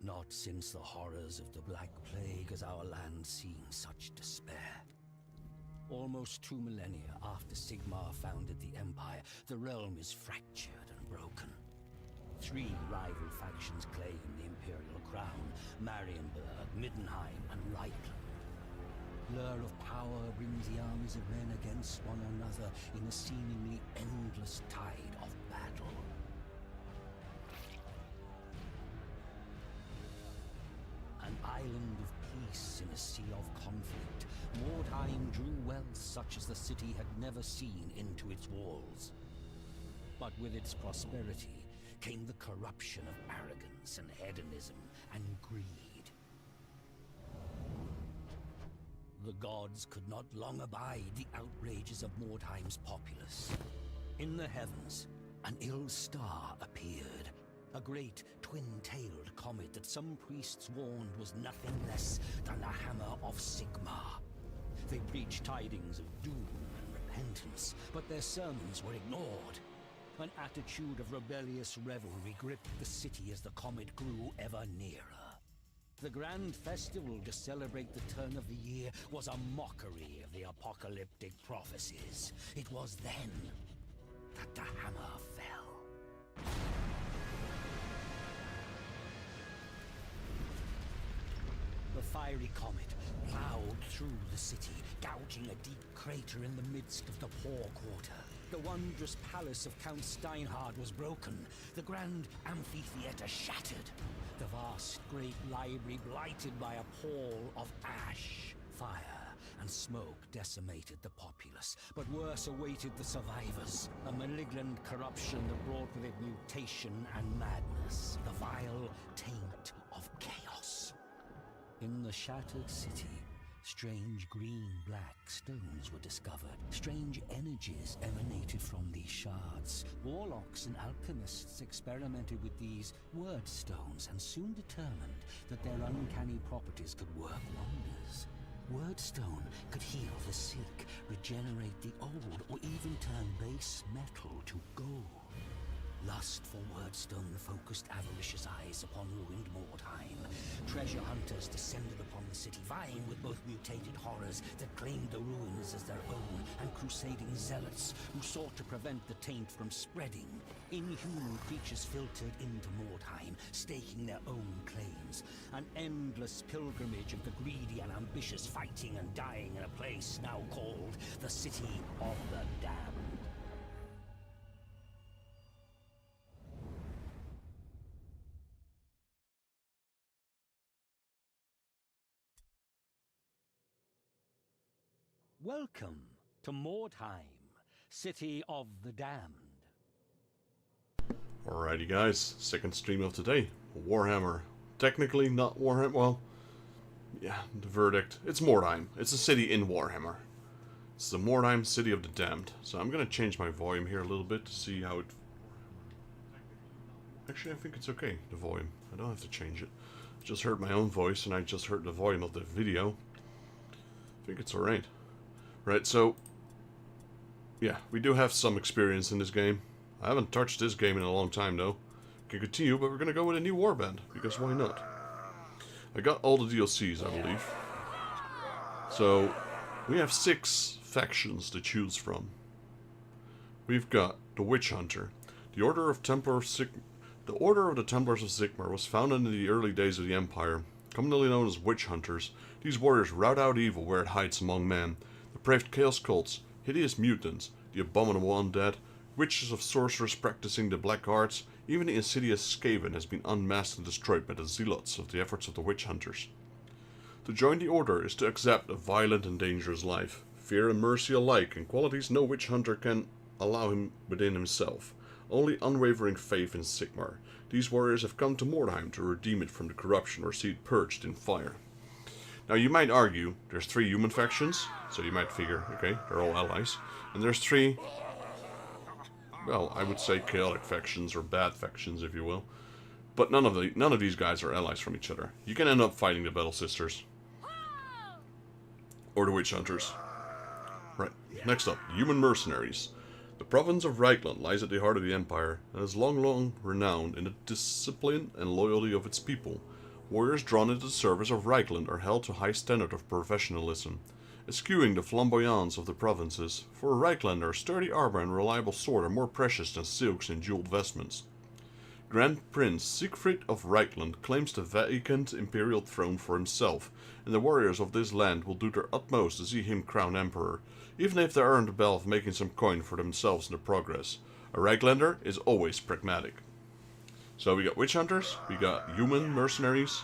Not since the horrors of the Black Plague has our land seen such despair. Almost 2 millennia after Sigmar founded the Empire, the realm is fractured and broken. 3 rival factions claim the Imperial crown: Marienburg, Middenheim, and Reichland. Lure of power brings the armies of men against one another in a seemingly endless tide of battle. An island of peace in a sea of conflict, Mordheim drew wealth such as the city had never seen into its walls. But with its prosperity came the corruption of arrogance and hedonism and greed. The gods could not long abide the outrages of Mordheim's populace. In the heavens, an ill star appeared. A great twin-tailed comet that some priests warned was nothing less than the hammer of Sigmar. They preached tidings of doom and repentance, but their sermons were ignored. An attitude of rebellious revelry gripped the city as the comet grew ever nearer. The grand festival to celebrate the turn of the year was a mockery of the apocalyptic prophecies. It was then that the hammer fell. The fiery comet plowed through the city, gouging a deep crater in the midst of the poor quarter. The wondrous palace of Count Steinhard was broken, the grand amphitheater shattered, the vast great library blighted by a pall of ash. Fire and smoke decimated the populace, but worse awaited the survivors. A malignant corruption that brought with it mutation and madness, the vile taint of chaos. In the shattered city, strange green-black stones were discovered. Strange energies emanated from these shards. Warlocks and alchemists experimented with these word stones and soon determined that their uncanny properties could work wonders. Wordstone could heal the sick, regenerate the old, or even turn base metal to gold. Lust for Wordstone focused avaricious eyes upon ruined Mordheim. Treasure hunters descended upon the city, vying with both mutated horrors that claimed the ruins as their own, and crusading zealots who sought to prevent the taint from spreading. Inhuman creatures filtered into Mordheim, staking their own claims. An endless pilgrimage of the greedy and ambitious, fighting and dying in a place now called the City of the Damned. Welcome to Mordheim, City of the Damned. Alrighty guys, second stream of today. Warhammer. Technically not Warhammer, well, yeah, the verdict. It's Mordheim. It's a city in Warhammer. It's the Mordheim, City of the Damned. So I'm gonna change my volume here a little bit to see how it... Actually, I think it's okay, the volume. I don't have to change it. I just heard my own voice and I just heard the volume of the video. I think it's alright. Right, so, yeah, we do have some experience in this game. I haven't touched this game in a long time, though. Can continue, but we're gonna go with a new warband, because why not? I got all the DLCs, I believe. So, we have 6 factions to choose from. We've got the Witch Hunter. The Order of the Templars of Sigmar was founded in the early days of the Empire. Commonly known as Witch Hunters, these warriors rout out evil where it hides among men. Depraved chaos cults, hideous mutants, the abominable undead, witches of sorcerers practicing the black arts, even the insidious Skaven has been unmasked and destroyed by the zealots of the efforts of the witch hunters. To join the order is to accept a violent and dangerous life, fear and mercy alike, and qualities no witch hunter can allow him within himself. Only unwavering faith in Sigmar. These warriors have come to Mordheim to redeem it from the corruption or see it purged in fire. Now you might argue, there's 3 human factions, so you might figure, okay, they're all allies. And there's 3, well, I would say chaotic factions, or bad factions, if you will. But none of these guys are allies from each other. You can end up fighting the Battle Sisters. Or the Witch Hunters. Right, next up, human mercenaries. The province of Reichland lies at the heart of the Empire, and is long renowned in the discipline and loyalty of its people. Warriors drawn into the service of Reichland are held to a high standard of professionalism, eschewing the flamboyance of the provinces. For a Reichlander, sturdy armor and reliable sword are more precious than silks and jeweled vestments. Grand Prince Siegfried of Reichland claims the vacant imperial throne for himself, and the warriors of this land will do their utmost to see him crowned emperor, even if they earn the bell of making some coin for themselves in the progress. A Reichlander is always pragmatic. So we got witch hunters, we got human mercenaries,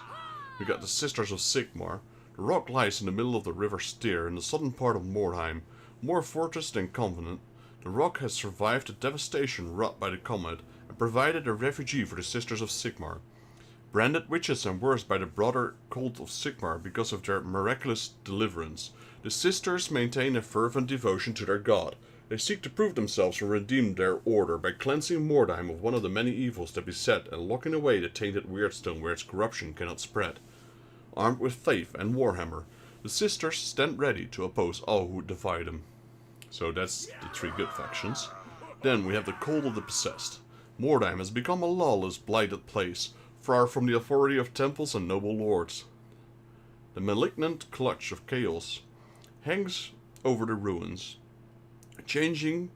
we got the Sisters of Sigmar. The rock lies in the middle of the river Styr in the southern part of Mordheim, more fortress than convent. The rock has survived the devastation wrought by the comet and provided a refuge for the Sisters of Sigmar. Branded witches and worse by the broader cult of Sigmar because of their miraculous deliverance, the sisters maintain a fervent devotion to their god. They seek to prove themselves and redeem their order by cleansing Mordheim of one of the many evils that beset and locking away the tainted Weirdstone where its corruption cannot spread. Armed with faith and warhammer, the sisters stand ready to oppose all who defy them. So that's the three good factions. Then we have the cult of the possessed. Mordheim has become a lawless, blighted place, far from the authority of temples and noble lords. The malignant clutch of chaos hangs over the ruins, changing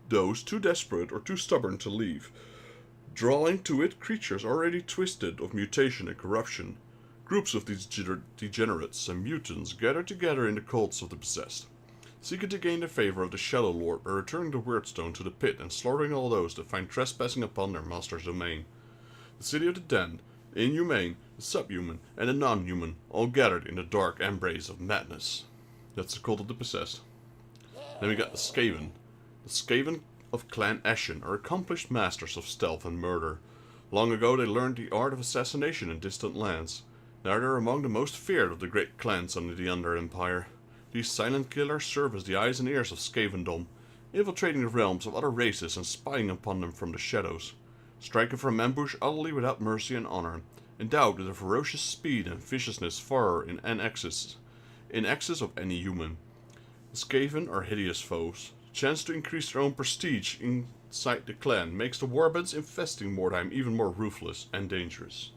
those too desperate or too stubborn to leave, drawing to it creatures already twisted of mutation and corruption. Groups of these degenerates and mutants gather together in the cults of the possessed, seeking to gain the favor of the Shadow Lord by returning the Weirdstone to the pit and slaughtering all those that find trespassing upon their master's domain. The city of the damned, the inhumane, the subhuman, and the non-human, all gathered in the dark embrace of madness. That's the cult of the possessed. Then we got the Skaven. The Skaven of Clan Ashen are accomplished masters of stealth and murder. Long ago they learned the art of assassination in distant lands. Now they're among the most feared of the great clans under the Under Empire. These silent killers serve as the eyes and ears of Skavendom, infiltrating the realms of other races and spying upon them from the shadows. Striking from ambush utterly without mercy and honor, endowed with a ferocious speed and viciousness far in excess of any human. The Skaven are hideous foes. The chance to increase their own prestige inside the clan makes the warbands infesting Mordheim even more ruthless and dangerous.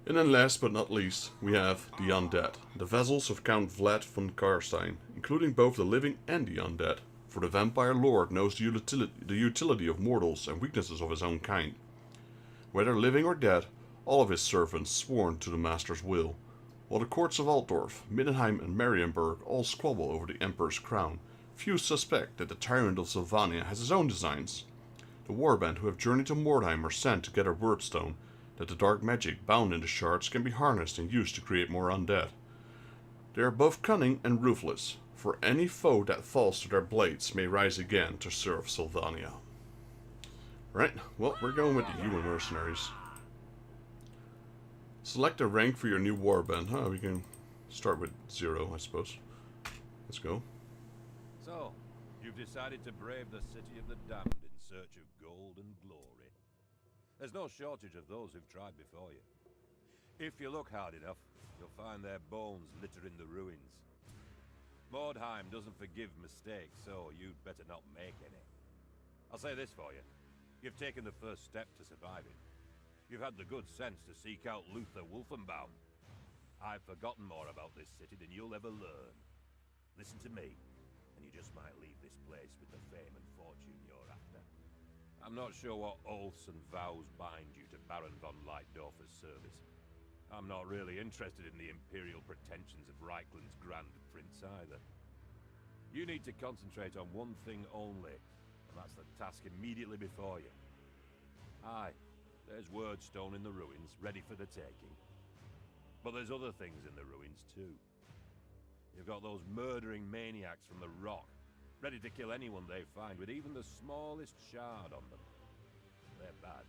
And then last but not least, we have the Undead, the vassals of Count Vlad von Karstein, including both the living and the undead, for the vampire lord knows the utility of mortals and weaknesses of his own kind. Whether living or dead, all of his servants sworn to the master's will. While the courts of Altdorf, Middenheim and Marienburg all squabble over the emperor's crown, few suspect that the tyrant of Sylvania has his own designs. The warband who have journeyed to Mordheim are sent to get a Weirdstone, that the dark magic bound in the shards can be harnessed and used to create more undead. They are both cunning and ruthless, for any foe that falls to their blades may rise again to serve Sylvania. Right, well, we're going with the human mercenaries. Select a rank for your new warband. We can start with 0, I suppose. Let's go. So, you've decided to brave the city of the damned in search of gold and glory. There's no shortage of those who've tried before you. If you look hard enough, you'll find their bones littering the ruins. Mordheim doesn't forgive mistakes, so you'd better not make any. I'll say this for you. You've taken the first step to surviving. You've had the good sense to seek out Luther Wolfenbaum. I've forgotten more about this city than you'll ever learn. Listen to me, and you just might leave this place with the fame and fortune you're after. I'm not sure what oaths and vows bind you to Baron von Leitdorfer's service. I'm not really interested in the imperial pretensions of Reichland's Grand Prince either. You need to concentrate on one thing only, and that's the task immediately before you. Aye, there's Weirdstone in the ruins, ready for the taking. But there's other things in the ruins too. You've got those murdering maniacs from the Rock, ready to kill anyone they find with even the smallest shard on them. They're bad,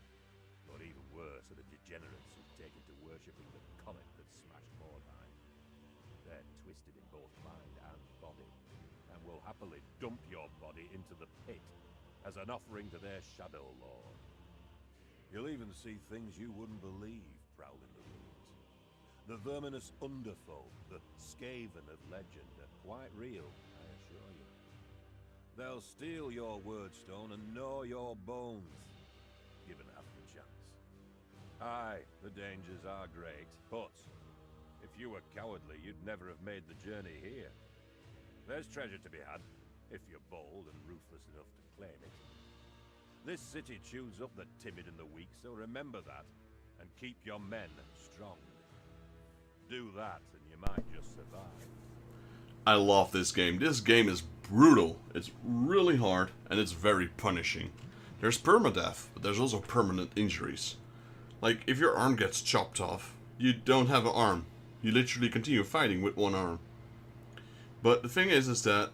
but even worse are the degenerates who've taken to worshipping the comet that smashed Mordheim. They're twisted in both mind and body, and will happily dump your body into the pit as an offering to their Shadow Lord. You'll even see things you wouldn't believe prowling the ruins. The verminous underfolk, the Skaven of legend, are quite real, I assure you. They'll steal your Weirdstone and gnaw your bones, given half the chance. Aye, the dangers are great, but if you were cowardly, you'd never have made the journey here. There's treasure to be had, if you're bold and ruthless enough to claim it. This city chews up the timid and the weak, so remember that, and keep your men strong. Do that, and you might just survive. I love this game. This game is brutal. It's really hard, and it's very punishing. There's permadeath, but there's also permanent injuries. Like, if your arm gets chopped off, you don't have an arm. You literally continue fighting with one arm. But the thing is that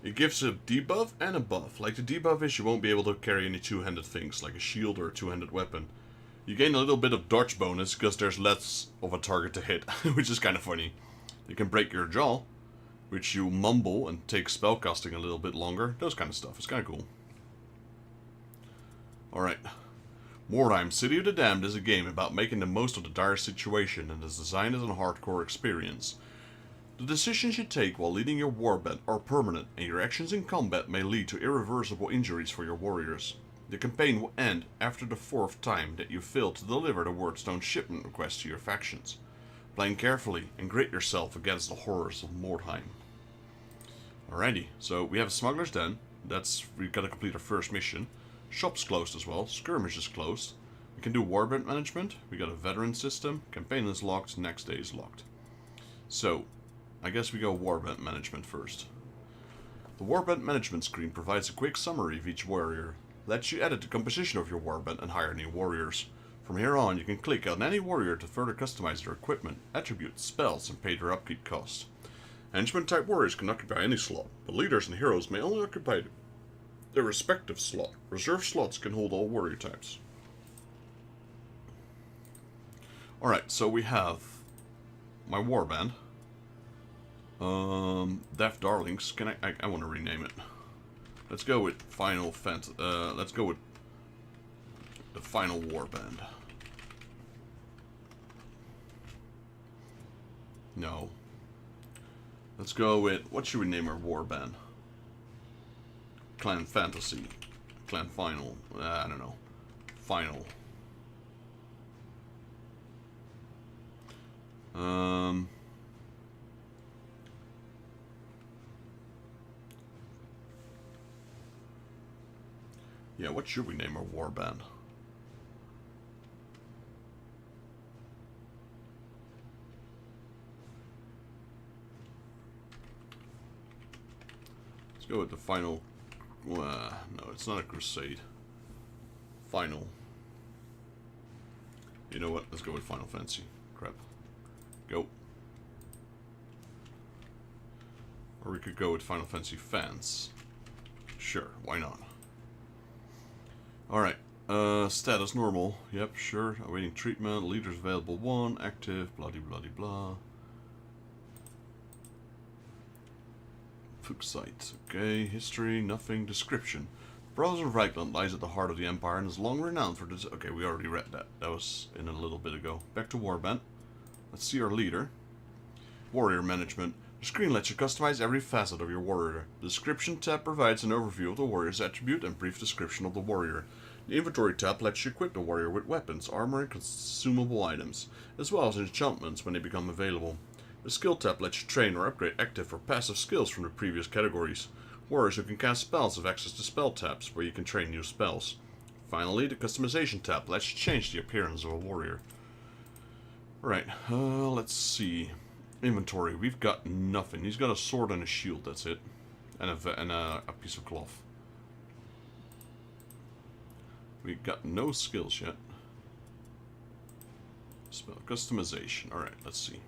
it gives a debuff and a buff. Like, the debuff is you won't be able to carry any two-handed things, like a shield or a two-handed weapon. You gain a little bit of dodge bonus, because there's less of a target to hit, which is kind of funny. You can break your jaw, which you mumble and take spellcasting a little bit longer. Those kind of stuff. It's kind of cool. Alright. Mordheim, City of the Damned is a game about making the most of the dire situation and is designed as a hardcore experience. The decisions you take while leading your warband are permanent, and your actions in combat may lead to irreversible injuries for your warriors. The campaign will end after the 4th time that you fail to deliver the Wordstone shipment request to your factions. Plan carefully and grit yourself against the horrors of Mordheim. Alrighty, so we have a Smuggler's Den. We've got to complete our first mission. Shop's closed as well. Skirmish is closed. We can do warband management. We got a veteran system. Campaign is locked. Next day is locked. So, I guess we go warband management first. The warband management screen provides a quick summary of each warrior. Lets you edit the composition of your warband and hire new warriors. From here on, you can click on any warrior to further customize their equipment, attributes, spells, and pay their upkeep costs. Henchman-type warriors can occupy any slot, but leaders and heroes may only occupy their respective slot. Reserved slots can hold all warrior types. Alright, so we have my warband. Deaf Darlings. I want to rename it. Let's go with let's go with the Final Warband. No. Let's go with, what should we name our warband? Clan Fantasy. Clan Final. I don't know. Final. Yeah, what should we name our warband? Let's go with the Final. No, it's not a crusade. Final. You know what? Let's go with Final Fantasy. Crap. Go. Or we could go with Final Fantasy Fans. Sure, why not? Alright. Status normal. Yep, sure. Awaiting treatment. Leaders available 1. Active. Bloody bloody blah. Fuchs site. Okay. History. Nothing. Description. Brothers of Reichland lies at the heart of the Empire and is long renowned for this. Okay, we already read that. That was in a little bit ago. Back to Warband. Let's see our leader. Warrior management. The screen lets you customize every facet of your warrior. The description tab provides an overview of the warrior's attribute and brief description of the warrior. The inventory tab lets you equip the warrior with weapons, armor, and consumable items, as well as enchantments when they become available. The skill tab lets you train or upgrade active or passive skills from the previous categories. Warriors who can cast spells have access to spell tabs, where you can train new spells. Finally, the customization tab lets you change the appearance of a warrior. Right, let's see. Inventory, we've got nothing. He's got a sword and a shield, that's it. And a piece of cloth. We got no skills yet. Spell customization. Alright, let's see.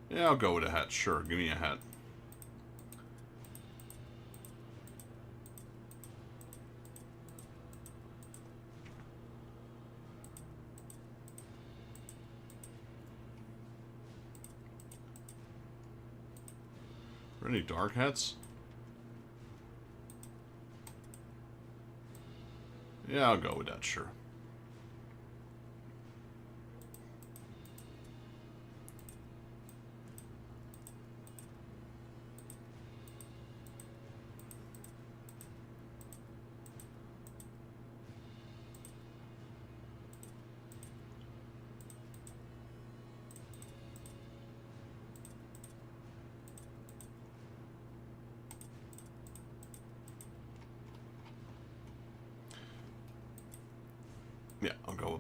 Yeah, I'll go with a hat. Sure, give me a hat. Are there any dark hats? Yeah, I'll go with that, sure.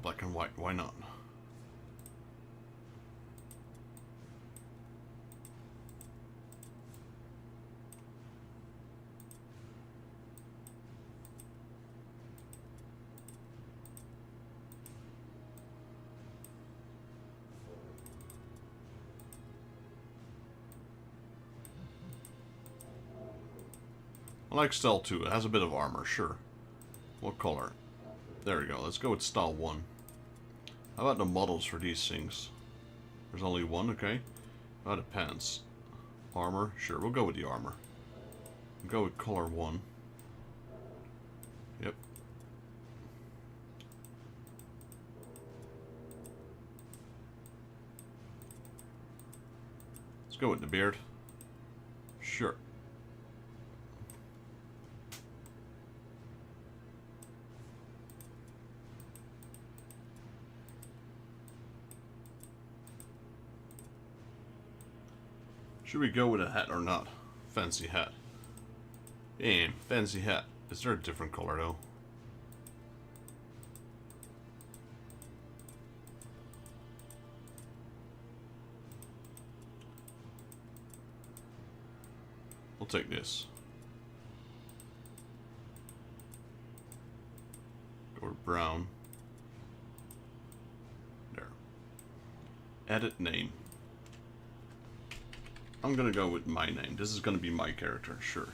black and white. Why not? I like style 2. It has a bit of armor, sure. What color? There we go. Let's go with style 1. How about the models for these things? There's only one, okay. How about the pants? Armor? Sure, we'll go with the armor. We'll go with color 1. Yep. Let's go with the beard. Sure. Should we go with a hat or not? Fancy hat. Damn, fancy hat. Is there a different color though? We'll take this. Go with brown. There. Edit name. I'm gonna go with my name. This is gonna be my character, sure.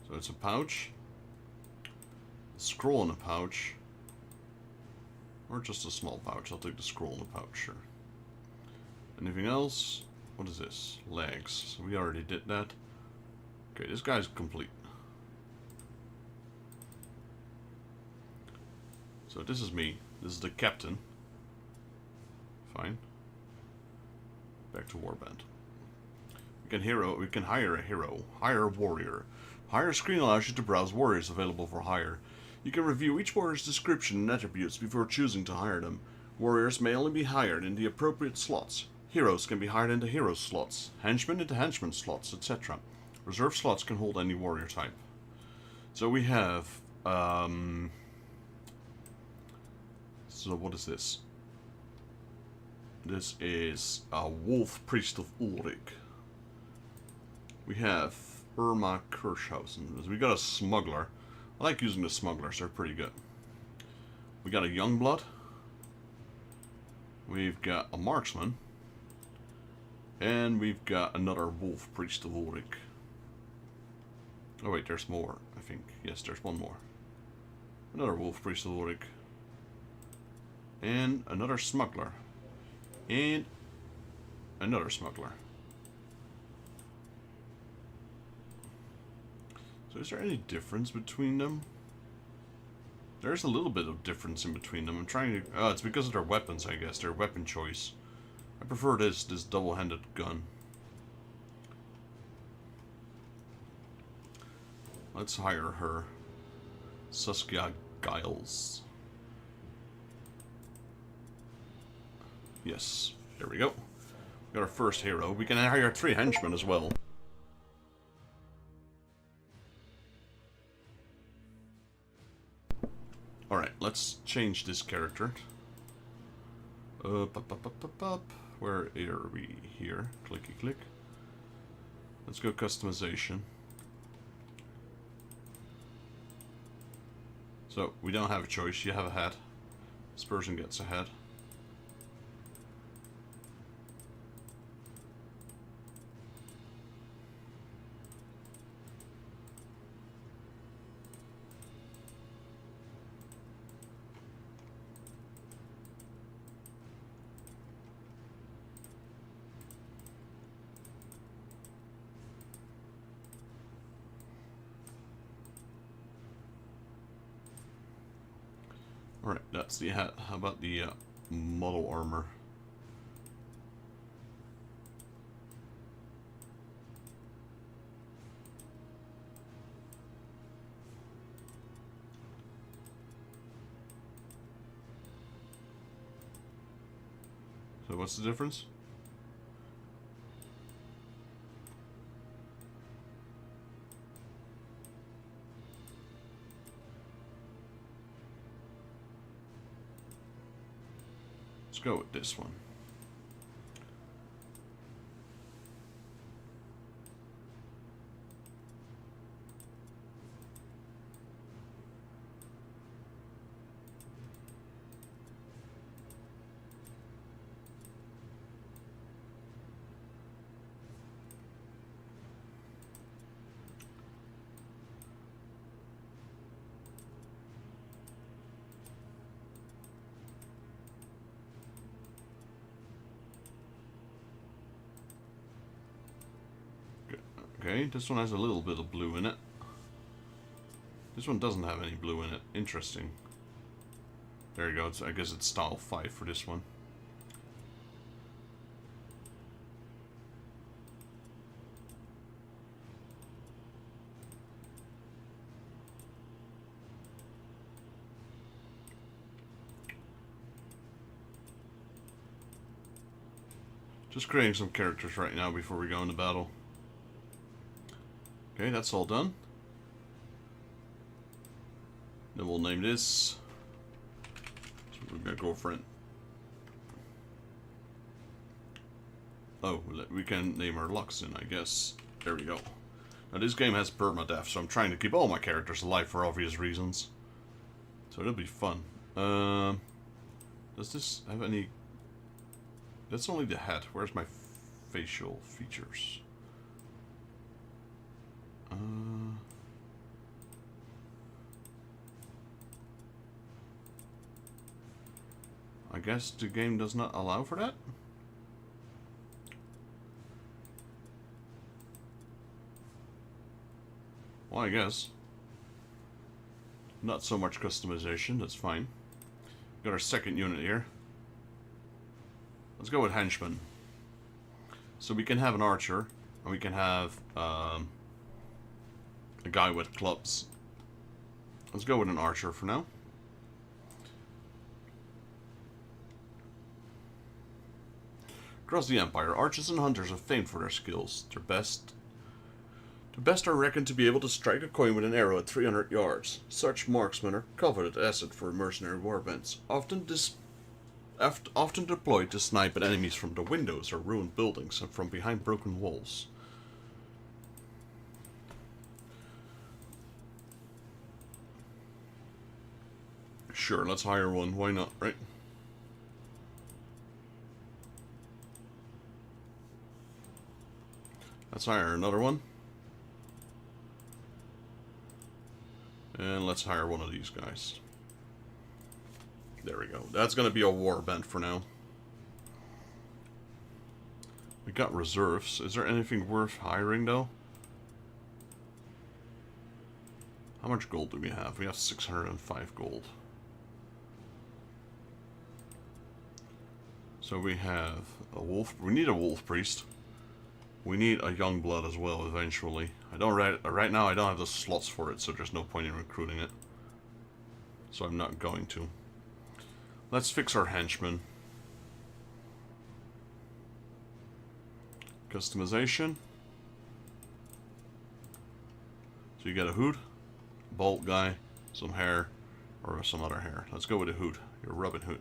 So it's a pouch. A scroll in a pouch. Or just a small pouch. I'll take the scroll in a pouch, sure. Anything else? What is this? Legs. So we already did that. Okay, this guy's complete. So this is me. This is the captain. Fine. Back to Warband. We can hire a hero. Hire a warrior. Hire screen allows you to browse warriors available for hire. You can review each warrior's description and attributes before choosing to hire them. Warriors may only be hired in the appropriate slots. Heroes can be hired into hero slots, henchmen into henchman slots, etc. Reserve slots can hold any warrior type. So we have, so what is this? This is a Wolf Priest of Ulrich. We have Irma Kirschhausen. We got a smuggler. I like using the smugglers, they're pretty good. We got a Youngblood. We've got a marksman. And we've got another Wolf Priest of Ulrich. Oh wait, there's more, I think. Yes, there's one more. Another Wolf Priest of Ulrich. And another smuggler. And another smuggler. So is there any difference between them? There's a little bit of difference in between them. I'm trying to... Oh, it's because of their weapons, I guess. Their weapon choice. I prefer this double-handed gun. Let's hire her. Saskia Giles. Yes, there we go. We got our first hero. We can hire 3 henchmen as well. Alright, let's change this character. Where are we? Here. Clicky click. Let's go customization. So, we don't have a choice. You have a hat. This person gets a hat. Alright, that's the hat. How about the model armor? So what's the difference? Let's go with this one. Okay, this one has a little bit of blue in it. This one doesn't have any blue in it. Interesting. There you go. I guess it's style 5 for this one. Just creating some characters right now before we go into battle. Okay, that's all done. Then we'll name this. So we've got girlfriend. Oh, we can name her Luxon, I guess. There we go. Now this game has permadeath, so I'm trying to keep all my characters alive for obvious reasons. So it'll be fun. Does this have any... That's only the head. Where's my facial features? I guess the game does not allow for that? Well, I guess. Not so much customization, that's fine. Got our second unit here. Let's go with henchman. So we can have an archer, and we can have a guy with clubs. Let's go with an archer for now. Across the Empire, archers and hunters are famed for their skills. The best are reckoned to be able to strike a coin with an arrow at 300 yards. Such marksmen are coveted asset for mercenary warbands, often deployed to snipe at enemies from the windows or ruined buildings and from behind broken walls. Sure, let's hire one. Why not, right? Let's hire another one. And let's hire one of these guys. There we go. That's going to be a warband for now. We got reserves. Is there anything worth hiring, though? How much gold do we have? We have 605 gold. So we have a wolf. We need a wolf priest. We need a young blood as well eventually. Right now I don't have the slots for it, so there's no point in recruiting it. So I'm not going to. Let's fix our henchmen. Customization. So you get a hood, bald guy, some hair, or some other hair. Let's go with a hood. You're Robin Hood.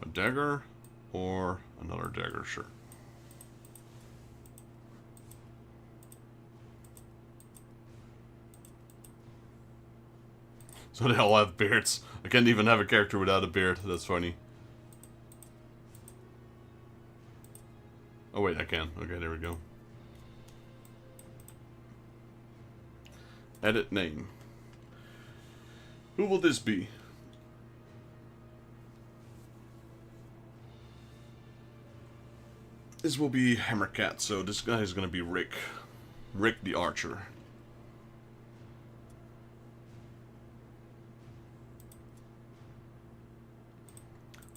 A dagger or another dagger, sure. So they all have beards. I can't even have a character without a beard. That's funny. Oh wait, I can. Okay, there we go. Edit name. Who will this be? This will be Hammercat, so this guy is going to be Rick. Rick the Archer.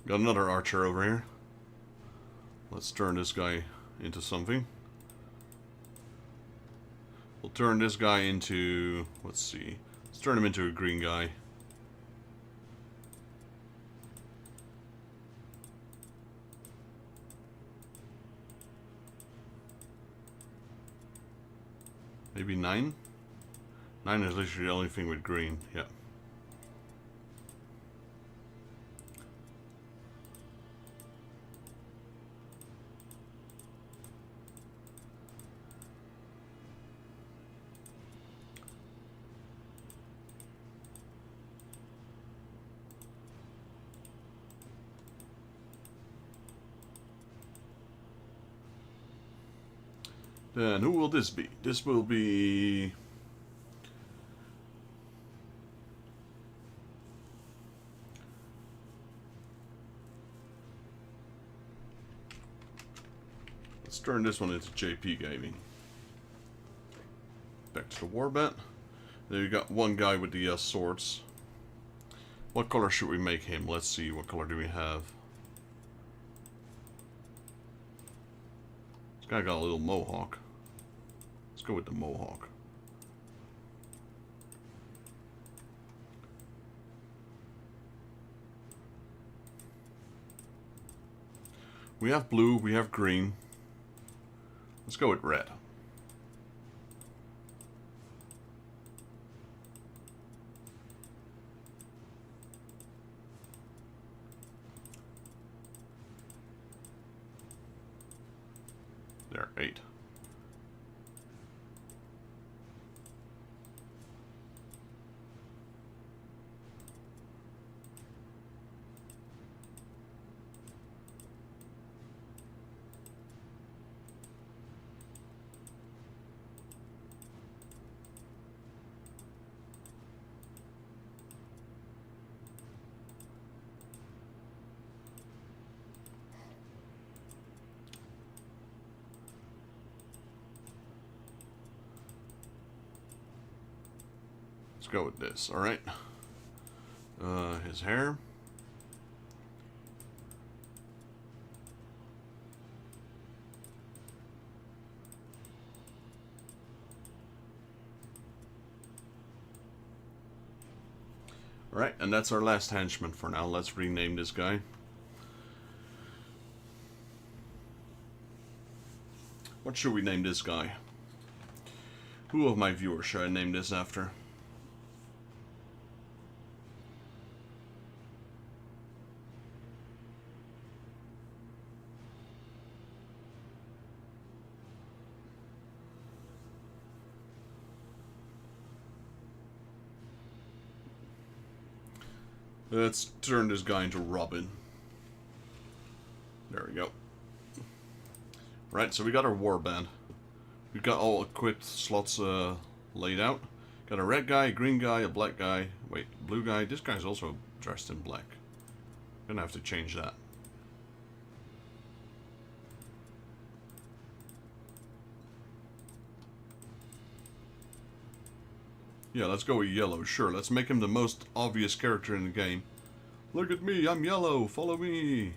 Got another archer over here. Let's turn this guy into something. We'll turn this guy into... let's see. Let's turn him into a green guy. Maybe 9? 9 is literally the only thing with green, yeah. Then who will this be? This will be... let's turn this one into JP Gaming. Back to the warband. There you got one guy with the swords. What color should we make him? Let's see, what color do we have? This guy got a little mohawk. Let's go with the mohawk. We have blue, we have green. Let's go with red. There, 8. Let's go with this, alright? His hair. Alright, and that's our last henchman for now. Let's rename this guy. What should we name this guy? Who of my viewers should I name this after? Let's turn this guy into Robin. There we go. Right, so we got our warband. We've got all equipped slots laid out. Got a red guy, a green guy, a black guy. Wait, blue guy. This guy's also dressed in black. Gonna have to change that. Yeah, let's go with yellow. Sure, let's make him the most obvious character in the game. Look at me, I'm yellow. Follow me.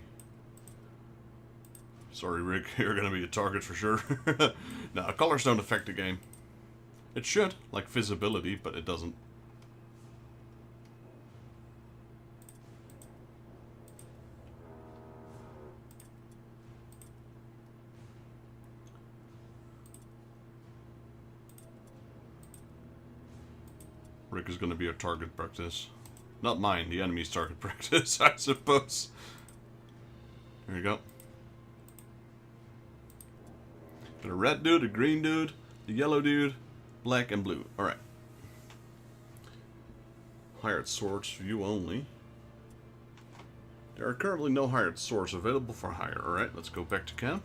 Sorry, Rick, you're gonna be a target for sure. No, colors don't affect the game. It should, like visibility, but it doesn't. Rick is gonna be our target practice. Not mine, the enemy's target practice, I suppose. There you go. Got a red dude, a green dude, a yellow dude, black and blue. Alright. Hired swords, view only. There are currently no hired swords available for hire. Alright, let's go back to camp.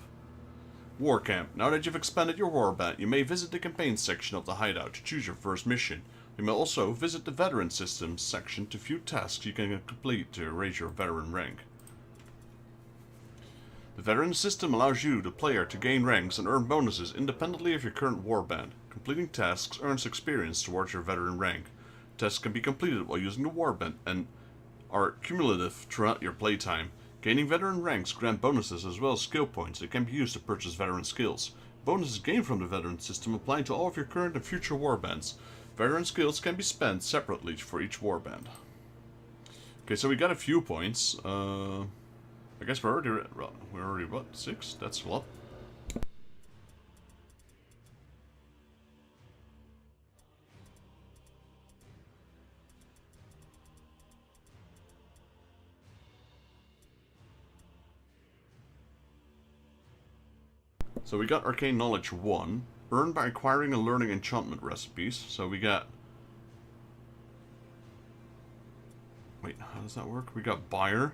War camp. Now that you've expanded your warband, you may visit the campaign section of the hideout to choose your first mission. You may also visit the veteran systems section to view tasks you can complete to raise your veteran rank. The veteran system allows you, the player, to gain ranks and earn bonuses independently of your current warband. Completing tasks earns experience towards your veteran rank. Tasks can be completed while using the warband and are cumulative throughout your playtime. Gaining veteran ranks grant bonuses as well as skill points that can be used to purchase veteran skills. Bonuses gained from the veteran system apply to all of your current and future warbands. Veteran skills can be spent separately for each warband. Okay, so we got a few points. I guess we're already what, 6? That's a lot. So we got Arcane Knowledge 1, earned by acquiring and learning enchantment recipes. So we got... Wait, how does that work? We got Buyer.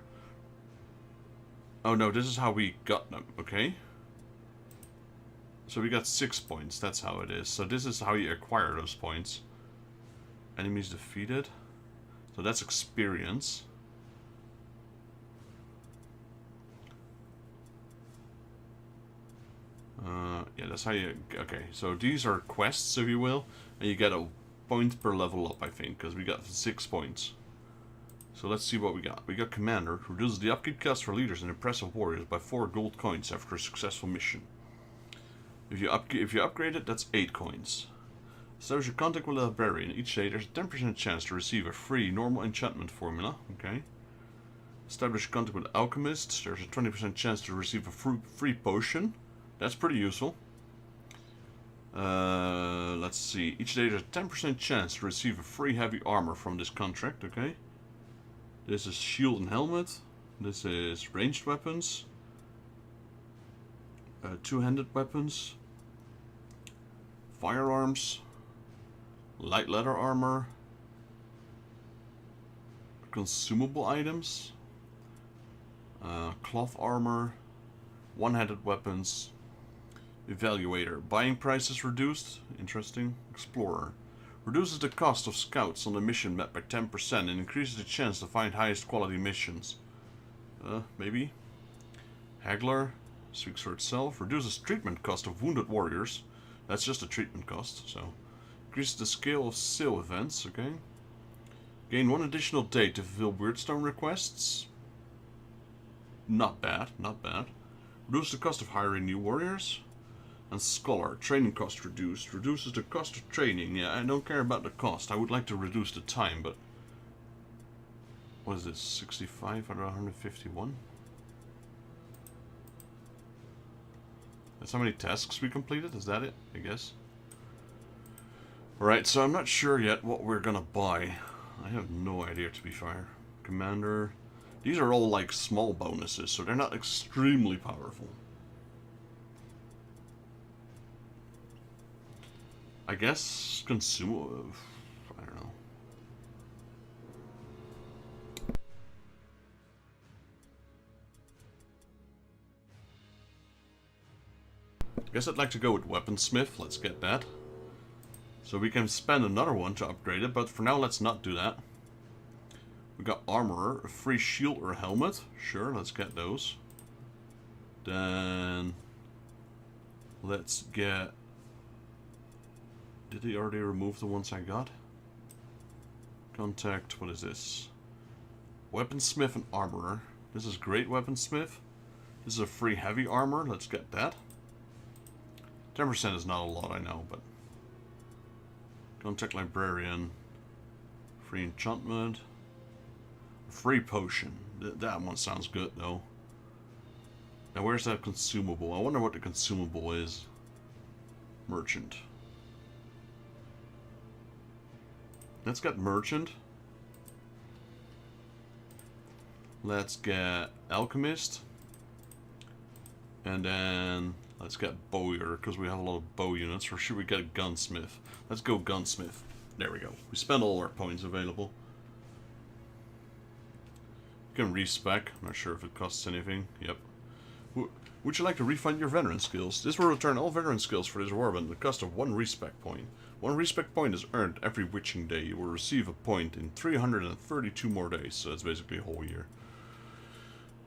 Oh no, this is how we got them, okay? So we got 6 points, that's how it is. So this is how you acquire those points. Enemies defeated. So that's experience. Yeah, that's how you... Okay, so these are quests, if you will. And you get a point per level up, I think. Because we got 6 points. So let's see what we got. We got Commander. Reduces the upkeep cost for leaders and impressive warriors by 4 gold coins after a successful mission. If you upgrade it, that's 8 coins. Establish your contact with a librarian. Each day there's a 10% chance to receive a free normal enchantment formula. Okay. Establish contact with an alchemist. There's a 20% chance to receive a free potion. That's pretty useful. Let's see. Each day there's a 10% chance to receive a free heavy armor from this contract. Okay. This is shield and helmet. This is ranged weapons. Two-handed weapons. Firearms. Light leather armor. Consumable items. Cloth armor. One-handed weapons. Evaluator. Buying price is reduced. Interesting. Explorer. Reduces the cost of scouts on the mission map by 10% and increases the chance to find highest quality missions. Maybe. Haggler. Speaks for itself. Reduces treatment cost of wounded warriors. That's just a treatment cost, so. Increases the scale of sale events, okay. Gain 1 additional day to fulfill Weirdstone requests. Not bad, not bad. Reduces the cost of hiring new warriors. And Scholar, training cost reduced. Reduces the cost of training. Yeah, I don't care about the cost. I would like to reduce the time, but... What is this? 65 out of 151? That's how many tasks we completed? Is that it? I guess. Alright, so I'm not sure yet what we're gonna buy. I have no idea, to be fair. Commander... These are all like small bonuses, so they're not extremely powerful. I guess consumable. I don't know. I guess I'd like to go with Weaponsmith. Let's get that. So we can spend another one to upgrade it, but for now let's not do that. We got Armorer, a free shield or helmet. Sure, let's get those. Then let's get... Did he already remove the ones I got? Contact, what is this? Weaponsmith and Armorer. This is great Weaponsmith. This is a free heavy armor, let's get that. 10% is not a lot, I know, but... Contact Librarian. Free enchantment. Free potion. That one sounds good, though. Now, where's that consumable? I wonder what the consumable is. Merchant. Let's get Merchant. Let's get Alchemist. And then let's get Bowyer, because we have a lot of bow units. Or should we get Gunsmith? Let's go Gunsmith. There we go. We spent all our points available. You can respec. I'm not sure if it costs anything. Yep. Would you like to refund your veteran skills? This will return all veteran skills for this warband at the cost of 1 respec point. 1 respec point is earned every witching day. You will receive a point in 332 more days, so that's basically a whole year.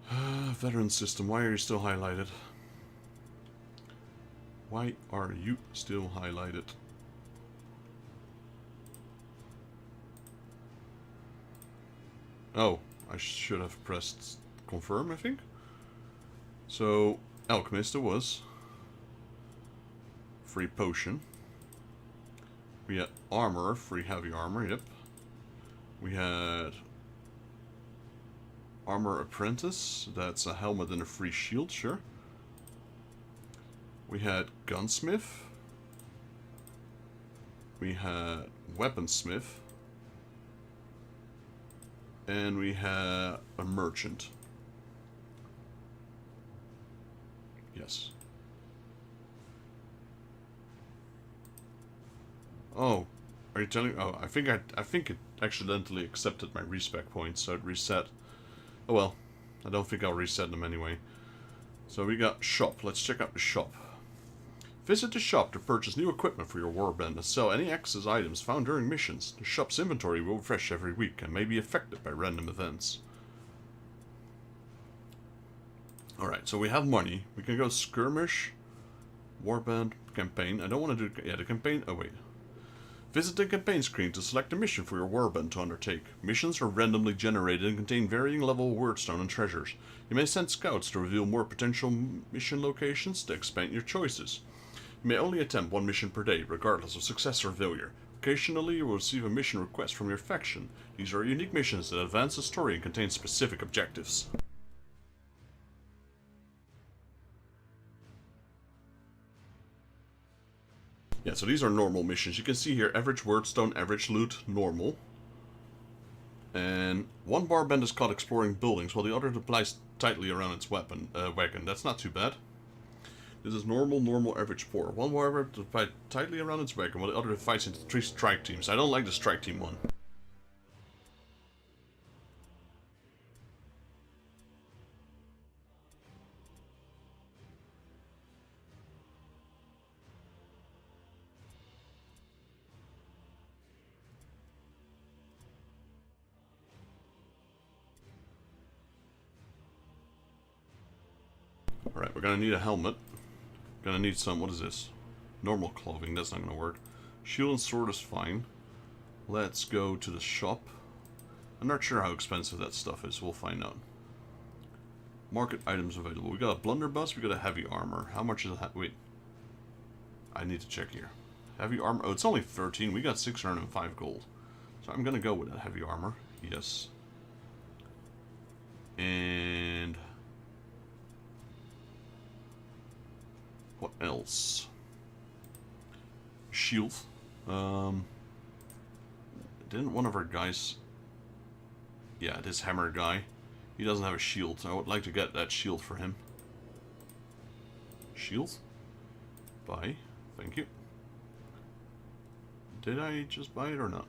Veteran system, why are you still highlighted? Why are you still highlighted? Oh, I should have pressed confirm, I think. So, Alchemist it was. Free potion. We had armor, free heavy armor, yep. We had armor apprentice, that's a helmet and a free shield, sure. We had gunsmith. We had weaponsmith. And we had a merchant. Yes. Oh, are you telling? Oh, I think it accidentally accepted my respec points, so it reset. Oh well, I don't think I'll reset them anyway. So we got shop. Let's check out the shop. Visit the shop to purchase new equipment for your warband and sell any excess items found during missions. The shop's inventory will refresh every week and may be affected by random events. Alright, so we have money. We can go skirmish, warband, campaign. I don't want to do... Yeah, the campaign... Oh, wait. Visit the campaign screen to select a mission for your warband to undertake. Missions are randomly generated and contain varying level of wordstone and treasures. You may send scouts to reveal more potential mission locations to expand your choices. You may only attempt one mission per day, regardless of success or failure. Occasionally, you will receive a mission request from your faction. These are unique missions that advance the story and contain specific objectives. Yeah, so these are normal missions. You can see here, average wordstone, average loot, normal. And one warband is caught exploring buildings, while the other applies tightly around its wagon. That's not too bad. This is normal, normal, average, poor. One warband applies tightly around its wagon, while the other fights into 3 strike teams. I don't like the strike team one. Alright, we're gonna need a helmet. Gonna need some, what is this? Normal clothing, that's not gonna work. Shield and sword is fine. Let's go to the shop. I'm not sure how expensive that stuff is, we'll find out. Market items available. We got a blunderbuss, we got a heavy armor. How much is that? Wait. I need to check here. Heavy armor, oh, it's only 13, we got 605 gold. So I'm gonna go with that heavy armor, yes. And... what else? Shield. Didn't one of our guys... Yeah, this hammer guy. He doesn't have a shield. I would like to get that shield for him. Shield? Buy. Thank you. Did I just buy it or not?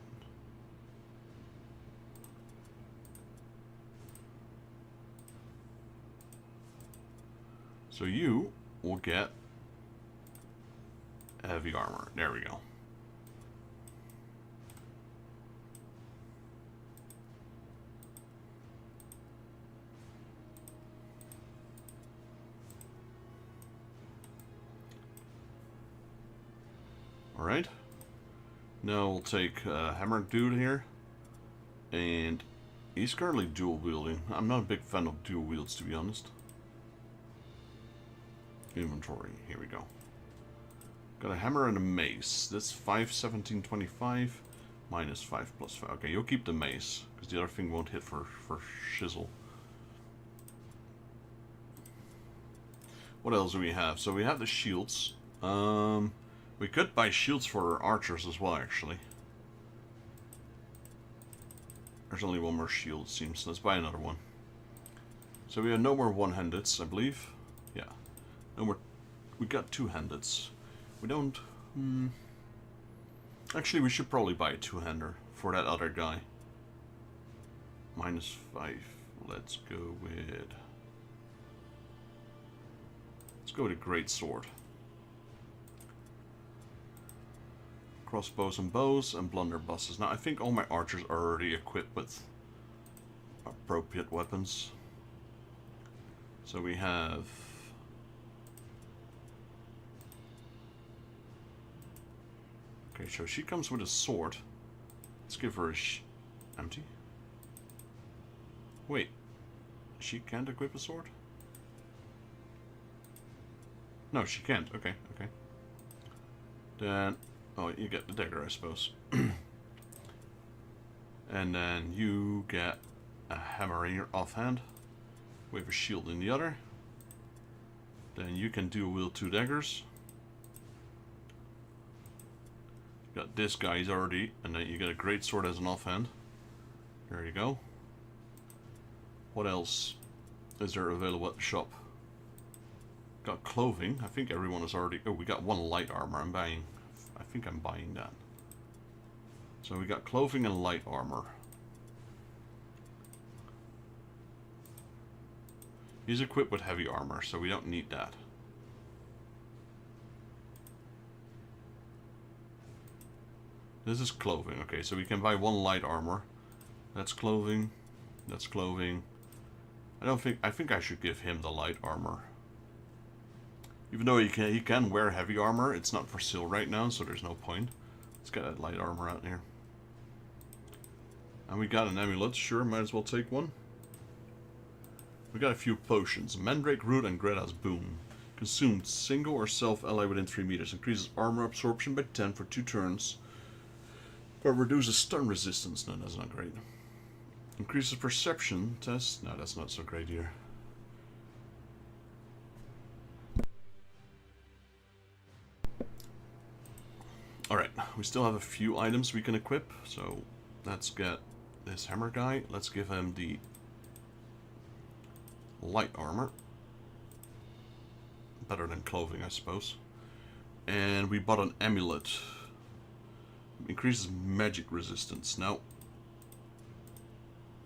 So you will get heavy armor. There we go. Alright. Now we'll take Hammer Dude here. And he's currently dual wielding. I'm not a big fan of dual wields, to be honest. Inventory. Here we go. Got a hammer and a mace. That's 5, 17, 25. Minus 5 plus 5. Okay, you'll keep the mace. Because the other thing won't hit for shizzle. What else do we have? So we have the shields. We could buy shields for our archers as well, actually. There's only one more shield, it seems. Let's buy another one. So we have no more one-handeds, I believe. Yeah. No more... We got two-handeds. We don't... Actually, we should probably buy a two-hander for that other guy. Minus 5. Let's go with... Let's go with a great sword. Crossbows and bows and blunderbusses. Now, I think all my archers are already equipped with appropriate weapons. So we have... Okay, so she comes with a sword. Let's give her a empty. Wait. She can't equip a sword? No, she can't. Okay, okay. Then, oh, you get the dagger, I suppose. And then you get a hammer in your offhand, with a shield in the other. Then you can dual wield 2 daggers. Got this guy's already, and then you get a great sword as an offhand. There you go. What else is there available at the shop? Got clothing. I think everyone is already... Oh, we got 1 light armor. I think I'm buying that. So we got clothing and light armor. He's equipped with heavy armor, so we don't need that. This is clothing. Okay, so we can buy 1 light armor. That's clothing. That's clothing. I think I should give him the light armor. Even though he can wear heavy armor, it's not for sale right now, so there's no point. Let's get that light armor out here. And we got an amulet, sure, might as well take one. We got a few potions. Mandrake Root and Greta's Boon. Consumed single or self-ally within 3 meters. Increases armor absorption by 10 for 2 turns. But reduces stun resistance. No, that's not great. Increases perception test. No, that's not so great either. Alright, we still have a few items we can equip, so let's get this hammer guy. Let's give him the light armor. Better than clothing, I suppose. And we bought an amulet. Increases magic resistance. Now,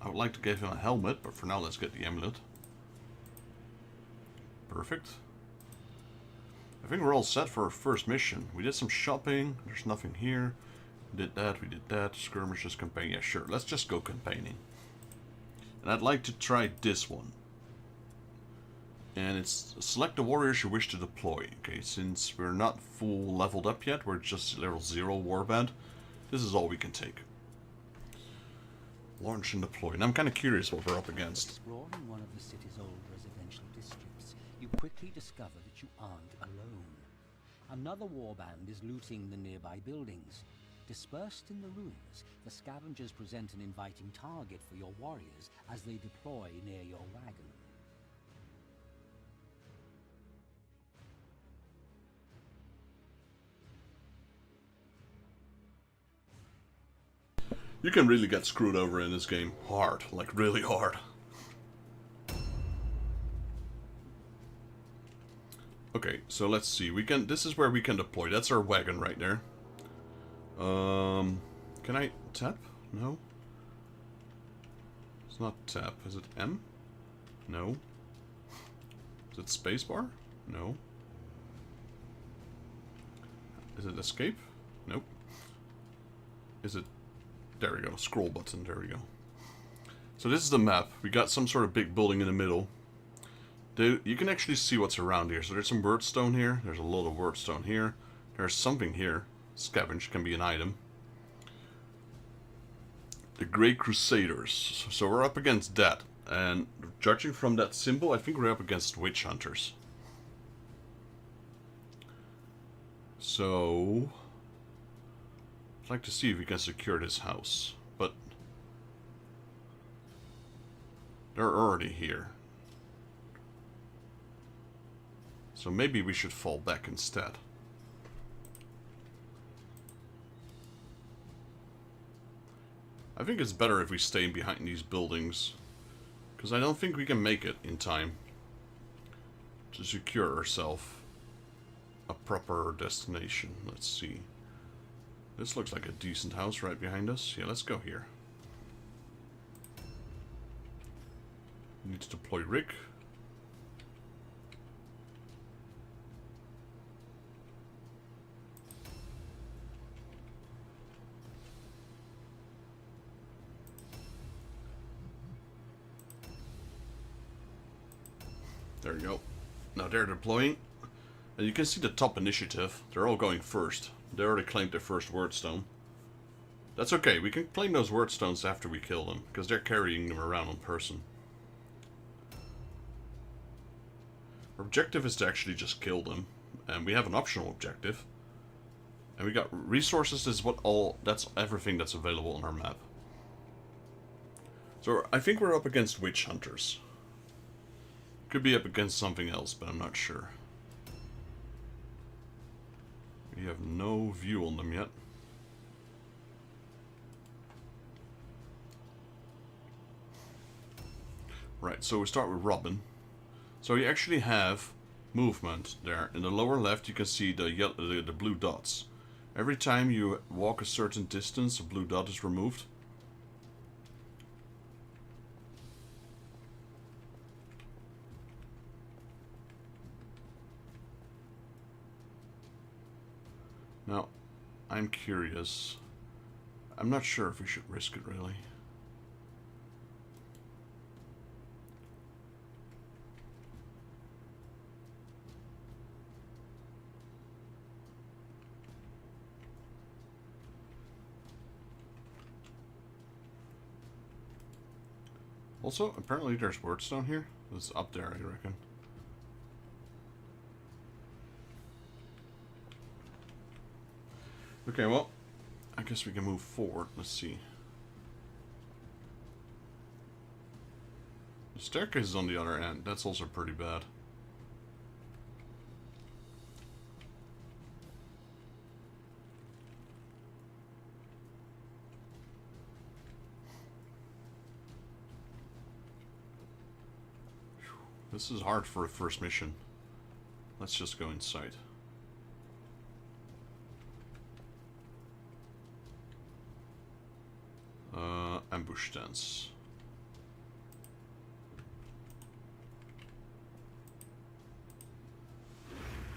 I would like to give him a helmet, but for now let's get the amulet. Perfect. I think we're all set for our first mission. We did some shopping. There's nothing here. We did that. We did that. Skirmishes, campaign. Yeah, sure. Let's just go campaigning. And I'd like to try this one. And it's select the warriors you wish to deploy. Okay, since we're not full leveled up yet, we're just level 0 warband. This is all we can take. Launch and deploy. And I'm kind of curious what we're up against. Exploring one of the city's old residential districts, you quickly discover that you aren't alone. Another warband is looting the nearby buildings. Dispersed in the ruins, the scavengers present an inviting target for your warriors as they deploy near your wagon. You can really get screwed over in this game. Hard. Like, really hard. Okay, so let's see. This is where we can deploy. That's our wagon right there. Can I tap? No. It's not tap. Is it M? No. Is it spacebar? No. Is it escape? Nope. Is it... There we go. Scroll button. There we go. So this is the map. We got some sort of big building in the middle. You can actually see what's around here. So there's some wordstone here. There's a lot of wordstone here. There's something here. Scavenge can be an item. The Grey Crusaders. So we're up against that. And judging from that symbol, I think we're up against witch hunters. So... I'd like to see if we can secure this house, but they're already here. So maybe we should fall back instead. I think it's better if we stay behind these buildings, because I don't think we can make it in time to secure ourselves a proper destination. Let's see. This looks like a decent house right behind us. Yeah, let's go here. Need to deploy Rick. There you go. Now they're deploying. And you can see the top initiative. They're all going first. They already claimed their first wordstone. That's okay, we can claim those wordstones after we kill them, because they're carrying them around in person. Our objective is to actually just kill them, and we have an optional objective. And we got resources. Is that's everything that's available on our map. So I think we're up against witch hunters. Could be up against something else, but I'm not sure. We have no view on them yet. Right, so we start with Robin. So you actually have movement there. In the lower left you can see the blue dots. Every time you walk a certain distance, a blue dot is removed. Now, I'm curious. I'm not sure if we should risk it, really. Also, apparently there's words down here. It's up there, I reckon. Okay, well, I guess we can move forward. Let's see. The staircase is on the other end. That's also pretty bad. This is hard for a first mission. Let's just go inside. Ambush stance.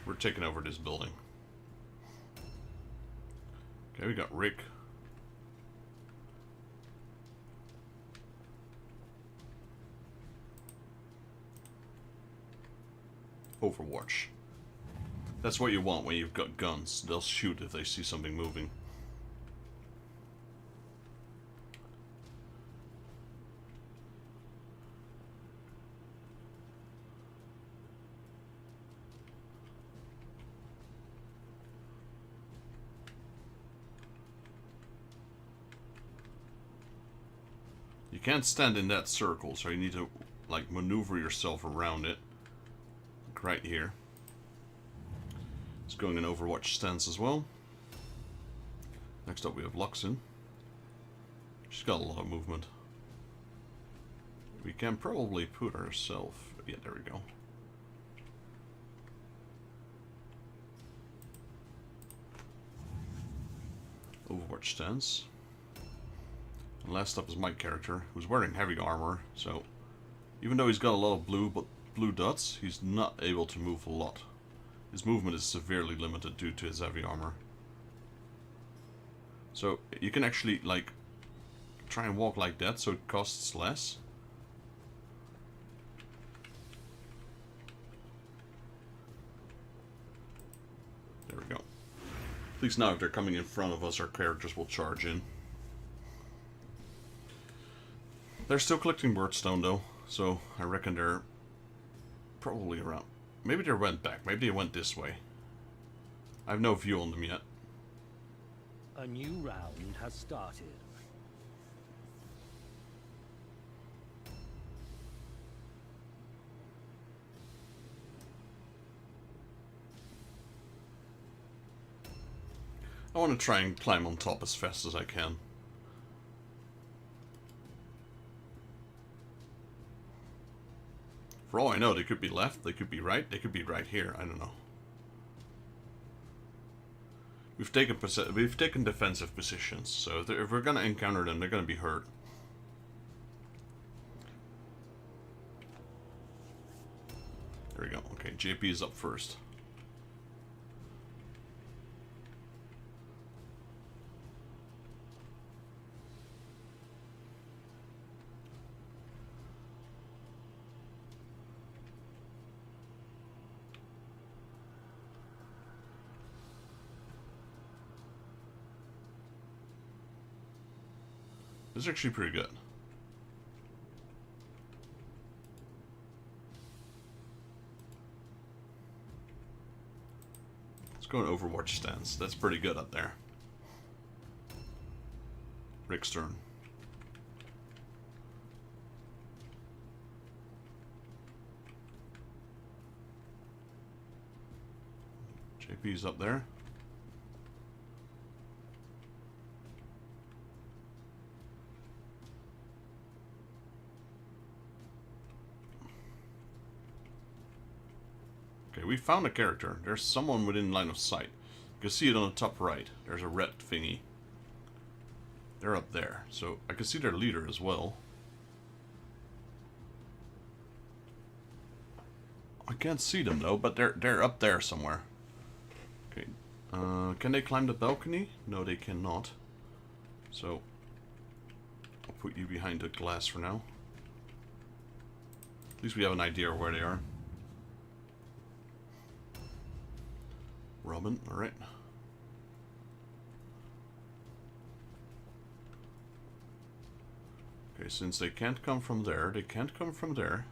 We're taking over this building. Okay, we got Rick. Overwatch. That's what you want when you've got guns. They'll shoot if they see something moving. You can't stand in that circle, so you need to, like, maneuver yourself around it. Like right here. It's going in Overwatch stance as well. Next up we have Luxon. She's got a lot of movement. We can probably put ourselves... Yeah, there we go. Overwatch stance. And last up is my character, who's wearing heavy armor, so even though he's got a lot of blue dots, he's not able to move a lot. His movement is severely limited due to his heavy armor. So you can actually, like, try and walk like that so it costs less. There we go. At least now if they're coming in front of us, our characters will charge in. They're still collecting Birdstone though, so I reckon they're probably around. Maybe they went back, maybe they went this way. I have no view on them yet. A new round has started. I want to try and climb on top as fast as I can. For all I know, they could be left, they could be right, they could be right here. I don't know. We've taken defensive positions, so if we're gonna encounter them, they're gonna be hurt. There we go. Okay, JP is up first. This is actually pretty good. Let's go in Overwatch stance. That's pretty good up there. Rick's turn. JP's up there. Okay, we found a character. There's someone within line of sight. You can see it on the top right. There's a red thingy. They're up there. So I can see their leader as well. I can't see them though, but they're up there somewhere. Okay. Can they climb the balcony? No, they cannot. So I'll put you behind the glass for now. At least we have an idea of where they are. Robin, alright. Okay, since they can't come from there, they can't come from there.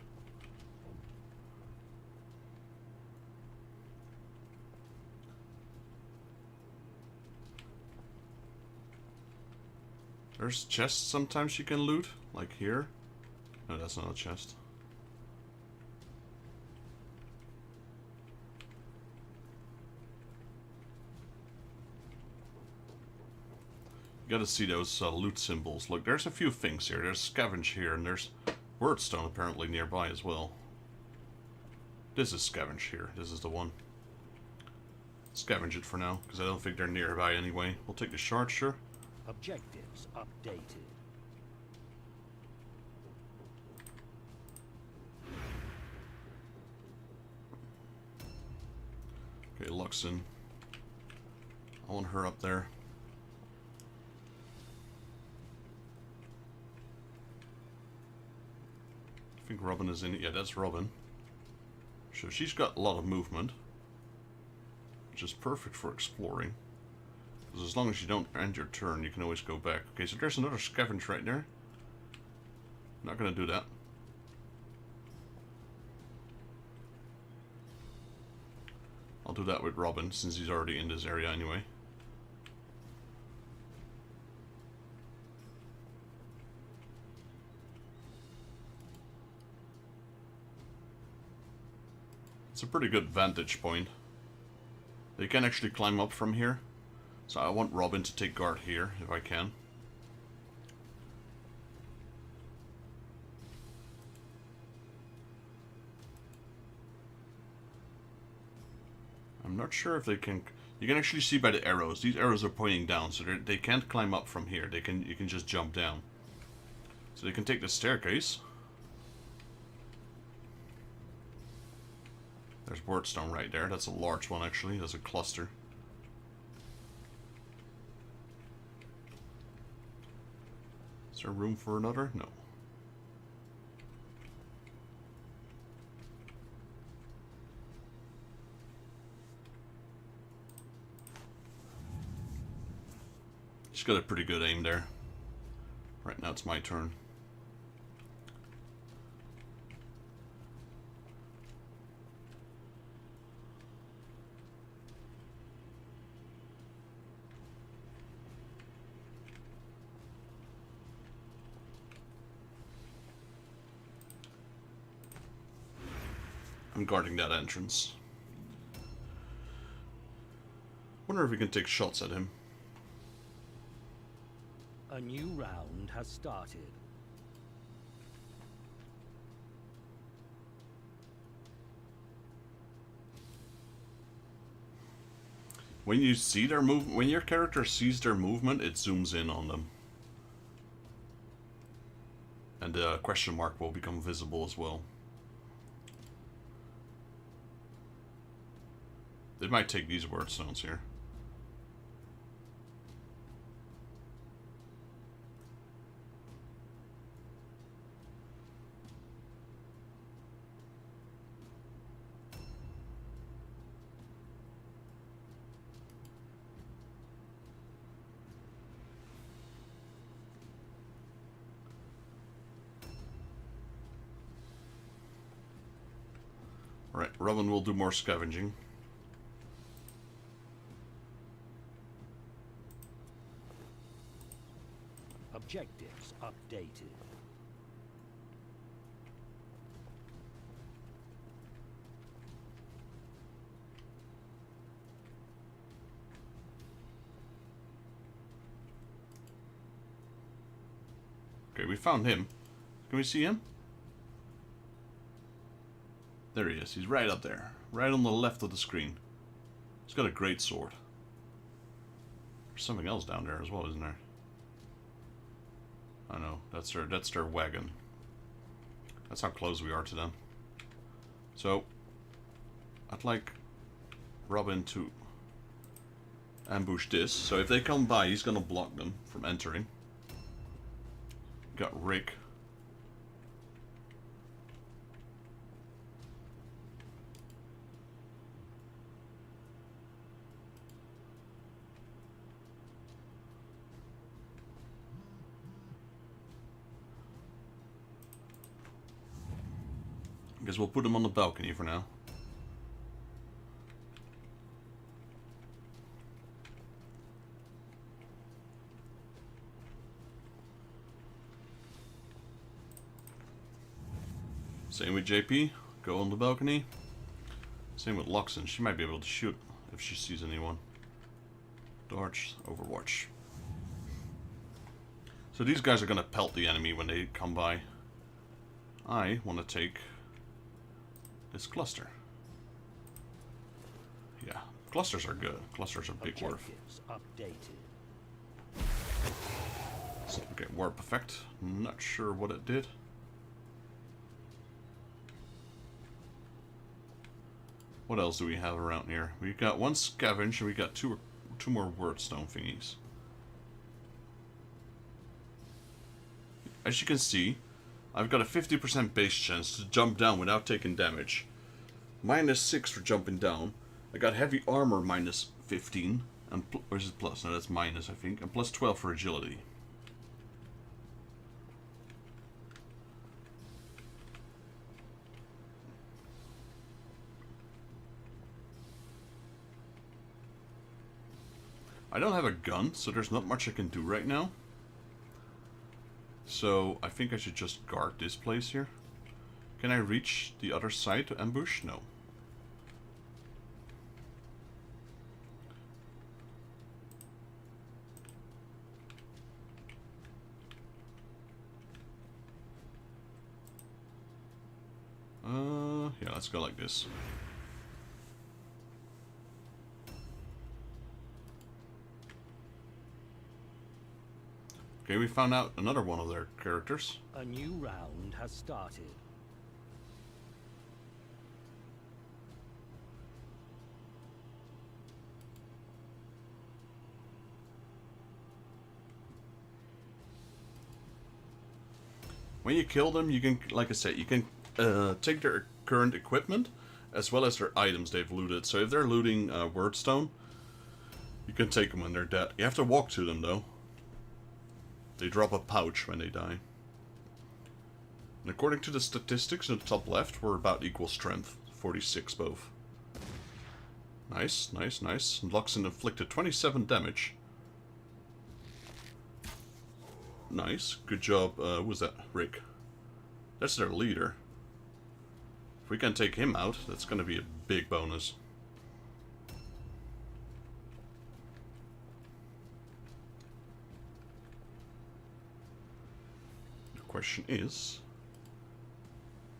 There's chests sometimes you can loot, like here. No, that's not a chest. You gotta see those loot symbols. Look, there's a few things here. There's scavenge here, and there's wordstone apparently nearby as well. This is scavenge here. This is the one. Scavenge it for now, because I don't think they're nearby anyway. We'll take the shard, sure. Objectives updated. Okay, Luxon. I want her up there. I think Robin is in it. Yeah, that's Robin. So she's got a lot of movement, which is perfect for exploring. Because as long as you don't end your turn, you can always go back. Okay, so there's another scavenge right there. Not gonna do that. I'll do that with Robin, since he's already in this area anyway. It's a pretty good vantage point. They can actually climb up from here. So I want Robin to take guard here, if I can. I'm not sure if they can... You can actually see by the arrows. These arrows are pointing down, so they can't climb up from here. You can just jump down. So they can take the staircase. There's wordstone right there. That's a large one, actually. That's a cluster. Is there room for another? No. She's got a pretty good aim there. Right now it's my turn. I'm guarding that entrance. Wonder if we can take shots at him. A new round has started. When you see their movement, when your character sees their movement, it zooms in on them. And the question mark will become visible as well. They might take these wordstones here. Alright, Robin will do more scavenging. Objectives updated. Okay, we found him. Can we see him? There he is. He's right up there. Right on the left of the screen. He's got a great sword. There's something else down there as well, isn't there? I know. That's their wagon. That's how close we are to them. So, I'd like Robin to ambush this. So if they come by, he's gonna block them from entering. Got Rick. I guess we'll put him on the balcony for now. Same with JP, go on the balcony. Same with Loxon, she might be able to shoot if she sees anyone. Dodge, Overwatch. So these guys are gonna pelt the enemy when they come by. I want to take this cluster. Yeah, clusters are good. Clusters are big warp. Updated. So, okay, warp effect. Not sure what it did. What else do we have around here? We got one scavenge and we got two more wordstone thingies. As you can see, I've got a 50% base chance to jump down without taking damage. -6 for jumping down. I got heavy armor -15. And or is it plus? No, that's minus, I think. And +12 for agility. I don't have a gun, so there's not much I can do right now. So, I think I should just guard this place here. Can I reach the other side to ambush? No. Yeah, let's go like this. Okay, we found out another one of their characters. A new round has started. When you kill them, you can, like I said, you can take their current equipment as well as their items they've looted. So if they're looting wordstone, you can take them when they're dead. You have to walk to them though. They drop a pouch when they die. And according to the statistics in the top left, we're about equal strength. 46 both. Nice, nice, nice. Loxon inflicted 27 damage. Nice. Good job. Who was that? Rick. That's their leader. If we can take him out, that's going to be a big bonus. The question is,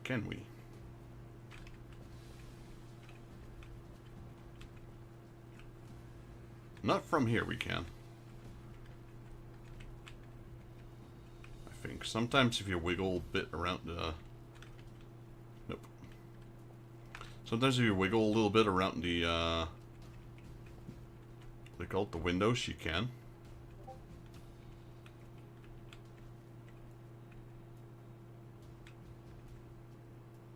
can we? Not from here we can. I think. Sometimes if you wiggle a bit around the... Nope. Sometimes if you wiggle a little bit around the, they call it the windows, you can.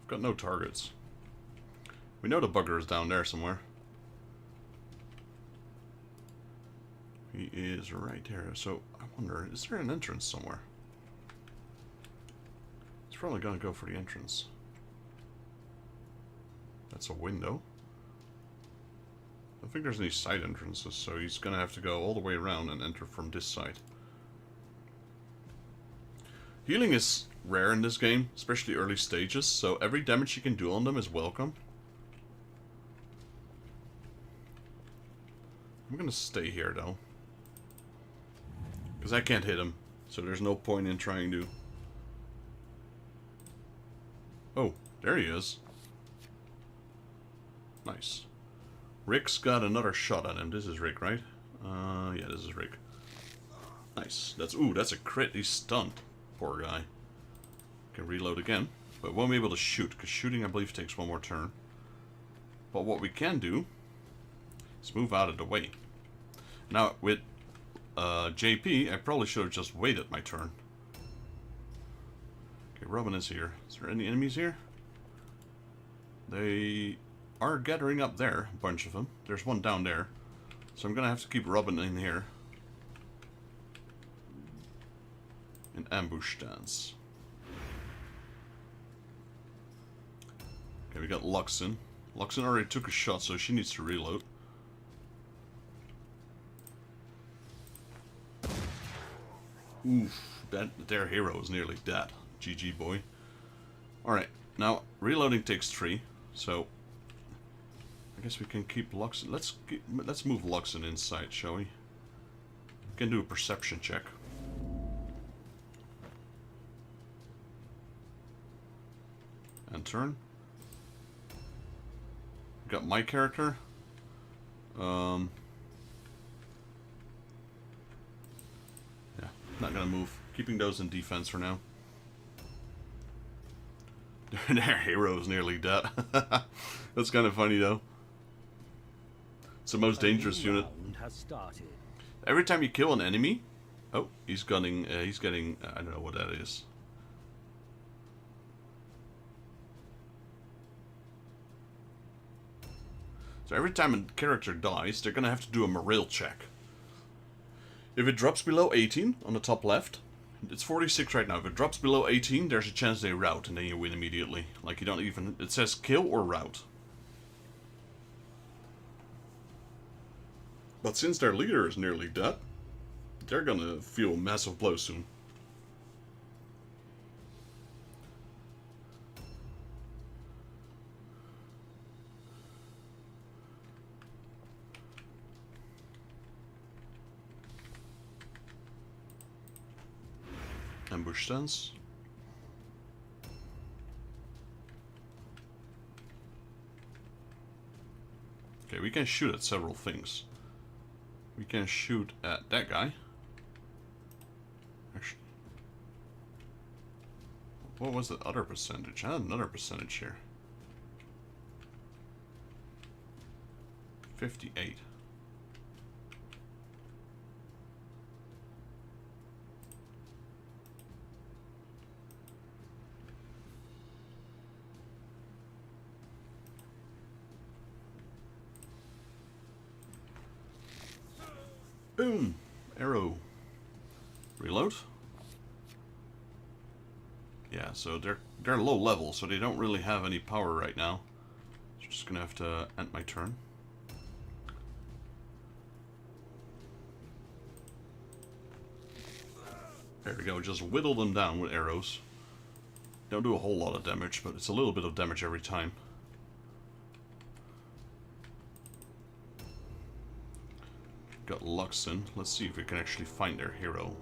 I've got no targets. We know the bugger is down there somewhere. He is right there. So, I wonder, is there an entrance somewhere? He's probably gonna go for the entrance. That's a window. I don't think there's any side entrances, so he's gonna have to go all the way around and enter from this side. Healing is rare in this game, especially early stages, so every damage you can do on them is welcome. I'm gonna stay here though, because I can't hit him, so there's no point in trying to. Oh, there he is. Nice. Rick's got another shot at him. This is Rick, right? Yeah, this is Rick. Nice. That's a crit. He's stunned. Poor guy. Can reload again, but won't be able to shoot, because shooting, I believe, takes one more turn. But what we can do is move out of the way. Now, with JP, I probably should have just waited my turn. Okay, Robin is here. Is there any enemies here? They are gathering up there, a bunch of them. There's one down there. So I'm gonna have to keep Robin in here. In ambush stance. Okay, we got Luxon. Luxon already took a shot, so she needs to reload. Oof, their hero is nearly dead. GG, boy. Alright, now, reloading takes 3, so I guess we can keep Luxon. Let's move Luxon inside, shall we? We can do a perception check. And turn. Got my character. Yeah, not gonna move. Keeping those in defense for now. Their hero is nearly dead. That's kind of funny though. It's the most dangerous unit. Has started. Every time you kill an enemy, oh, he's gunning. He's getting. I don't know what that is. So every time a character dies, they're gonna have to do a morale check. If it drops below 18 on the top left, it's 46 right now. If it drops below 18, there's a chance they rout, and then you win immediately. Like, you don't even... It says kill or rout. But since their leader is nearly dead, they're gonna feel a massive blow soon. Ambush stance. Okay, we can shoot at several things. We can shoot at that guy. Actually, what was the other percentage? I had another percentage here. 58. Boom! Arrow. Reload. Yeah, so they're low level, so they don't really have any power right now. So just gonna have to end my turn. There we go, just whittle them down with arrows. Don't do a whole lot of damage, but it's a little bit of damage every time. Got Luxon. Let's see if we can actually find their hero.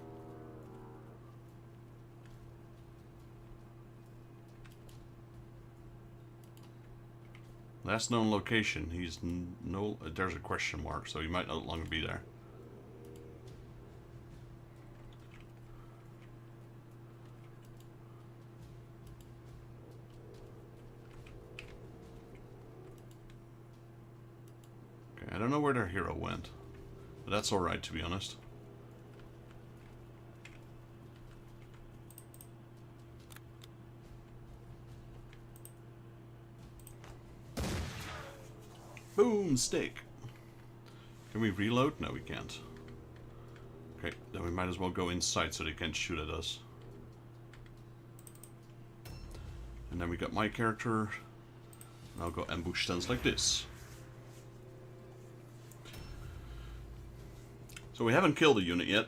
Last known location. He's no. There's a question mark, so he might no longer be there. Okay, I don't know where their hero went. But that's alright, to be honest. Boom! Steak! Can we reload? No, we can't. Okay, then we might as well go inside so they can't shoot at us. And then we got my character. And I'll go ambush stance like this. So we haven't killed a unit yet.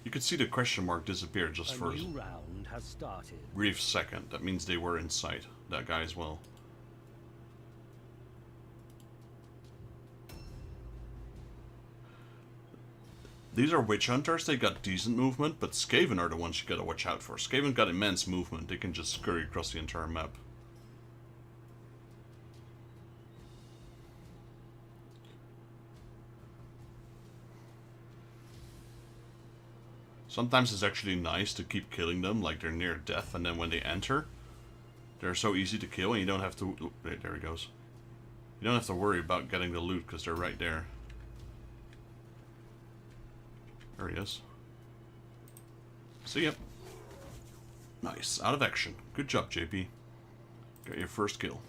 You could see the question mark disappear just for A new round has started. a brief second. That means they were in sight. That guy as well. These are witch hunters. They got decent movement, but Skaven are the ones you gotta watch out for. Skaven got immense movement. They can just scurry across the entire map. Sometimes it's actually nice to keep killing them like they're near death, and then when they enter, they're so easy to kill and you don't have to... Oh, there he goes. You don't have to worry about getting the loot because they're right there. There he is. See ya. Nice. Out of action. Good job, JP. Got your first kill.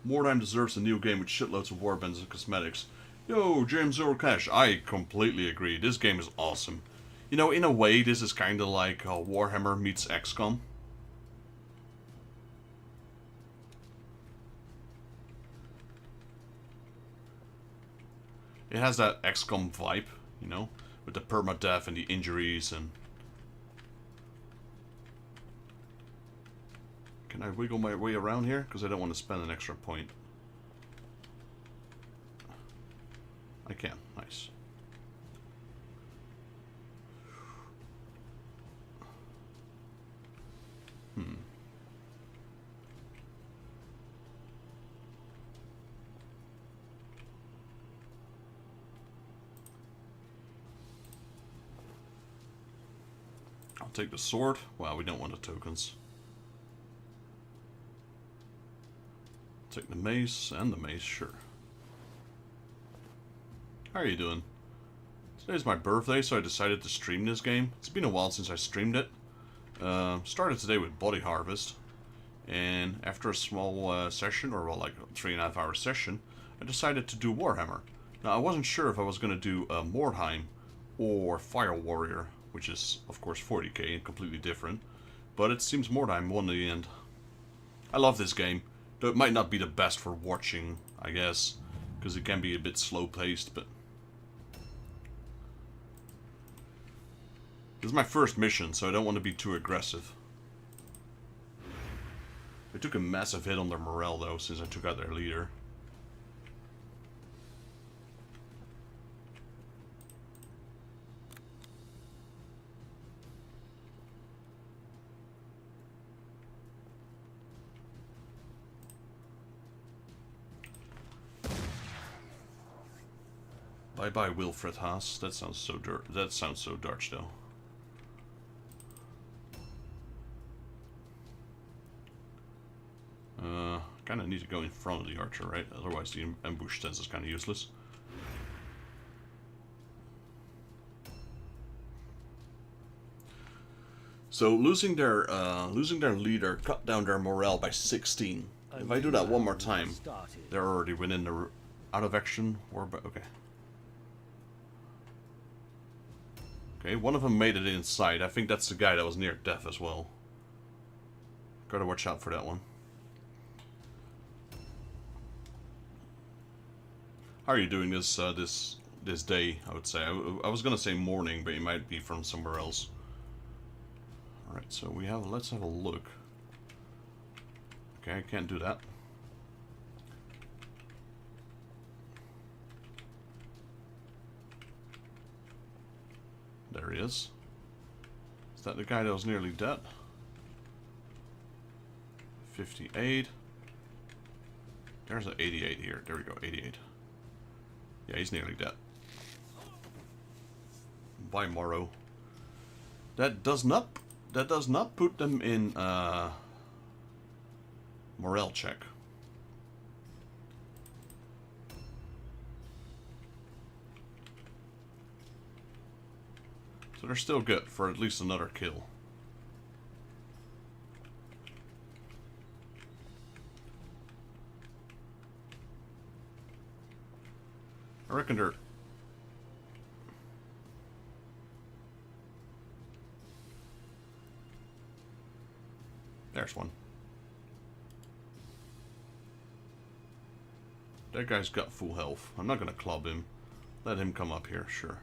Mordheim deserves a new game with shitloads of warbands and cosmetics. Yo, James Cash, I completely agree. This game is awesome. You know, in a way, this is kind of like Warhammer meets XCOM. It has that XCOM vibe, you know, with the permadeath and the injuries and... Can I wiggle my way around here? Because I don't want to spend an extra point. I can. Nice. I'll take the sword. Wow, we don't want the tokens. Take the mace and the mace, sure. How are you doing? Today's my birthday, so I decided to stream this game. It's been a while since I streamed it. Started today with Body Harvest, and after a small session, or well, like a 3.5 hour session, I decided to do Warhammer. Now, I wasn't sure if I was going to do Mordheim or Fire Warrior, which is, of course, 40k and completely different, but it seems Mordheim won in the end. I love this game. Though it might not be the best for watching, I guess, because it can be a bit slow-paced, but... This is my first mission, so I don't want to be too aggressive. They took a massive hit on their morale, though, since I took out their leader. Bye bye, Wilfred Haas. That sounds so Dutch, though. Kind of need to go in front of the archer, right? Otherwise, the ambush stance is kind of useless. So losing their leader cut down their morale by 16. If I do that one more time, they're already within the out of action war. Okay. Okay, one of them made it inside. I think that's the guy that was near death as well. Gotta watch out for that one. How are you doing this this day? I would say I was gonna say morning, but it might be from somewhere else. All right, so let's have a look. Okay, I can't do that. There he is. Is that the guy that was nearly dead? 58. There's an 88 here. There we go, 88. Yeah, he's nearly dead. Bye, Morrow. That does not put them in morale check. So they're still good for at least another kill. I reckon they're... There's one. That guy's got full health. I'm not gonna club him. Let him come up here, sure.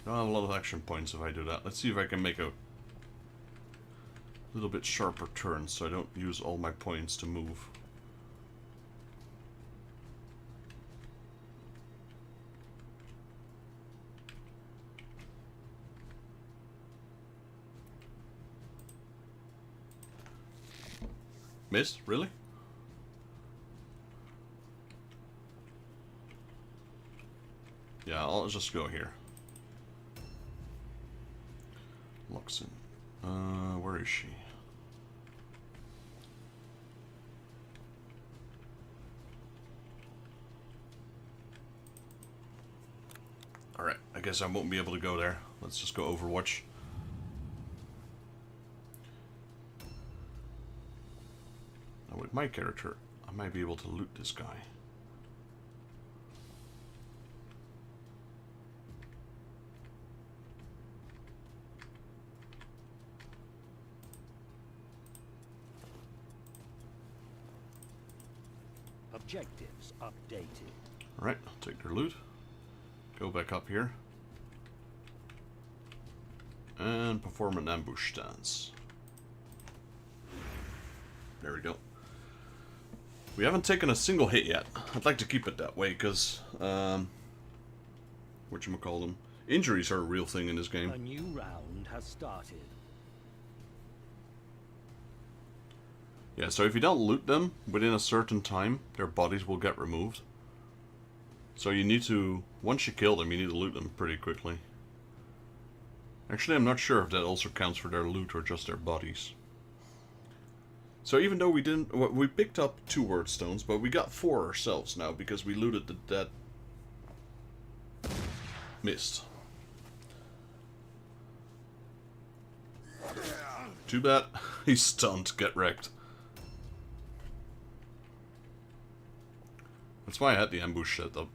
I don't have a lot of action points if I do that. Let's see if I can make a little bit sharper turn so I don't use all my points to move. Missed? Really? Yeah, I'll just go here. Luxon. Where is she? Alright, I guess I won't be able to go there. Let's just go Overwatch. Now with my character, I might be able to loot this guy. Objectives updated. Alright, I'll take their loot. Go back up here. And perform an ambush stance. There we go. We haven't taken a single hit yet. I'd like to keep it that way because, whatchamacallem, injuries are a real thing in this game. A new round has started. Yeah, so if you don't loot them within a certain time, their bodies will get removed. So you need to, once you kill them, you need to loot them pretty quickly. Actually, I'm not sure if that also counts for their loot or just their bodies. So even though we didn't, we picked up 2 word stones, but we got 4 ourselves now because we looted that mist. Too bad. He's stunned. Get wrecked. That's why I had the ambush set up.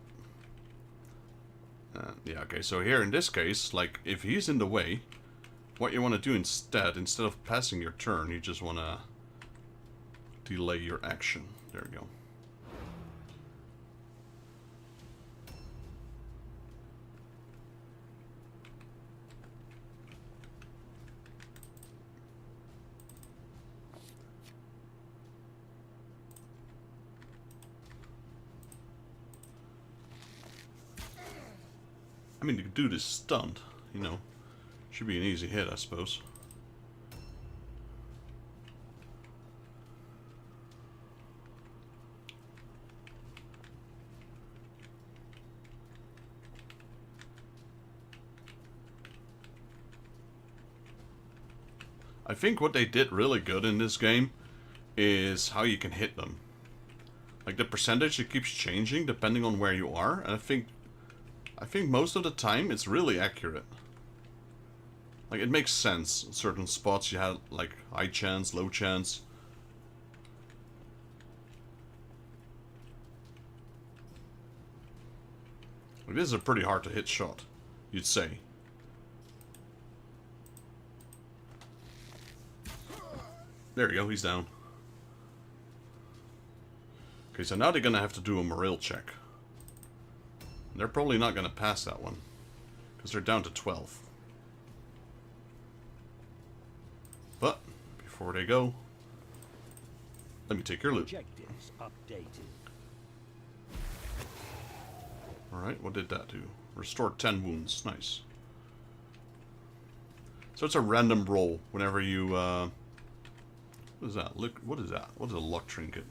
Yeah, okay, so here in this case, like, if he's in the way, what you want to do instead of passing your turn, you just want to delay your action. There we go. I mean, the dude is stunned, you know. Should be an easy hit, I suppose. I think what they did really good in this game is how you can hit them. Like, the percentage, it keeps changing depending on where you are, and I think most of the time it's really accurate. Like, it makes sense. In certain spots you had, like, high chance, low chance. Like, this is a pretty hard to hit shot, you'd say. There you go, he's down. Okay, so now they're gonna have to do a morale check. They're probably not gonna pass that one, because they're down to 12. But, before they go, let me take your loot. Objectives updated. Alright, what did that do? Restored 10 wounds. Nice. So it's a random roll whenever you, what is that? Look, what is that? What is a luck trinket?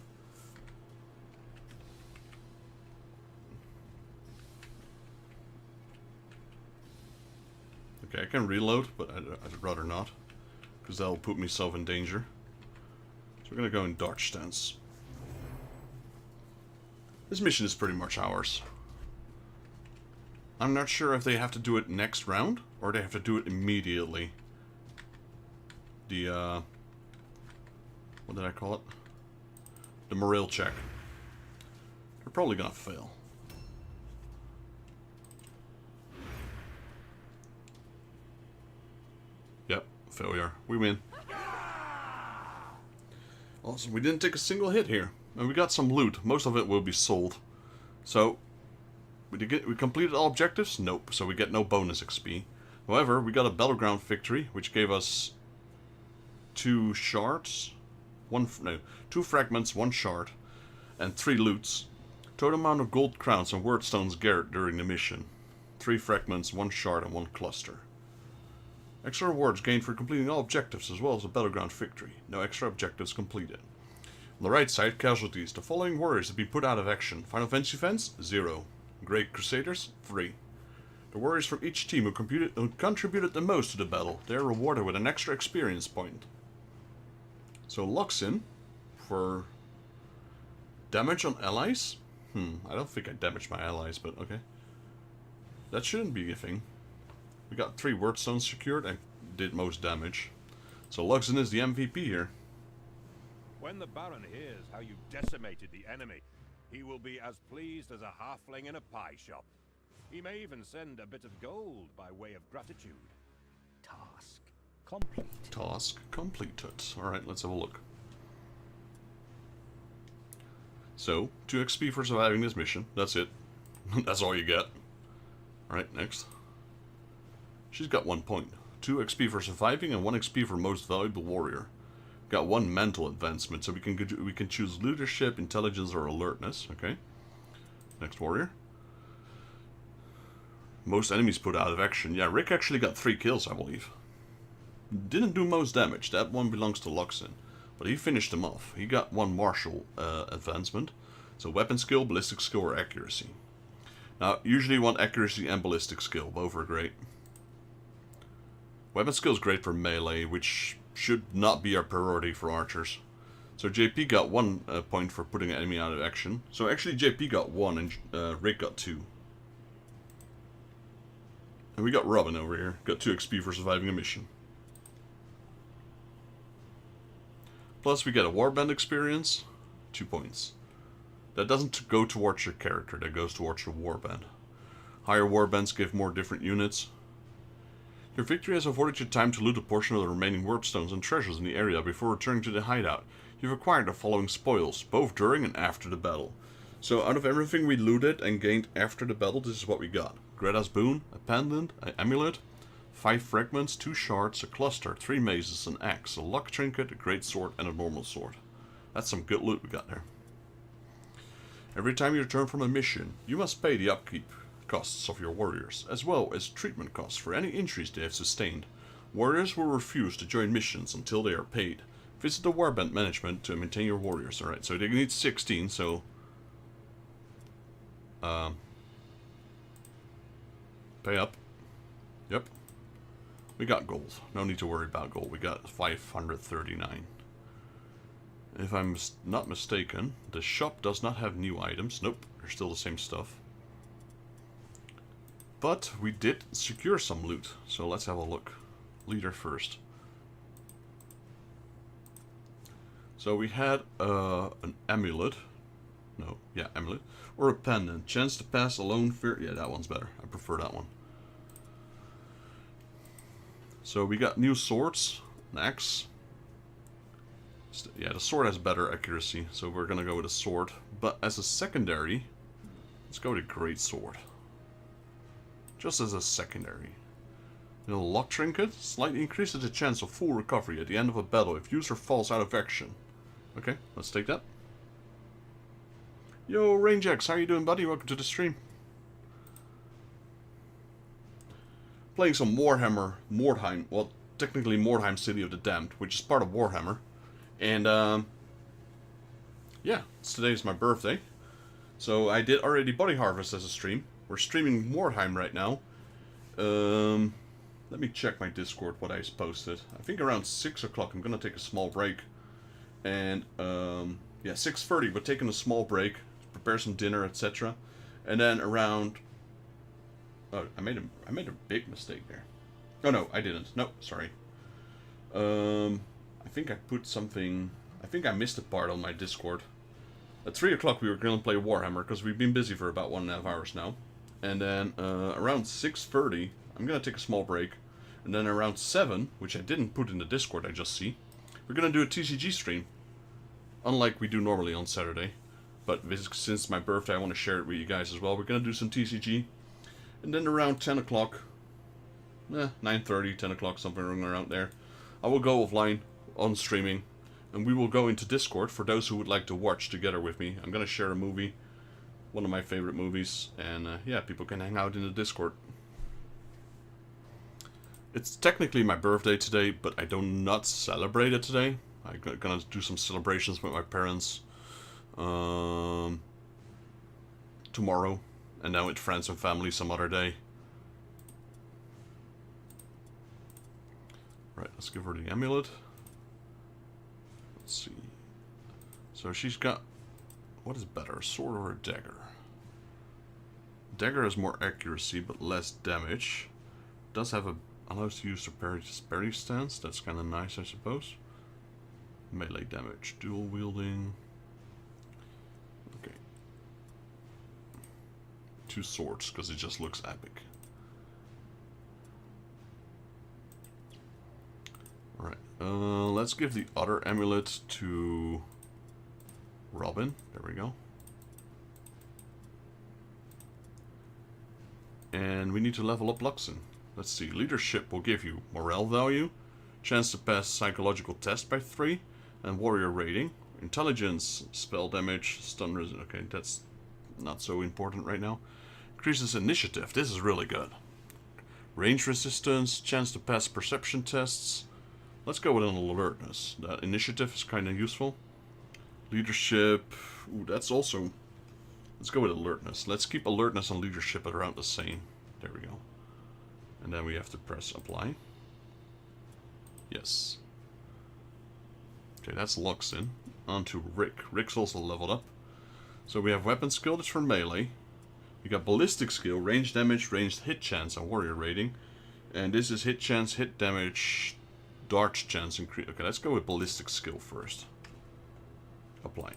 Okay, I can reload, but I'd rather not, because that'll put myself in danger. So we're gonna go in dodge stance. This mission is pretty much ours. I'm not sure if they have to do it next round, or they have to do it immediately. The, what did I call it? The morale check. We're probably gonna fail. Yep, failure. We win. Awesome, we didn't take a single hit here. And we got some loot. Most of it will be sold. So, we completed all objectives? Nope, so we get no bonus XP. However, we got a battleground victory, which gave us 2 shards. 2 fragments, 1 shard, and 3 loots. Total amount of gold crowns and word stones gathered during the mission. 3 fragments, 1 shard, and 1 cluster. Extra rewards gained for completing all objectives as well as a battleground victory. No extra objectives completed. On the right side, casualties. The following warriors have been put out of action. Final Fantasy fans, 0. Great Crusaders, 3. The warriors from each team who contributed the most to the battle, they are rewarded with an extra experience point. So Luxin, for damage on allies? I don't think I damaged my allies, but okay. That shouldn't be a thing. We got 3 word stones secured and did most damage. So Luxin is the MVP here. When the Baron hears how you decimated the enemy, he will be as pleased as a halfling in a pie shop. He may even send a bit of gold by way of gratitude. Task complete. Task completed. Alright, let's have a look. So, 2 XP for surviving this mission. That's it. That's all you get. Alright, next. She's got 1 point. 2 XP for surviving and 1 XP for most valuable warrior. Got 1 mental advancement, so we can choose leadership, intelligence, or alertness. Okay. Next warrior. Most enemies put out of action. Yeah, Rick actually got 3 kills, I believe. Didn't do most damage. That one belongs to Luxin. But he finished them off. He got 1 martial advancement. So weapon skill, ballistic skill, or accuracy. Now, usually you want accuracy and ballistic skill. Both are great. Weapon skill is great for melee, which should not be our priority for archers. So JP got 1 point for putting an enemy out of action. So actually JP got 1 and Rick got 2. And we got Robin over here. Got 2 XP for surviving a mission. Plus we get a warband experience. 2 points. That doesn't go towards your character. That goes towards your warband. Higher warbands give more different units. Your victory has afforded you time to loot a portion of the remaining warp stones and treasures in the area before returning to the hideout. You've acquired the following spoils, both during and after the battle. So out of everything we looted and gained after the battle, this is what we got. Greta's boon, a pendant, an amulet, 5 fragments, 2 shards, a cluster, 3 mazes, an axe, a luck trinket, a great sword, and a normal sword. That's some good loot we got there. Every time you return from a mission, you must pay the upkeep costs of your warriors, as well as treatment costs for any injuries they have sustained. Warriors will refuse to join missions until they are paid. Visit the warband management to maintain your warriors. Alright, so they need 16, so... pay up. Yep. We got gold. No need to worry about gold. We got 539. If I'm not mistaken, the shop does not have new items. Nope, they're still the same stuff. But we did secure some loot, so let's have a look. Leader first. So we had an amulet. No, yeah, amulet. Or a pendant. Chance to pass alone fear. Yeah, that one's better. I prefer that one. So we got new swords. An axe. Yeah, the sword has better accuracy, so we're gonna go with a sword. But as a secondary, let's go with a great sword. Just as a secondary. And a lock trinket slightly increases the chance of full recovery at the end of a battle if user falls out of action. Okay, let's take that. Yo, Rangex, how you doing, buddy? Welcome to the stream. Playing some Mordheim, well, technically Mordheim City of the Damned, which is part of Warhammer. And, yeah, today's my birthday. So I did already Body Harvest as a stream. We're streaming Mordheim right now. Let me check my Discord, what I posted. I think around 6 o'clock I'm gonna take a small break. And, yeah, 6:30, we're taking a small break. Prepare some dinner, etc. And then around... Oh, I made a big mistake there. Oh, no, I didn't. No, sorry. I think I put something... I think I missed a part on my Discord. At 3 o'clock we were going to play Warhammer, because we've been busy for about 1.5 hours now. And then around 6:30, I'm going to take a small break. And then around 7, which I didn't put in the Discord, I just see, we're going to do a TCG stream. Unlike we do normally on Saturday. But since my birthday, I want to share it with you guys as well. We're going to do some TCG. And then around 10 o'clock, 9:30, 10 o'clock, something around there, I will go offline on streaming. And we will go into Discord for those who would like to watch together with me. I'm going to share a movie. One of my favorite movies. And yeah, people can hang out in the Discord. It's technically my birthday today, but I do not celebrate it today. I'm gonna do some celebrations with my parents tomorrow, and then with friends and family some other day. Right, let's give her the amulet. Let's see. So she's got... What is better, a sword or a dagger? Dagger has more accuracy, but less damage. Does have a... allows to use a parry stance. That's kind of nice, I suppose. Melee damage, dual wielding. Okay. 2 swords, because it just looks epic. Alright, let's give the other amulet to Robin. There we go. And we need to level up Luxon. Let's see, leadership will give you morale value, chance to pass psychological test by 3, and warrior rating. Intelligence, spell damage, stun resist. Okay, that's not so important right now. Increases initiative. This is really good. Range resistance, chance to pass perception tests. Let's go with an alertness. That initiative is kind of useful. Leadership. Ooh, that's also... Let's go with alertness. Let's keep alertness and leadership at around the same. There we go. And then we have to press apply. Yes. Okay, that's Luxon. On to Rick. Rick's also leveled up. So we have weapon skill, that's for melee. We got ballistic skill, range damage, ranged hit chance, and warrior rating. And this is hit chance, hit damage, dart chance increase. Okay, let's go with ballistic skill first. Apply.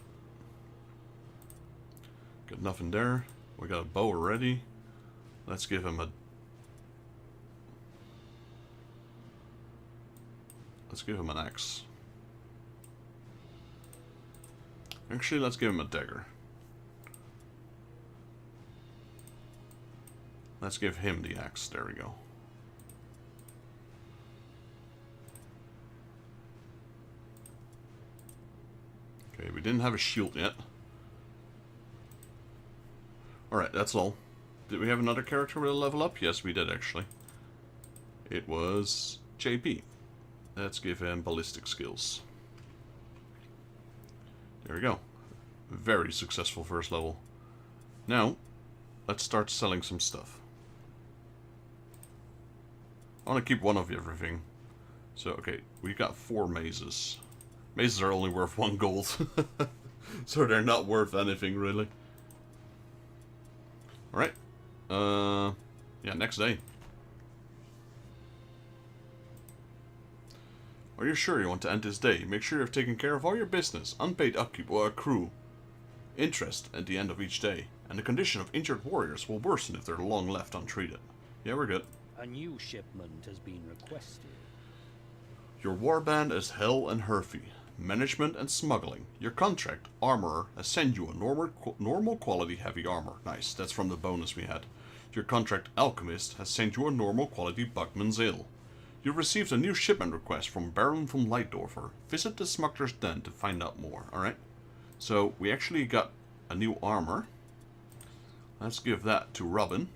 Got nothing there. We got a bow already. Let's give him a... Let's give him an axe. Actually, let's give him a dagger. Let's give him the axe. There we go. Okay, we didn't have a shield yet. Alright, that's all. Did we have another character with a level up? Yes, we did actually. It was JP. Let's give him ballistic skills. There we go. Very successful first level. Now, let's start selling some stuff. I want to keep one of everything. So, okay, we got 4 mazes. Mazes are only worth 1 gold. So they're not worth anything, really. Alright. Yeah, next day. Are you sure you want to end this day? Make sure you've taken care of all your business. Unpaid upkeep will accrue interest at the end of each day. And the condition of injured warriors will worsen if they're long left untreated. Yeah, we're good. A new shipment has been requested. Your warband is Hell and Herfy. Management and smuggling. Your contract, Armorer, has sent you a normal quality heavy armor. Nice, that's from the bonus we had. Your contract, Alchemist, has sent you a normal quality Buckman's Ale. You've received a new shipment request from Baron von Leitdorfer. Visit the smuggler's den to find out more, alright? So, we actually got a new armor. Let's give that to Robin.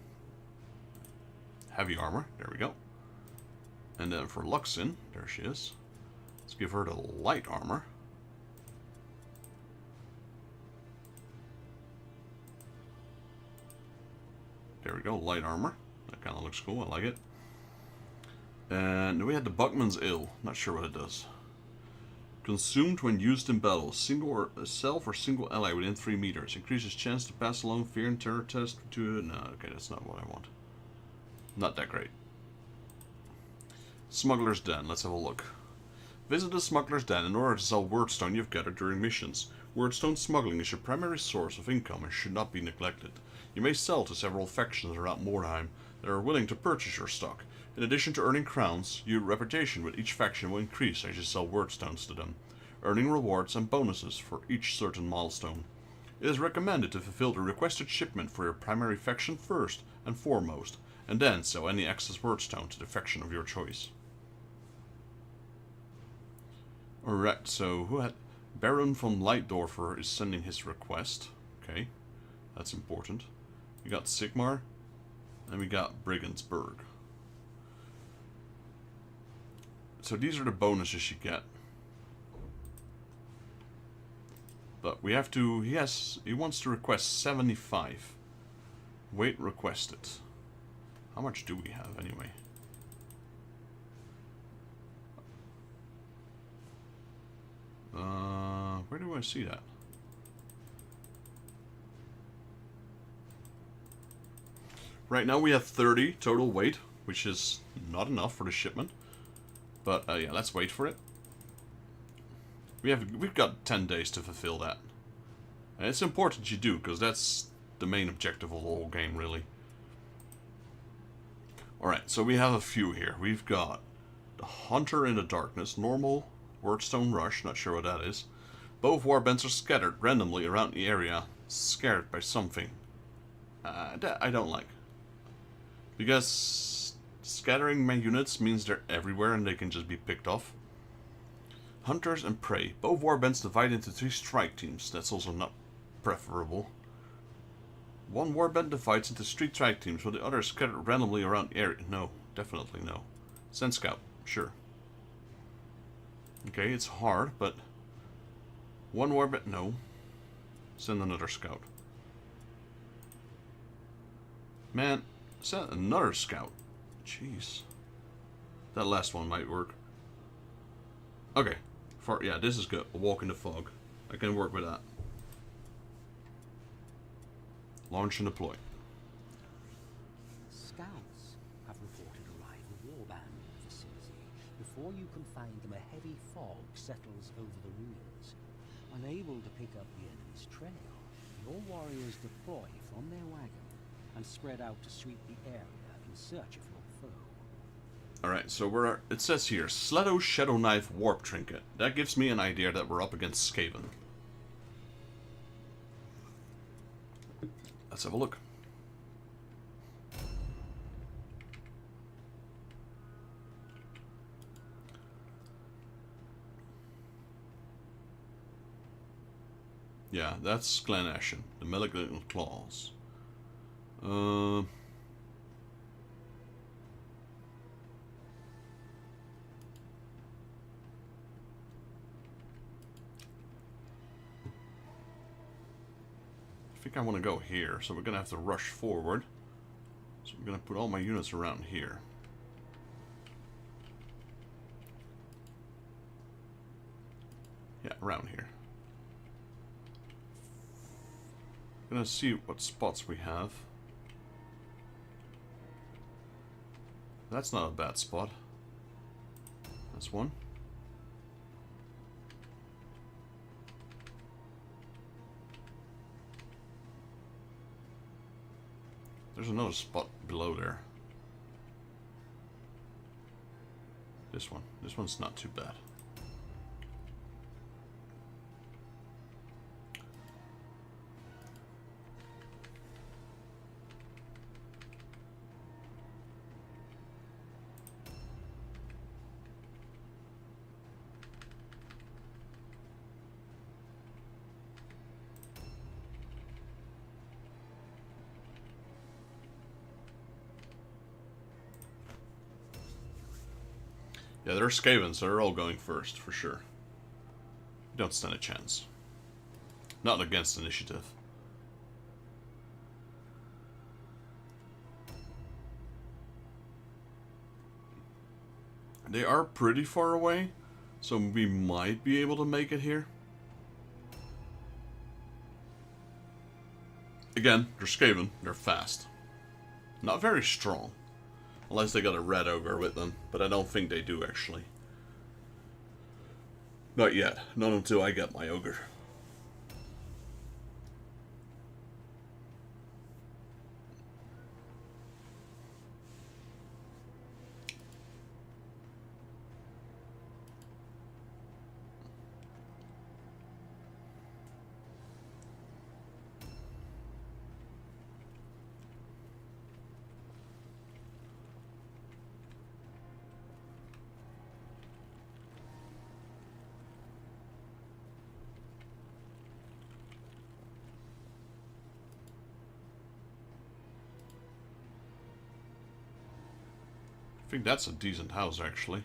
Heavy armor, there we go. And then for Luxon, there she is. Let's give her the light armor. There we go, light armor. That kind of looks cool, I like it. And we had the Buckman's Ale. Not sure what it does. Consumed when used in battle. Single or self or single ally within 3 meters. Increases chance to pass along fear and terror test to... No, okay, that's not what I want. Not that great. Smuggler's Den. Let's have a look. Visit the Smuggler's Den in order to sell wordstone you've gathered during missions. Wordstone smuggling is your primary source of income and should not be neglected. You may sell to several factions around Mordheim that are willing to purchase your stock. In addition to earning crowns, your reputation with each faction will increase as you sell wordstones to them, earning rewards and bonuses for each certain milestone. It is recommended to fulfill the requested shipment for your primary faction first and foremost, and then sell any excess wordstone to the faction of your choice. Alright, so who had... Baron von Leitdorfer is sending his request. Okay, that's important. We got Sigmar, and we got Brigandsburg. So these are the bonuses you get. But we have to... He wants to request 75. Wait requested. How much do we have anyway? Where do I see that? Right now we have 30 total weight, which is not enough for the shipment. But yeah, let's wait for it. We've got 10 days to fulfill that. And it's important you do, because that's the main objective of the whole game, really. Alright, so we have a few here. We've got the Hunter in the Darkness, normal, Wordstone Rush, not sure what that is. Both warbands are scattered randomly around the area, scared by something. That I don't like. Because scattering my units means they're everywhere and they can just be picked off. Hunters and Prey. Both warbands divide into 3 strike teams. That's also not preferable. One warband divides into 3 strike teams, while the others scattered randomly around the area. No, definitely no. Send scout, sure. Okay, it's hard, but... One warband, no. Send another scout. Man, send another scout. Jeez. That last one might work. Okay. Yeah, this is good. A walk in the fog. I can work with that. Launch and deploy. Scouts have reported a rival warband in the vicinity. Before you can find them, a heavy fog settles over the ruins. Unable to pick up the enemy's trail, your warriors deploy from their wagon and spread out to sweep the area in search of your foe. Alright, so it says here, Sledo Shadow Knife Warp Trinket. That gives me an idea that we're up against Skaven. Let's have a look. Yeah, that's Glen Ashen, the Malignant Claws. I think I want to go here, so we're going to have to rush forward. So I'm going to put all my units around here. Yeah, around here. I'm going to see what spots we have. That's not a bad spot. That's one. There's another spot below there. This one. This one's not too bad. Yeah, they're Skavens, so they're all going first, for sure. Don't stand a chance. Not against initiative. They are pretty far away, so we might be able to make it here. Again, they're Skaven, they're fast. Not very strong. Unless they got a red ogre with them, but I don't think they do, actually. Not yet. Not until I get my ogre. I think that's a decent house, actually.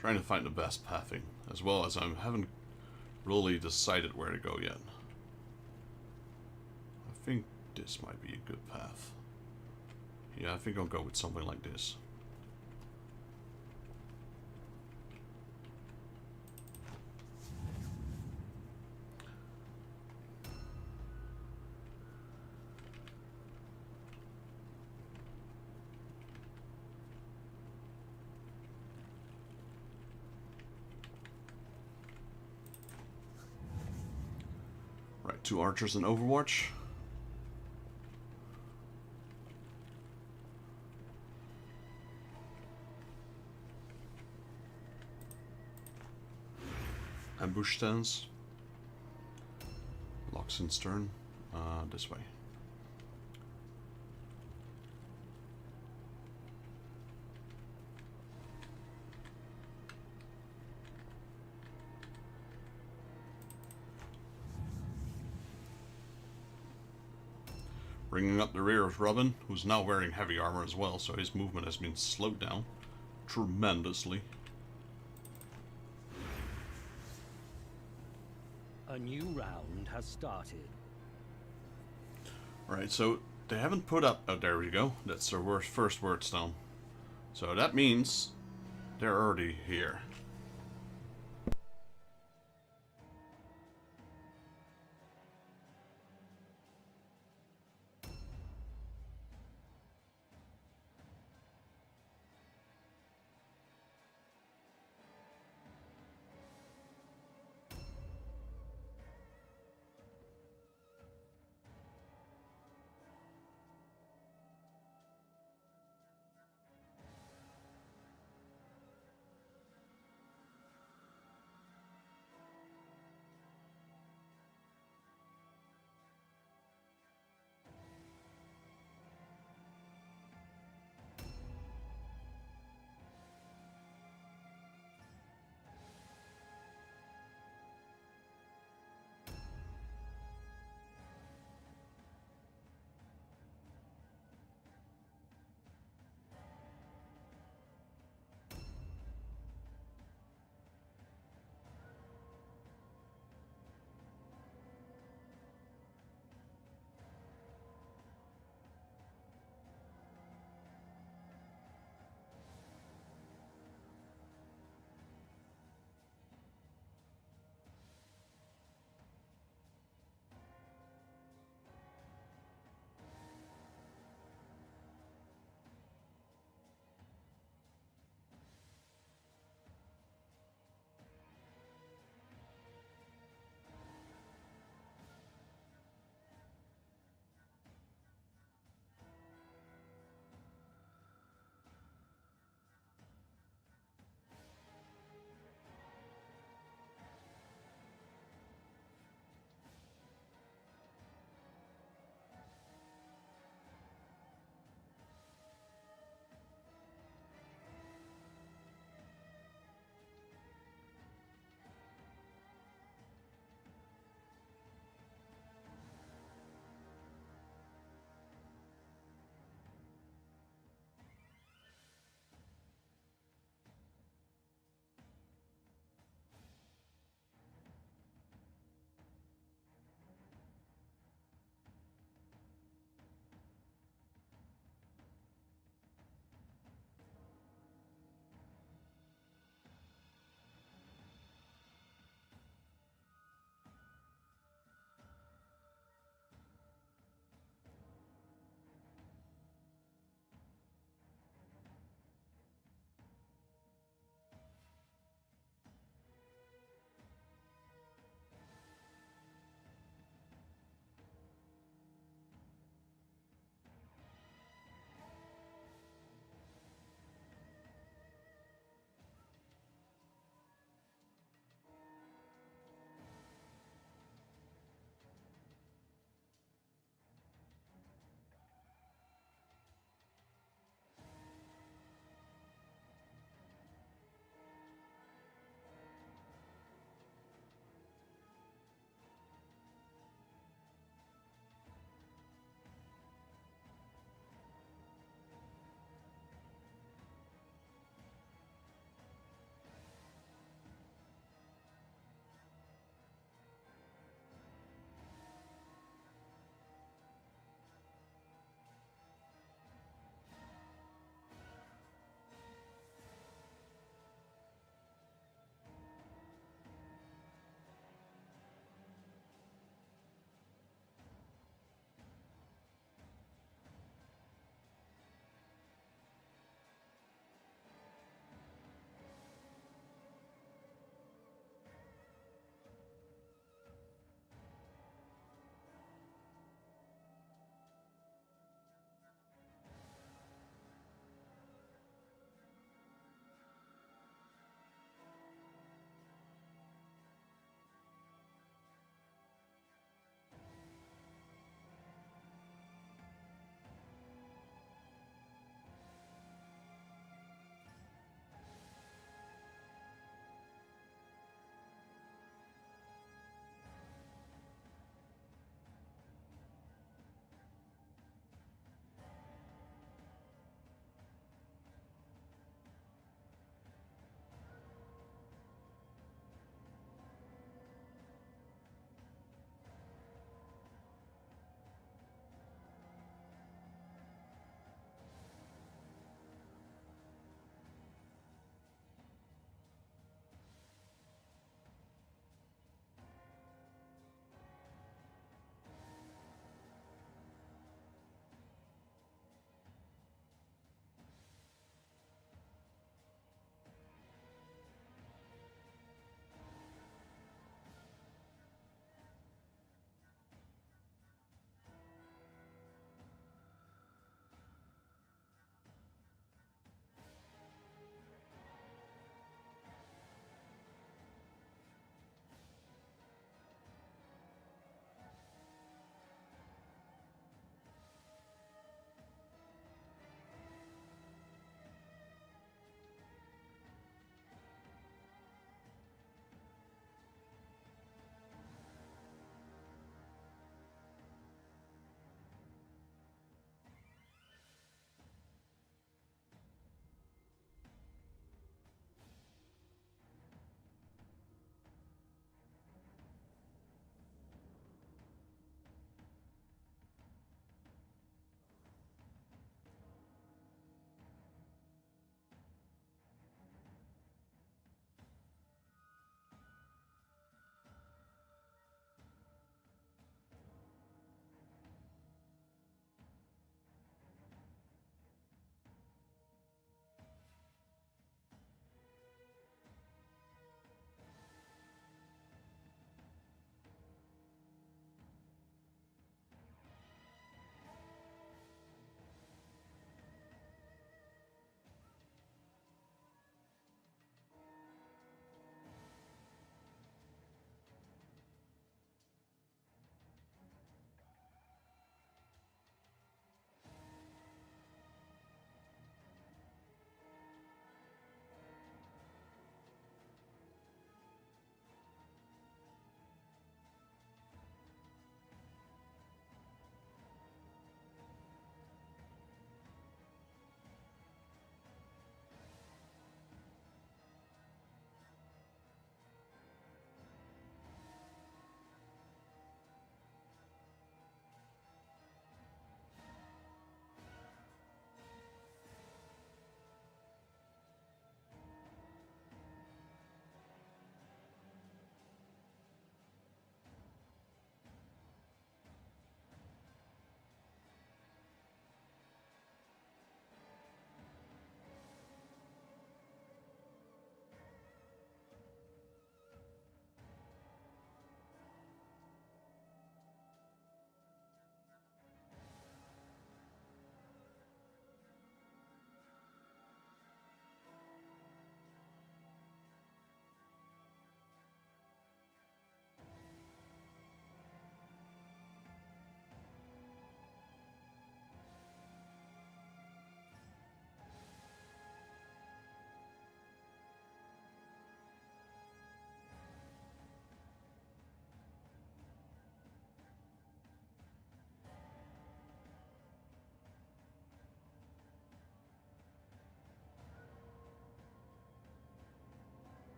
Trying to find the best pathing, as well as I haven't really decided where to go yet. I think this might be a good path. Yeah, I think I'll go with something like this. Right, 2 archers in Overwatch. Ambush stance. Locks in stern. This way. Bringing up the rear of Robin, who's now wearing heavy armor as well, so his movement has been slowed down tremendously. A new round has started. Right, so they haven't put up... Oh, there we go. That's their first word stone. So that means they're already here.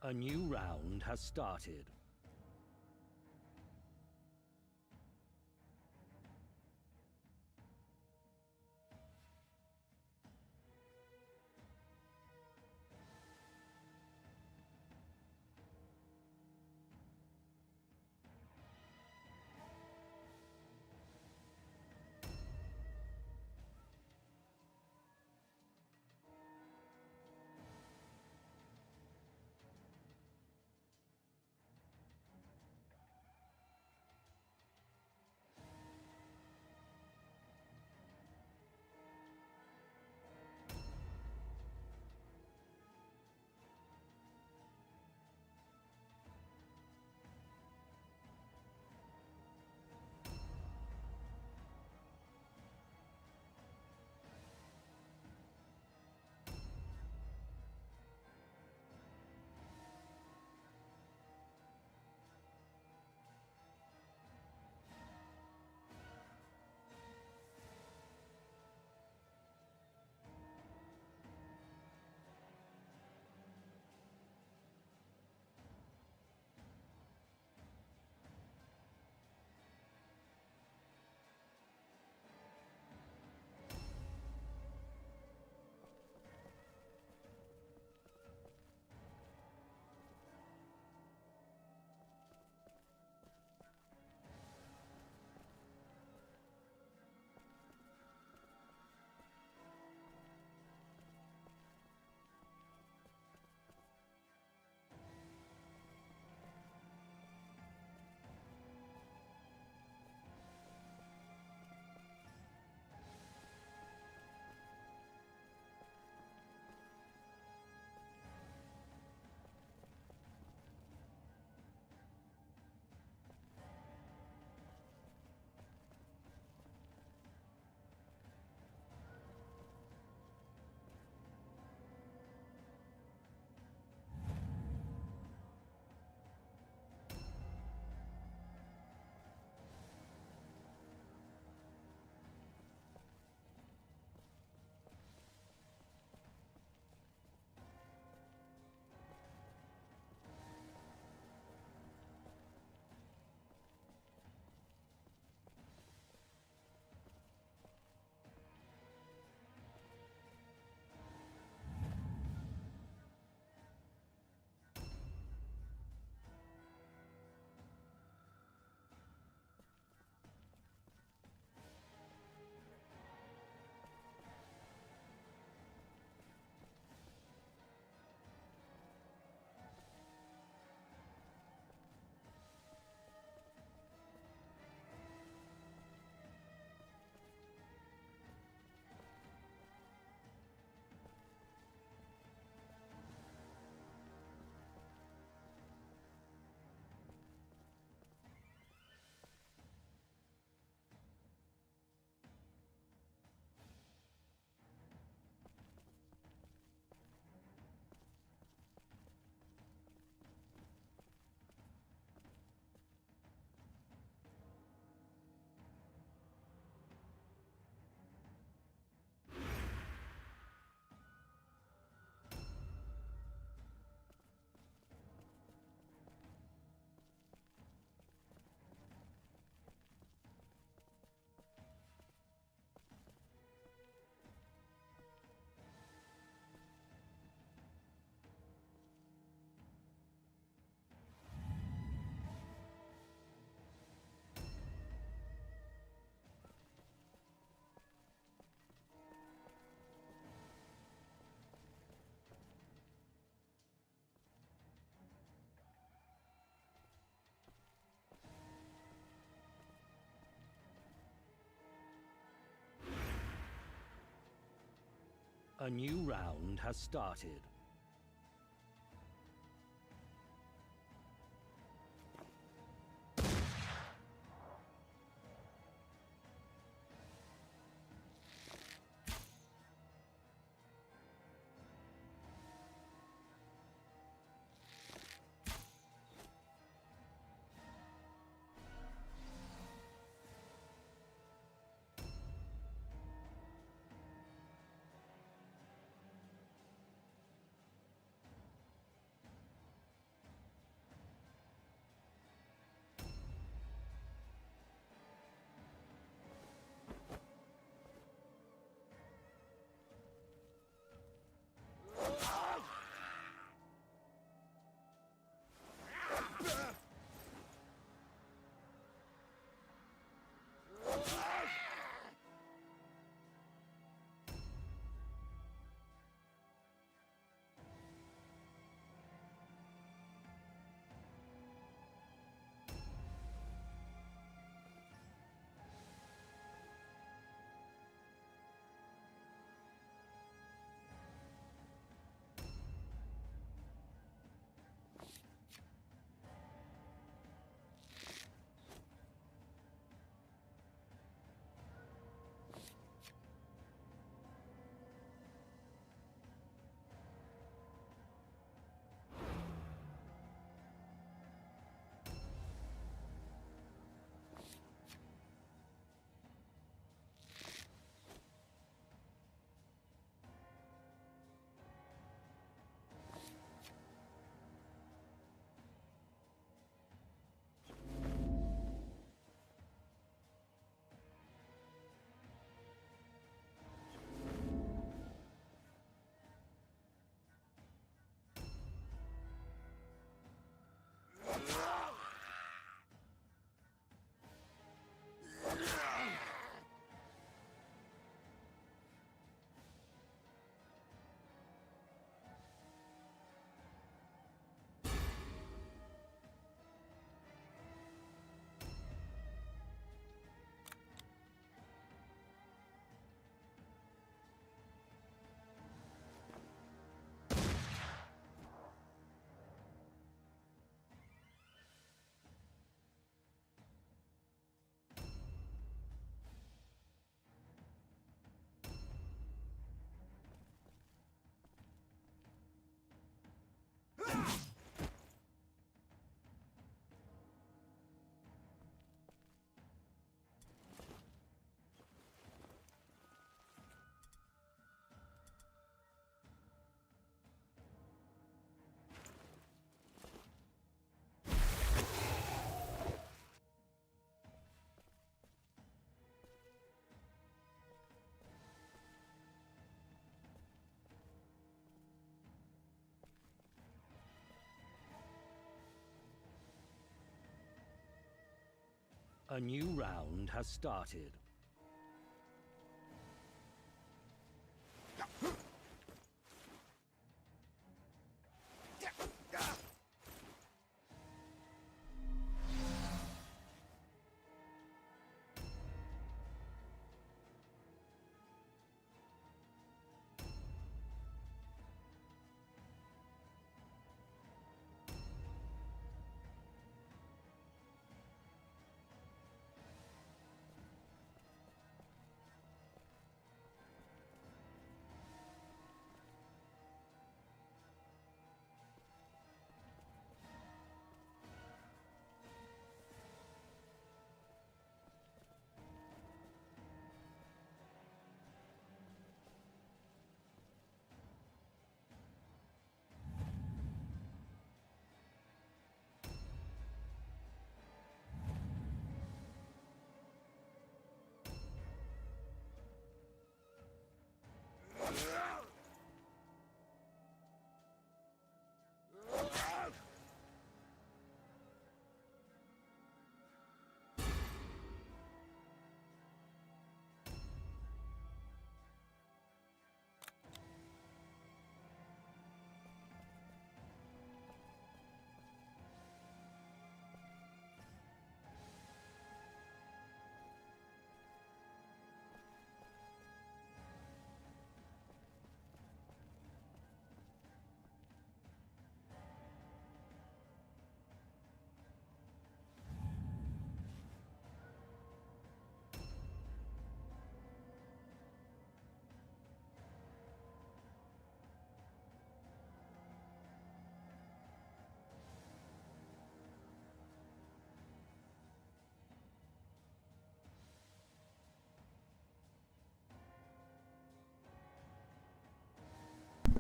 A new round has started. A new round has started. A new round has started.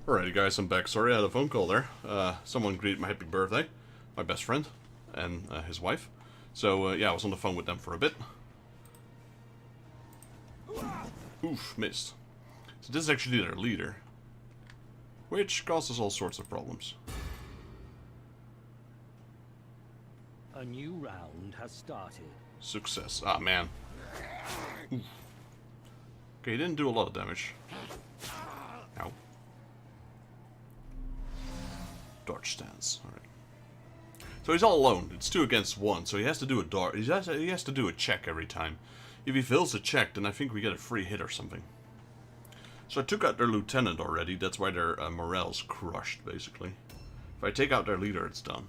Alrighty guys, I'm back. Sorry I had a phone call there. Someone greeted my happy birthday. My best friend. And his wife. So yeah, I was on the phone with them for a bit. Oof, missed. So this is actually their leader. Which causes all sorts of problems. A new round has started. Success. Ah, man. Oof. Okay, he didn't do a lot of damage. Ow. Dodge stance. Alright. So he's all alone. It's 2 against 1, so he has to do a dart. He has to do a check every time. If he fails a check, then I think we get a free hit or something. So I took out their lieutenant already. That's why their morale's crushed, basically. If I take out their leader, it's done.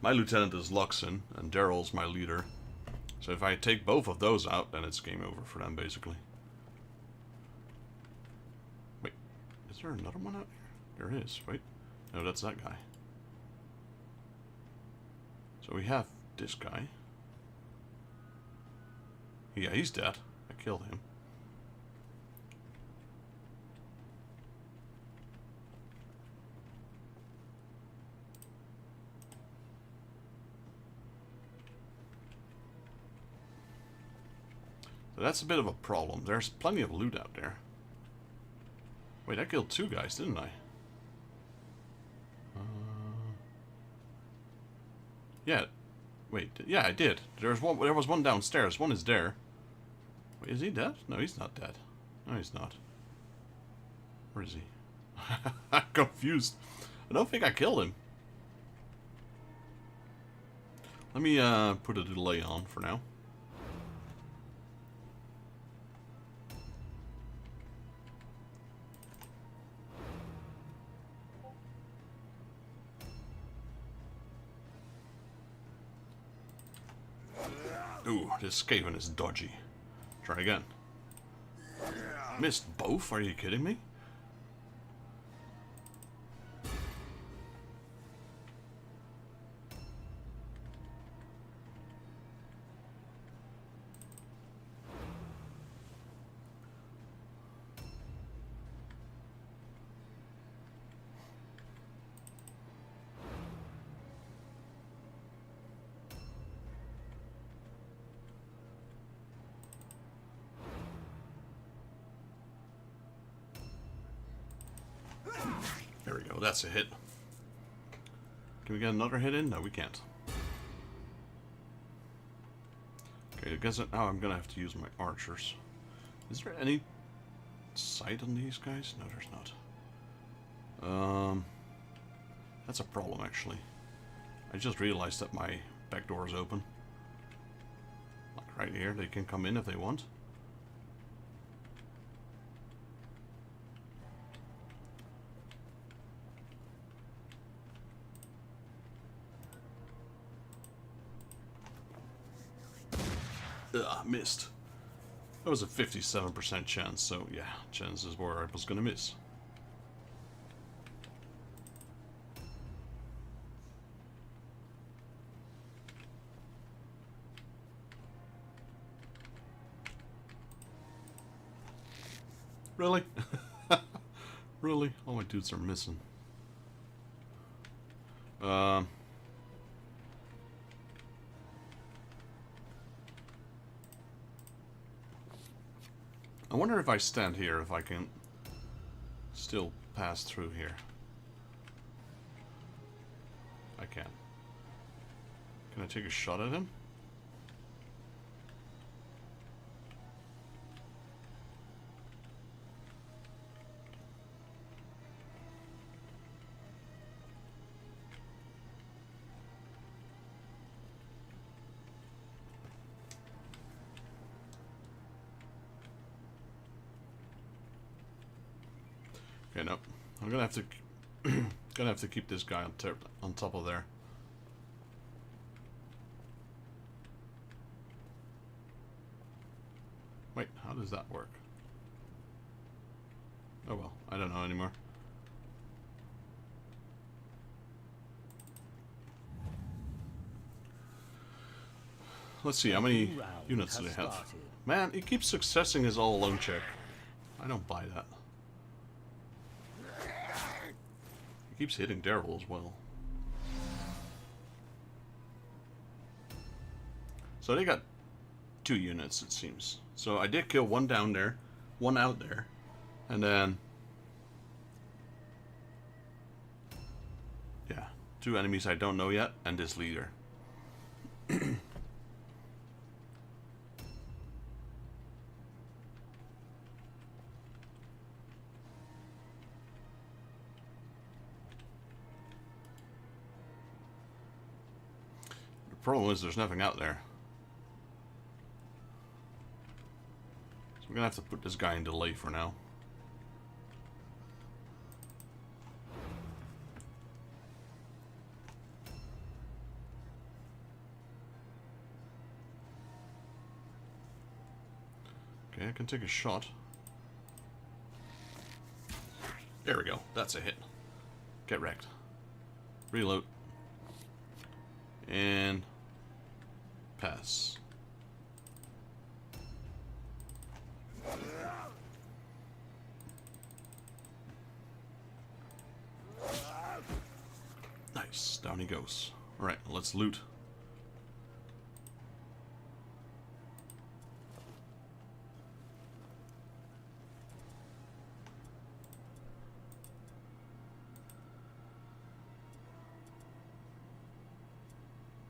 My lieutenant is Luxon, and Daryl's my leader. So if I take both of those out, then it's game over for them, basically. Wait, is there another one out here? There is. Wait, no, that's that guy. So we have this guy. Yeah, he's dead. I killed him. So that's a bit of a problem. There's plenty of loot out there. Wait, I killed 2 guys, didn't I? Yeah. Wait, yeah, I did. There was one downstairs. One is there. Wait, is he dead? No, he's not dead. No, he's not. Where is he? I'm confused. I don't think I killed him. Let me put a delay on for now. Ooh, this Skaven is dodgy. Try again. Missed both? Are you kidding me? There we go, that's a hit. Can we get another hit in? No, we can't. I guess now I'm gonna have to use my archers. Is there any sight on these guys? No, there's not. That's a problem, actually. I just realized that my back door is open. Like right here, they can come in if they want. Ugh, missed. That was a 57% chance, so yeah, chances were I was gonna miss. Really? Really? All my dudes are missing. I wonder if I stand here, if I can still pass through here. I can. Can I take a shot at him? Okay, no. I'm gonna have to keep this guy on top of there. Wait, how does that work? Oh well, I don't know anymore. Let's see, how many units do they have? Man, he keeps successing his all-alone check. I don't buy that. He keeps hitting Daryl as well. So they got 2 units, it seems. So I did kill one down there, one out there, and then... yeah, 2 enemies I don't know yet, and this leader. The problem is there's nothing out there. So we're gonna have to put this guy in delay for now. Okay, I can take a shot. There we go. That's a hit. Get wrecked. Reload. And pass. Nice. Down he goes. Alright, let's loot.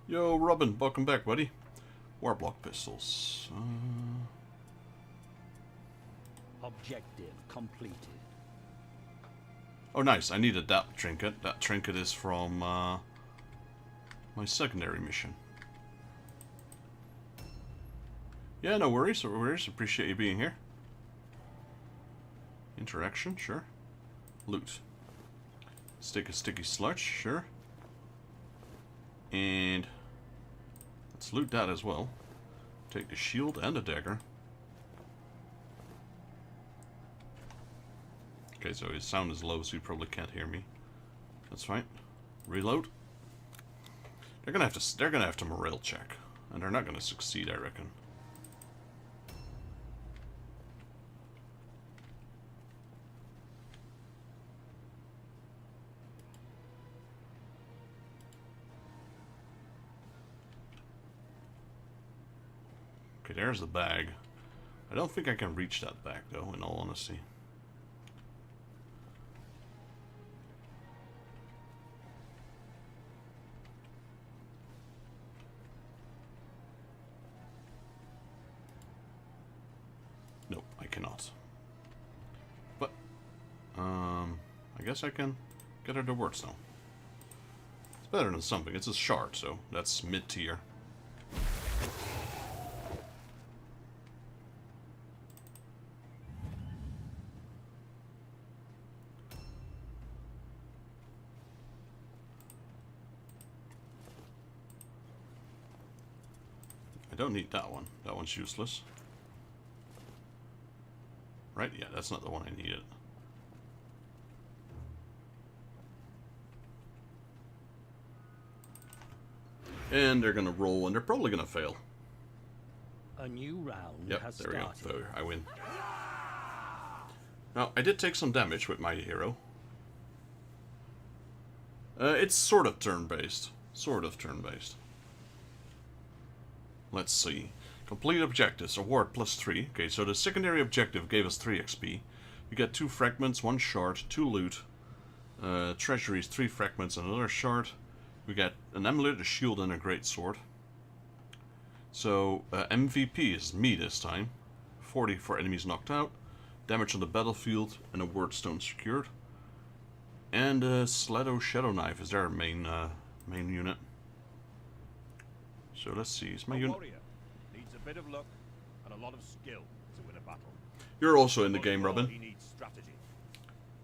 Yo, Robin, welcome back, buddy. Warblock pistols. Objective completed. Oh, nice. I needed that trinket. That trinket is from my secondary mission. Yeah, no worries. No worries. Appreciate you being here. Interaction, sure. Loot. Stick a sticky sludge, sure. And let's loot that as well. Take the shield and the dagger. Okay, so his sound is low, so you probably can't hear me. That's fine. Reload. They're gonna have to morale check, and they're not gonna succeed, I reckon. Okay, there's the bag. I don't think I can reach that bag, though, in all honesty. cannot. But, I guess I can get her to Wordstone. It's better than something. It's a shard, so that's mid-tier. I don't need that one. That one's useless. Right? Yeah, that's not the one I needed. And they're gonna roll, and they're probably gonna fail. A new round Yep, has there we go. started. There, I win. Now, I did take some damage with my hero. It's sort of turn-based. Sort of turn-based. Let's see. Complete objectives. Award +3. Okay, so the secondary objective gave us 3 XP. We got 2 fragments, 1 shard, 2 loot. Treasuries, 3 fragments, and another shard. We got an amulet, a shield, and a great sword. So, MVP is me this time. 40 for enemies knocked out. Damage on the battlefield, and a wordstone secured. And Sledo Shadow Knife is their main unit. So let's see, is my unit... warrior needs a bit of luck and a lot of skill to win a battle. You're also in the game, Most of all, Robin. He needs strategy.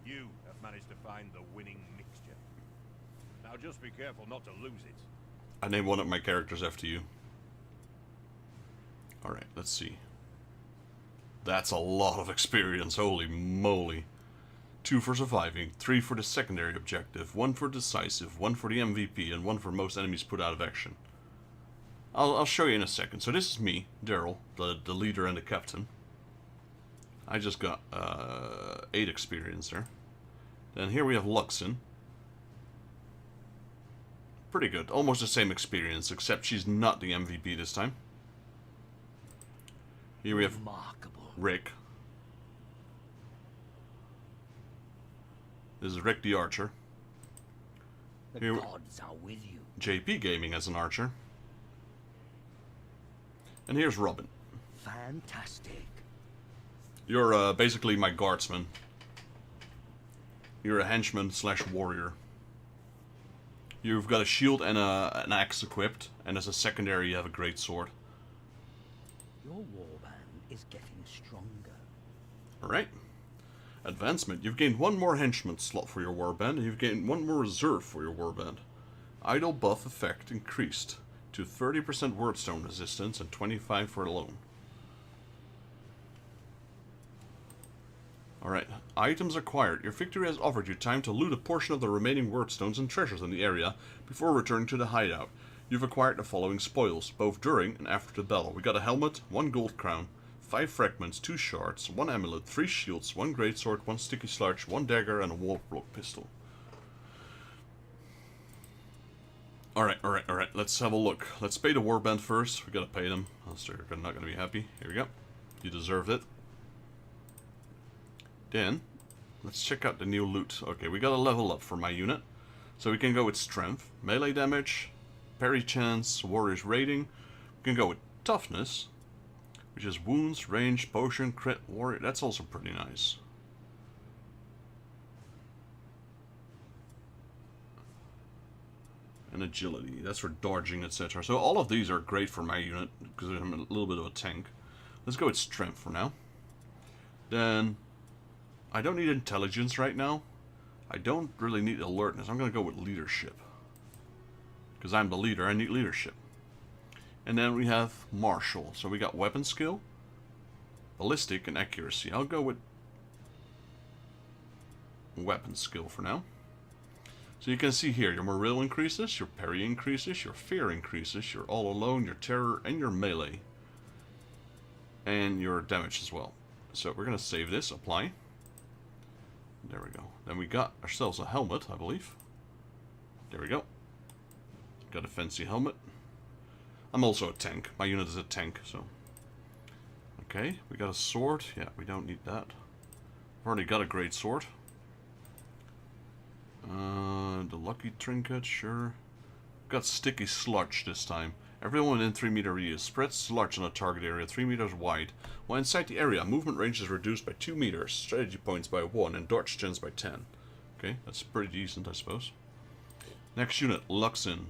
You have managed to find the winning mixture. Now just be careful not to lose it. I named one of my characters after you. Alright, let's see. That's a lot of experience, holy moly. 2 for surviving, 3 for the secondary objective, 1 for decisive, 1 for the MVP, and 1 for most enemies put out of action. I'll show you in a second. So this is me, Daryl, the leader and the captain. I just got 8 experience there. Then here we have Luxon. Pretty good, almost the same experience, except she's not the MVP this time. Here we have Remarkable. Rick. This is Rick the Archer. The Here- gods are with you. JP Gaming as an archer. And here's Robin. Fantastic. You're basically my guardsman. You're a henchman / warrior. You've got a shield and an axe equipped, and as a secondary you have a great sword. Your warband is getting stronger. Alright. Advancement. You've gained 1 more henchman slot for your warband, and you've gained 1 more reserve for your warband. Idle buff effect increased to 30% wordstone resistance and 25 for alone. Alright, items acquired. Your victory has offered you time to loot a portion of the remaining wordstones and treasures in the area before returning to the hideout. You've acquired the following spoils, both during and after the battle. We got a helmet, 1 gold crown, 5 fragments, 2 shards, 1 amulet, 3 shields, 1 greatsword, 1 sticky sludge, 1 dagger, and a wall block pistol. Alright, let's have a look. Let's pay the warband first. We gotta pay them, else they're not gonna be happy. Here we go. You deserved it. Then, let's check out the new loot. Okay, we got a level up for my unit. So we can go with strength, melee damage, parry chance, warrior's rating. We can go with toughness, which is wounds, range, potion, crit, warrior. That's also pretty nice. And agility, that's for dodging, etc. So all of these are great for my unit, because I'm a little bit of a tank. Let's go with strength for now. Then, I don't need intelligence right now. I don't really need alertness. I'm going to go with leadership. Because I'm the leader, I need leadership. And then we have martial. So we got weapon skill, ballistic, and accuracy. I'll go with weapon skill for now. So you can see here, your morale increases, your parry increases, your fear increases, your all alone, your terror, and your melee. And your damage as well. So we're going to save this, apply. There we go. Then we got ourselves a helmet, I believe. There we go. Got a fancy helmet. I'm also a tank. My unit is a tank, so. Okay, we got a sword. Yeah, we don't need that. I've already got a great sword. The lucky trinket, sure. Got sticky sludge this time. Everyone within 3 meter radius. Spreads large on a target area 3 meters wide. While inside the area, movement range is reduced by 2 meters, strategy points by 1, and dodge chance by 10. Okay, that's pretty decent, I suppose. Next unit, Luxin.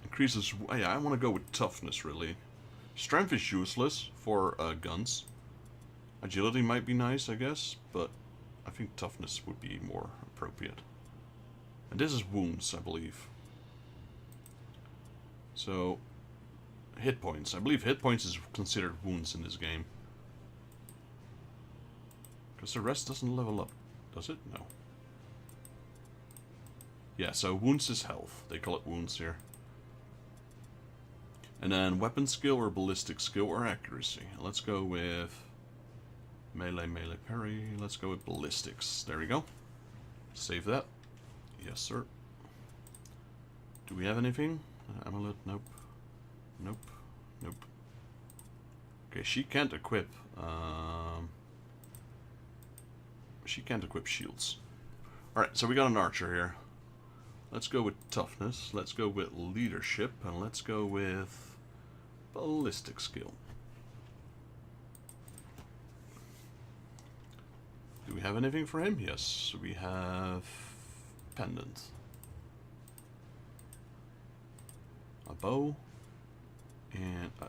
Increases... yeah, I want to go with toughness, really. Strength is useless for guns. Agility might be nice, I guess, but I think toughness would be more appropriate. And this is wounds, I believe. So, hit points. I believe hit points is considered wounds in this game. Because the rest doesn't level up, does it? No. Yeah, so wounds is health. They call it wounds here. And then weapon skill or ballistic skill or accuracy. Let's go with melee, melee, parry. Let's go with ballistics. There we go. Save that. Yes, sir. Do we have anything? Amulet? Nope. Nope. Nope. Okay, she can't equip. She can't equip shields. Alright, so we got an archer here. Let's go with toughness. Let's go with leadership. And let's go with ballistic skill. Do we have anything for him? Yes, we have pendant. A bow. And a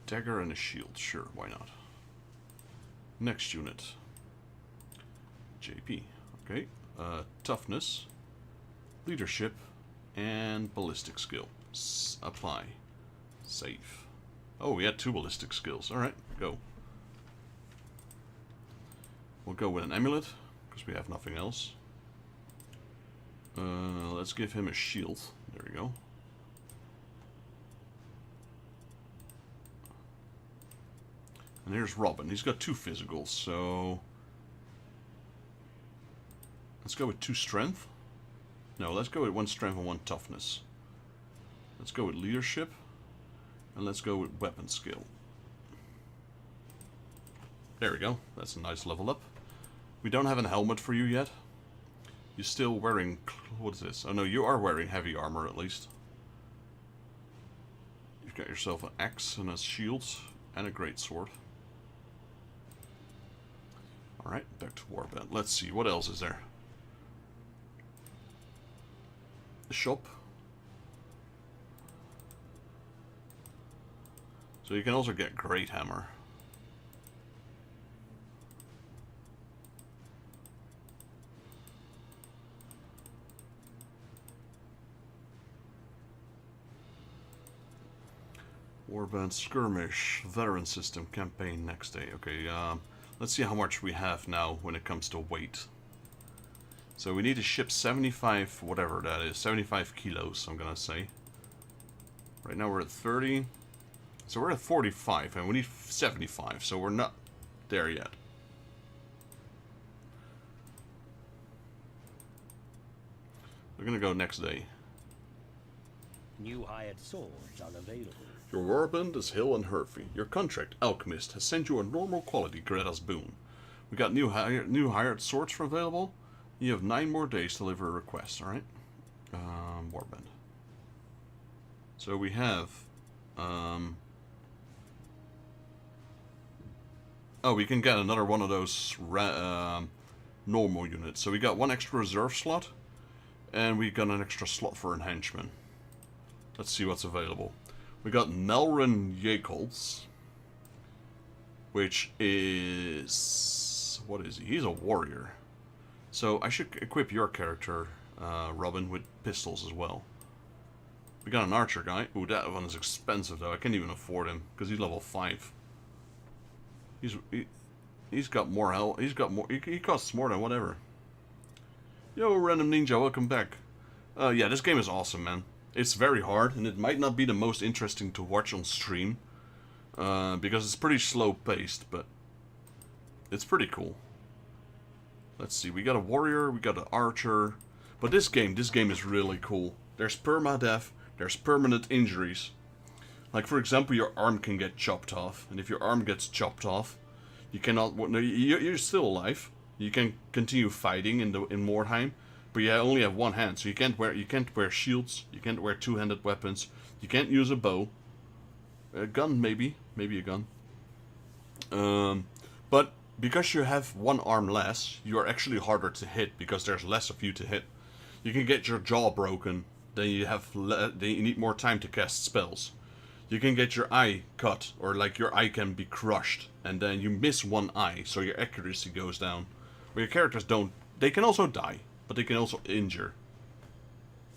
dagger and a shield. Sure, why not? Next unit. JP. Okay. Toughness. Leadership. And ballistic skill. Apply. Save. Oh, we had 2 ballistic skills. Alright, go. We'll go with an amulet, because we have nothing else. Let's give him a shield. There we go. And here's Robin. He's got 2 physicals, so... let's go with 2 strength. No, let's go with 1 strength and 1 toughness. Let's go with leadership. And let's go with weapon skill. There we go. That's a nice level up. We don't have a helmet for you yet. You're still wearing... what is this? Oh no, you are wearing heavy armor at least. You've got yourself an axe and a shield and a greatsword. Alright, back to Warband. Let's see, what else is there? The shop. So you can also get Great Hammer. Warband Skirmish, Veteran System, Campaign next day. Okay, let's see how much we have now when it comes to weight. So we need to ship 75, whatever that is, 75 kilos, I'm gonna say. Right now we're at 30. So we're at 45, and we need 75, so we're not there yet. We're gonna go next day. New hired swords are available. Your warband is Hill and Herfy. Your contract, Alchemist, has sent you a normal quality Greta's boon. We got new hired swords for available. You have 9 more days to deliver a request, alright? Warband. So we have... oh, we can get another one of those normal units. So we got 1 extra reserve slot, and we got an extra slot for a henchman. Let's see what's available. We got Nelrin Yakolz, which is... what is he? He's a warrior. So I should equip your character, Robin, with pistols as well. We got an archer guy. Ooh, that one is expensive though. I can't even afford him because he's level 5. He's got more health. He's got more. He costs more than whatever. Yo, random ninja, welcome back. Yeah, this game is awesome, man. It's very hard, and it might not be the most interesting to watch on stream, because it's pretty slow paced, but it's pretty cool. Let's see, we got a warrior, we got an archer, but this game is really cool. There's permadeath, there's permanent injuries. Like, for example, your arm can get chopped off, and if your arm gets chopped off, you cannot... no, you're still alive. You can continue fighting in Mordheim, but you only have one hand, so you can't wear shields, you can't wear two-handed weapons, you can't use a bow, a gun maybe a gun. But because you have one arm less, you are actually harder to hit because there's less of you to hit. You can get your jaw broken, then you need more time to cast spells. You can get your eye cut, or like your eye can be crushed, and then you miss one eye, so your accuracy goes down. But your characters don't. They can also die, but they can also injure.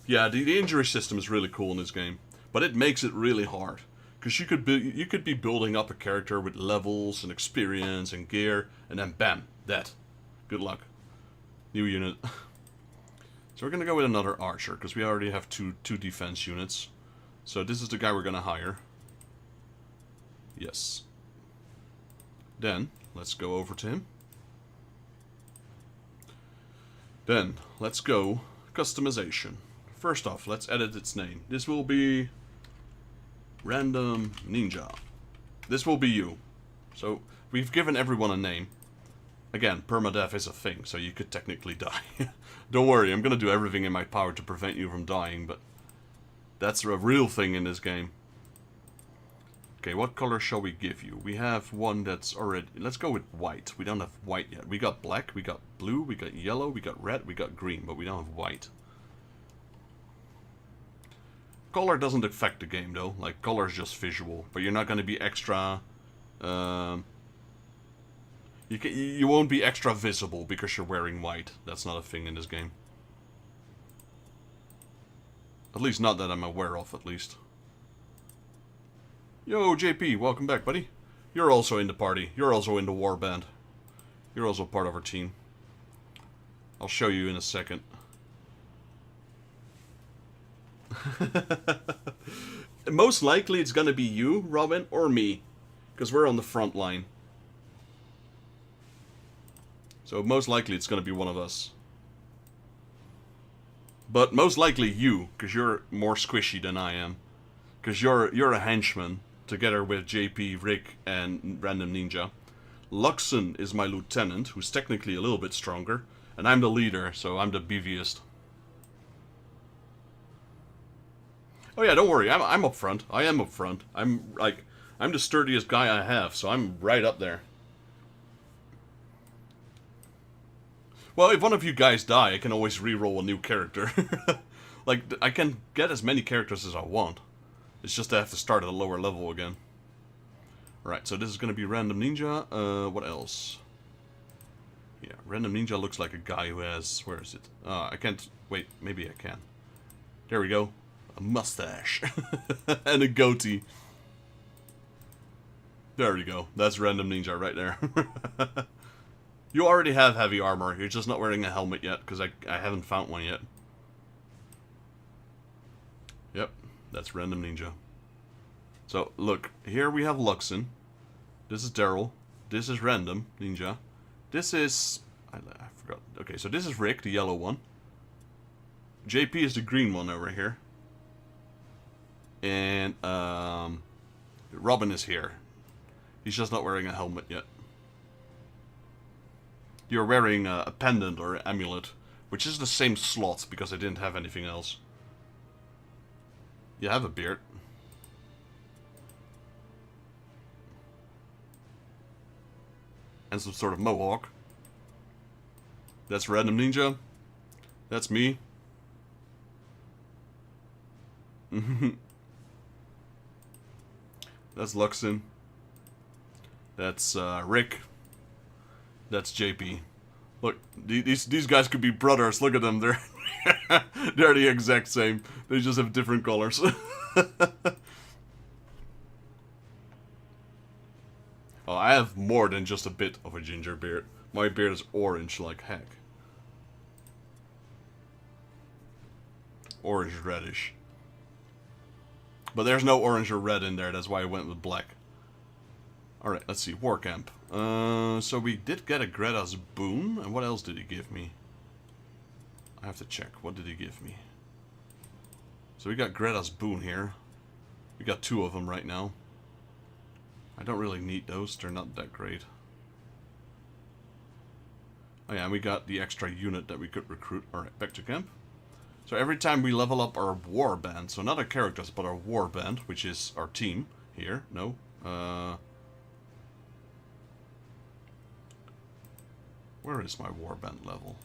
Yeah, the injury system is really cool in this game, but it makes it really hard. Because you could be building up a character with levels and experience and gear, and then bam, dead. Good luck. New unit. So we're gonna go with another archer, because we already have two defense units. So this is the guy we're gonna hire. Yes. Then, let's go over to him. Then, let's go customization. First off, let's edit its name. This will be Random Ninja. This will be you. So, we've given everyone a name. Again, permadeath is a thing, so you could technically die. Don't worry, I'm gonna do everything in my power to prevent you from dying, but that's a real thing in this game. Okay, what color shall we give you? We have one that's already... Let's go with white. We don't have white yet. We got black, we got blue, we got yellow, we got red, we got green, but we don't have white. Color doesn't affect the game, though. Like, color is just visual. But you're not going to be extra... You won't be extra visible because you're wearing white. That's not a thing in this game. At least not that I'm aware of, at least. Yo, JP, welcome back, buddy. You're also in the party. You're also in the warband. You're also part of our team. I'll show you in a second. Most likely it's gonna be you, Robin, or me. Because we're on the front line. So most likely it's gonna be one of us. But most likely you, because you're more squishy than I am. Because you're a henchman, together with JP, Rick, and Random Ninja. Luxon is my lieutenant, who's technically a little bit stronger. And I'm the leader, so I'm the beeviest. Oh yeah, don't worry, I'm up front. I am up front. I'm the sturdiest guy I have, so I'm right up there. Well, if one of you guys die, I can always re-roll a new character. Like, I can get as many characters as I want. It's just I have to start at a lower level again. Right, so this is gonna be Random Ninja. What else? Yeah, Random Ninja looks like a guy who has... Where is it? I can't... Wait, maybe I can. There we go. A mustache. And a goatee. There we go. That's Random Ninja right there. You already have heavy armor. You're just not wearing a helmet yet, because I haven't found one yet. Yep, that's Random Ninja. So, look. Here we have Luxon. This is Daryl. This is Random Ninja. This is... I forgot. Okay, so this is Rick, the yellow one. JP is the green one over here. And, Robin is here. He's just not wearing a helmet yet. You're wearing a pendant or an amulet, which is the same slot, because I didn't have anything else. You have a beard. And some sort of mohawk. That's Random Ninja. That's me. That's Luxon. That's Rick. That's JP. Look, these guys could be brothers. Look at them. They're they're the exact same. They just have different colors. Oh, I have more than just a bit of a ginger beard. My beard is orange like heck. Orange reddish. But there's no orange or red in there. That's why I went with black. Alright, let's see. War camp. So we did get a Greta's boon. And what else did he give me? I have to check. What did he give me? So we got Greta's boon here. We got 2 of them right now. I don't really need those. They're not that great. Oh yeah, we got the extra unit that we could recruit. Alright, back to camp. So every time we level up our war band, so not our characters, but our war band, which is our team here. No. Where is my war band level?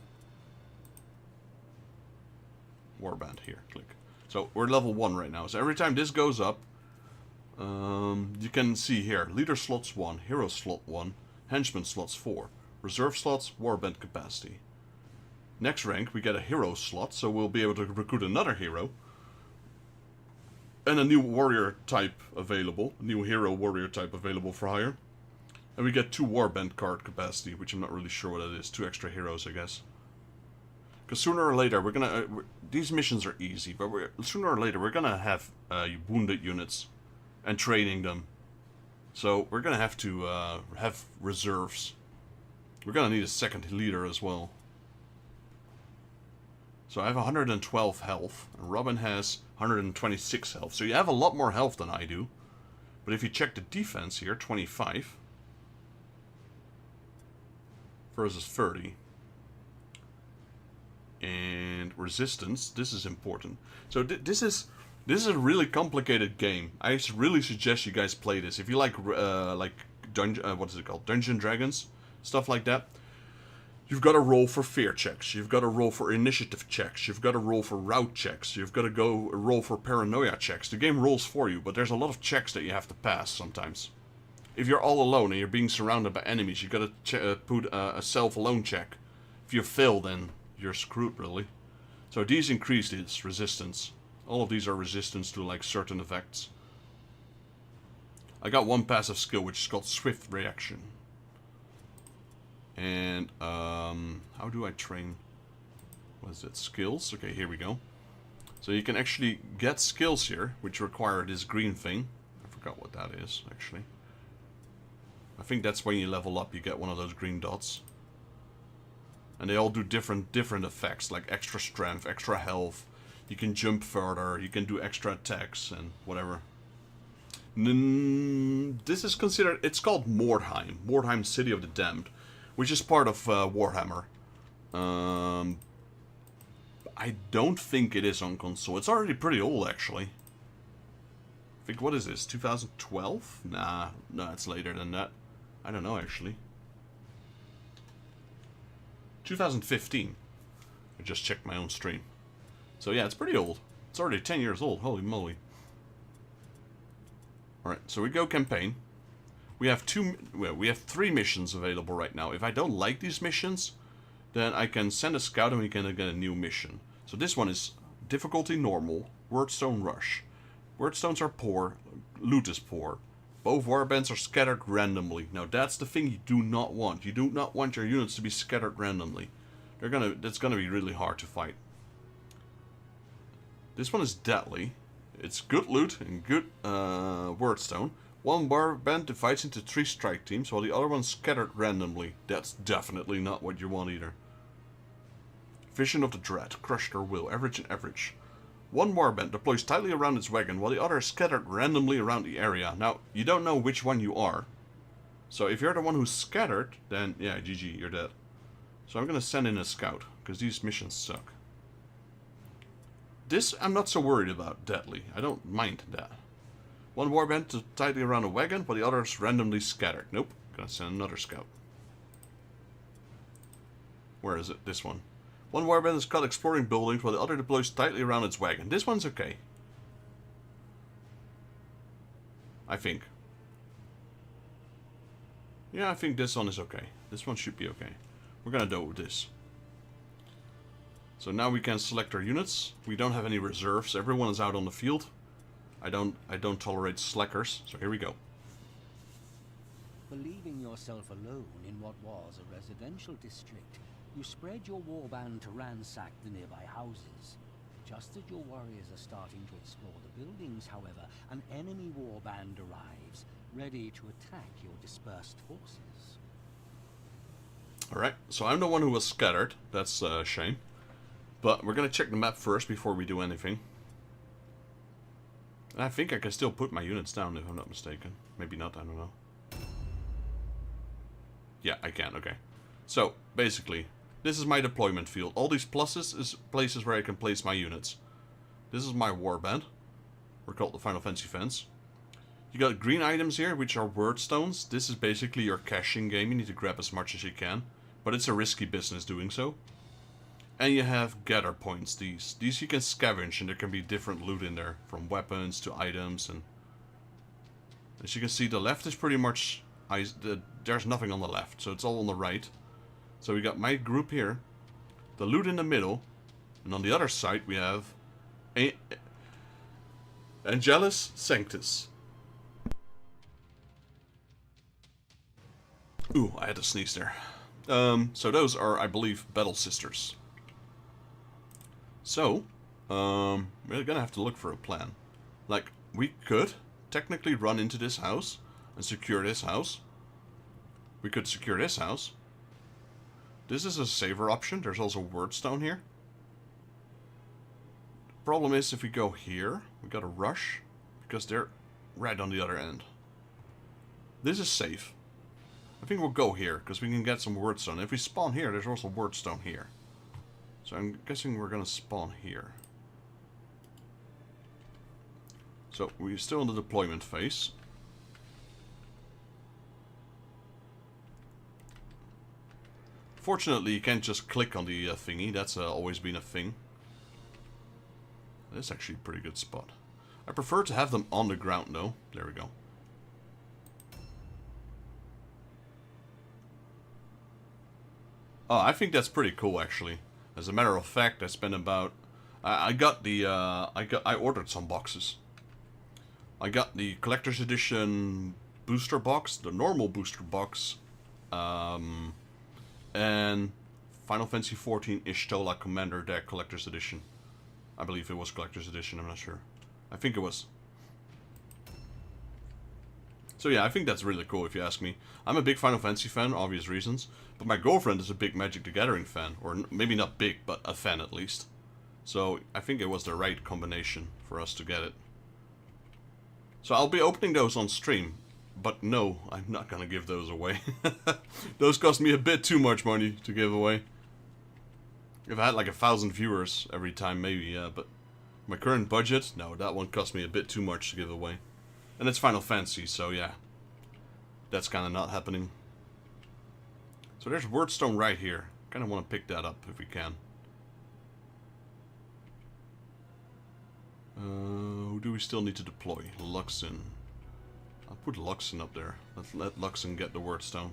War band here, click. So we're level 1 right now. So every time this goes up, you can see here, leader slots 1, hero slot 1, henchman slots 4, reserve slots, warband capacity. Next rank, we get a hero slot, so we'll be able to recruit another hero. And a new warrior type available, new hero warrior type available for hire. And we get 2 warband card capacity, which I'm not really sure what that is, 2 extra heroes, I guess. Because sooner or later, we're gonna... these missions are easy, but sooner or later, we're gonna have wounded units and training them. So we're gonna have to have reserves. We're gonna need a second leader as well. So I have 112 health, and Robin has 126 health. So you have a lot more health than I do. But if you check the defense here, 25 versus 30. And resistance, this is important. So this is a really complicated game. I really suggest you guys play this. If you like what is it called? Dungeon Dragons, stuff like that. You've got to roll for fear checks. You've got to roll for initiative checks. You've got to roll for route checks. You've got to go roll for paranoia checks. The game rolls for you, but there's a lot of checks that you have to pass sometimes. If you're all alone and you're being surrounded by enemies, you've got to put a self-alone check. If you fail, then you're screwed, really. So these increase its resistance. All of these are resistance to, like, certain effects. I got one passive skill, which is called Swift Reaction. And, how do I train? What is it? Skills? Okay, here we go. So you can actually get skills here, which require this green thing. I forgot what that is, actually. I think that's when you level up, you get one of those green dots. And they all do different effects, like extra strength, extra health. You can jump further, you can do extra attacks, and whatever. This is considered, it's called Mordheim. Mordheim, City of the Damned. Which is part of Warhammer. I don't think it is on console. It's already pretty old, actually. I think, what is this, 2012? Nah, no, it's later than that. I don't know, actually. 2015. I just checked my own stream. So yeah, it's pretty old. It's already 10 years old, holy moly. Alright, so we go campaign. We have 3 missions available right now. If I don't like these missions, then I can send a scout and we can get a new mission. So this one is difficulty normal, Wordstone Rush. Wordstones are poor, loot is poor. Both warbands are scattered randomly. Now that's the thing you do not want. You do not want your units to be scattered randomly. That's gonna be really hard to fight. This one is deadly. It's good loot and good Wordstone. One warband divides into 3 strike teams, while the other one's scattered randomly. That's definitely not what you want either. Vision of the Dread, crush their will, average and average. One warband deploys tightly around its wagon, while the other is scattered randomly around the area. Now, you don't know which one you are. So if you're the one who's scattered, then yeah, GG, you're dead. So I'm gonna send in a scout, because these missions suck. This I'm not so worried about, deadly. I don't mind that. One warband to tightly around a wagon, while the other is randomly scattered. Nope, gonna send another scout. Where is it? This one. One warband is caught exploring buildings, while the other deploys tightly around its wagon. This one's okay. I think. Yeah, I think this one is okay. This one should be okay. We're gonna do with this. So now we can select our units. We don't have any reserves. Everyone is out on the field. I don't tolerate slackers. So here we go. Believing yourself alone in what was a residential district, you spread your warband to ransack the nearby houses. Just as your warriors are starting to explore the buildings, however, an enemy warband arrives, ready to attack your dispersed forces. Alright, so I'm the one who was scattered. That's a shame. But we're gonna check the map first before we do anything. And I think I can still put my units down if I'm not mistaken. Maybe not, I don't know. Yeah, I can, okay. So, basically, This is my deployment field. All these pluses is places where I can place my units. This is my warband. We're called the Final Fantasy fans. You got green items here, which are word stones. This is basically your caching game. You need to grab as much as you can. But it's a risky business doing so. And you have gather points, these. These you can scavenge, and there can be different loot in there. From weapons to items. And as you can see, the left is pretty much... there's nothing on the left, so it's all on the right. So we got my group here. The loot in the middle. And on the other side we have... Angelus Sanctus. Ooh, I had to sneeze there. So those are, I believe, Battle Sisters. So, we're gonna have to look for a plan. Like, we could technically run into this house and secure this house. We could secure this house. This is a saver option. There's also wordstone here. Problem is, if we go here, we gotta rush, because they're right on the other end. This is safe. I think we'll go here, because we can get some wordstone. If we spawn here, there's also wordstone here. So I'm guessing we're gonna spawn here. So we're still in the deployment phase. Fortunately, you can't just click on the thingy. That's always been a thing. That's actually a pretty good spot. I prefer to have them on the ground, though. There we go. Oh, I think that's pretty cool, actually. As a matter of fact, I spent about... I ordered some boxes. I got the Collector's Edition booster box, the normal booster box, and Final Fantasy XIV Ishtola Commander Deck Collector's Edition. I believe it was Collector's Edition, I'm not sure. I think it was. So yeah, I think that's really cool if you ask me. I'm a big Final Fantasy fan, obvious reasons. But my girlfriend is a big Magic the Gathering fan. Or maybe not big, but a fan at least. So I think it was the right combination for us to get it. So I'll be opening those on stream. But no, I'm not gonna give those away. Those cost me a bit too much money to give away. If I had like 1,000 viewers every time, maybe, yeah. But my current budget, no, that one cost me a bit too much to give away. And it's Final Fantasy, so yeah. That's kind of not happening. So there's wordstone right here. Kind of want to pick that up if we can. Who do we still need to deploy? Luxon. I'll put Luxon up there. Let's let Luxon get the wordstone.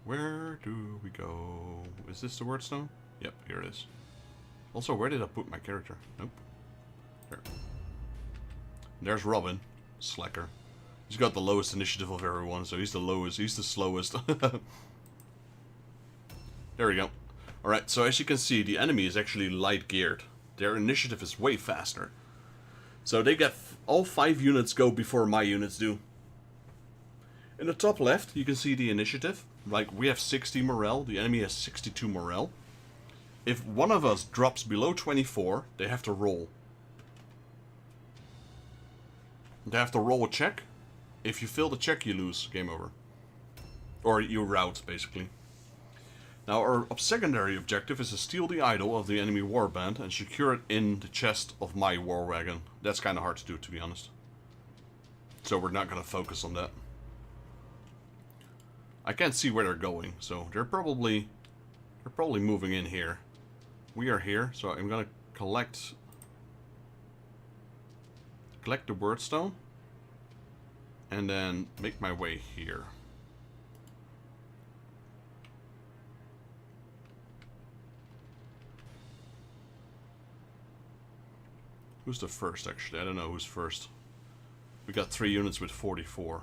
Where do we go? Is this the wordstone? Yep, here it is. Also, where did I put my character? Nope. There. There's Robin. Slacker. He's got the lowest initiative of everyone, so he's the lowest. He's the slowest. There we go. Alright, so as you can see, the enemy is actually light geared. Their initiative is way faster. So they get all 5 units go before my units do. In the top left, you can see the initiative. Like, we have 60 morale, the enemy has 62 morale. If one of us drops below 24, they have to roll. They have to roll a check. If you fail the check, you lose. Game over. Or you rout, basically. Now, our secondary objective is to steal the idol of the enemy warband and secure it in the chest of my war wagon. That's kind of hard to do, to be honest. So we're not going to focus on that. I can't see where they're going, so they're probably moving in here. We are here, so I'm going to collect the wordstone and then make my way here. Who's the first, actually? I don't know who's first. We got 3 units with 44.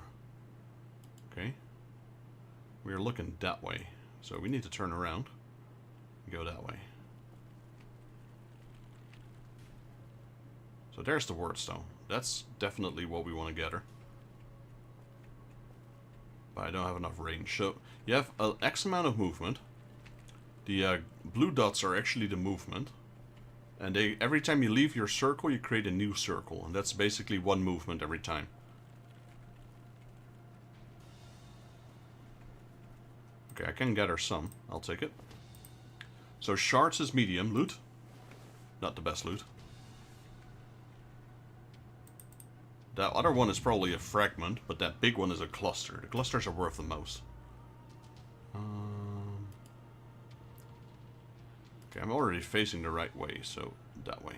Okay. We are looking that way. So we need to turn around and go that way. So there's the wordstone. That's definitely what we want to gather. But I don't have enough range. So you have an X amount of movement. The blue dots are actually the movement. And every time you leave your circle, you create a new circle. And that's basically 1 movement every time. Okay, I can gather some. I'll take it. So shards is medium loot. Not the best loot. That other one is probably a fragment, but that big one is a cluster. The clusters are worth the most. Okay, I'm already facing the right way, so that way.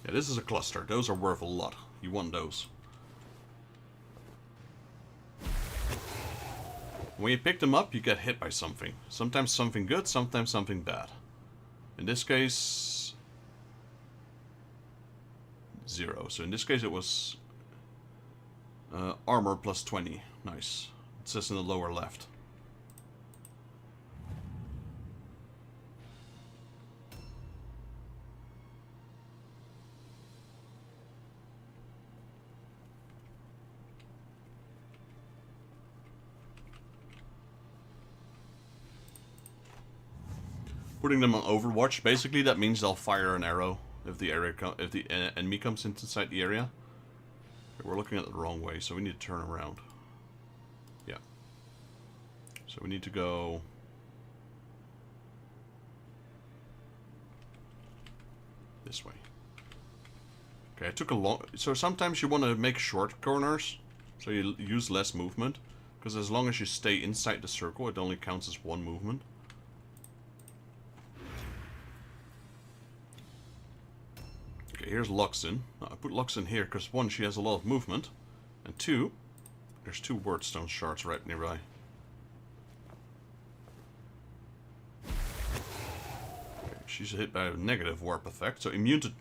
Yeah, this is a cluster. Those are worth a lot. You want those. When you pick them up, you get hit by something. Sometimes something good, sometimes something bad. In this case... 0. So in this case it was... armor plus 20. Nice. It says in the lower left. Putting them on Overwatch, basically that means they'll fire an arrow if the enemy comes inside the area. Okay, we're looking at it the wrong way, so we need to turn around. Yeah. So we need to go... this way. Okay, I took a long... So sometimes you want to make short corners, so you use less movement. Because as long as you stay inside the circle, it only counts as one movement. Okay, here's Luxon. I put Luxon here because 1, she has a lot of movement. And 2, there's 2 wordstone shards right nearby. Okay, she's hit by a negative warp effect, so immune to...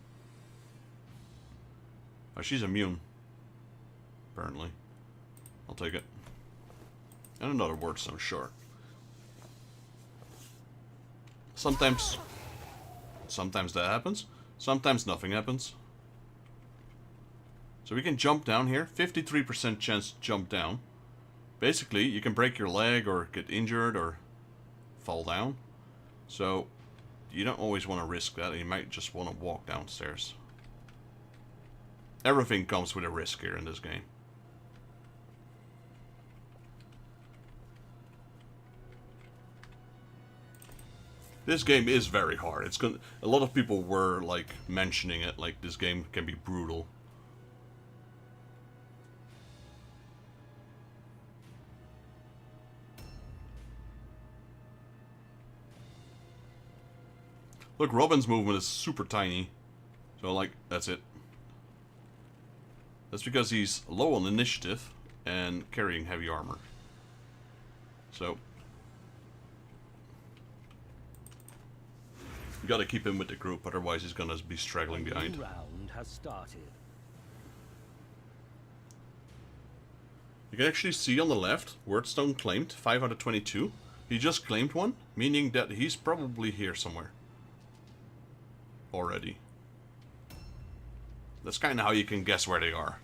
Oh, she's immune. Apparently. I'll take it. And another wordstone shard. Sometimes that happens. Sometimes nothing happens. So we can jump down here. 53% chance to jump down. Basically, you can break your leg or get injured or fall down. So you don't always want to risk that. You might just want to walk downstairs. Everything comes with a risk here in this game. This game is very hard. It's gonna. A lot of people were like mentioning it, like this game can be brutal. Look, Robin's movement is super tiny. So like, that's it. That's because he's low on initiative and carrying heavy armor. So you gotta keep him with the group, otherwise he's gonna be straggling behind. A new round has started. You can actually see on the left, Wordstone claimed, 5 out of 22. He just claimed one, meaning that he's probably here somewhere. Already. That's kind of how you can guess where they are.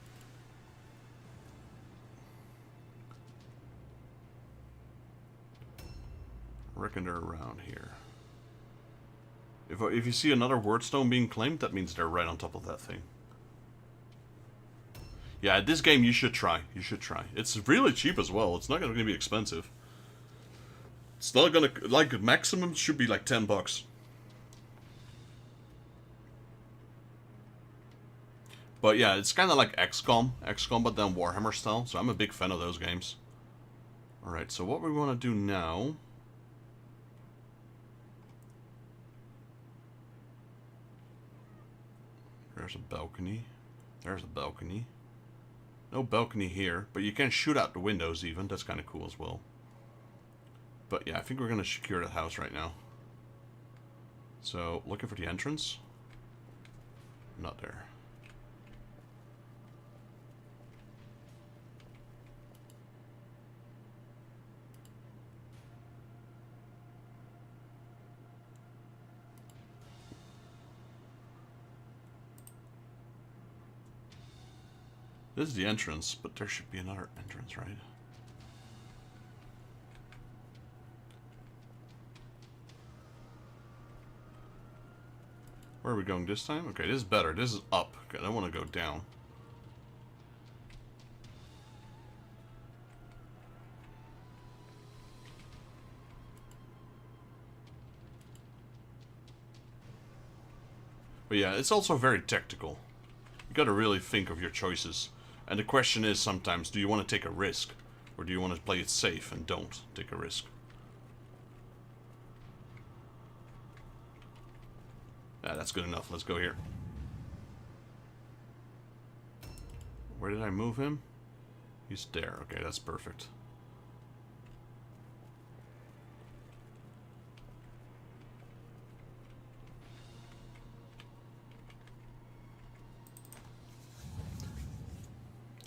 I reckon they're around here. If you see another wordstone being claimed, that means they're right on top of that thing. Yeah, this game you should try. You should try. It's really cheap as well. It's not going to be expensive. It's not going to... Like, maximum should be like $10. But yeah, it's kind of like XCOM, but then Warhammer style, so I'm a big fan of those games. Alright, so what we want to do now... There's a balcony. There's a balcony. No balcony here, but you can shoot out the windows even, that's kind of cool as well. But yeah, I think we're going to secure the house right now. So, looking for the entrance. Not there. This is the entrance, but there should be another entrance, right? Where are we going this time? Okay, this is better. This is up. Okay, I don't want to go down. But yeah, it's also very tactical. You gotta really think of your choices. And the question is sometimes, do you want to take a risk? Or do you want to play it safe and don't take a risk? Yeah, that's good enough. Let's go here. Where did I move him? He's there. Okay, that's perfect.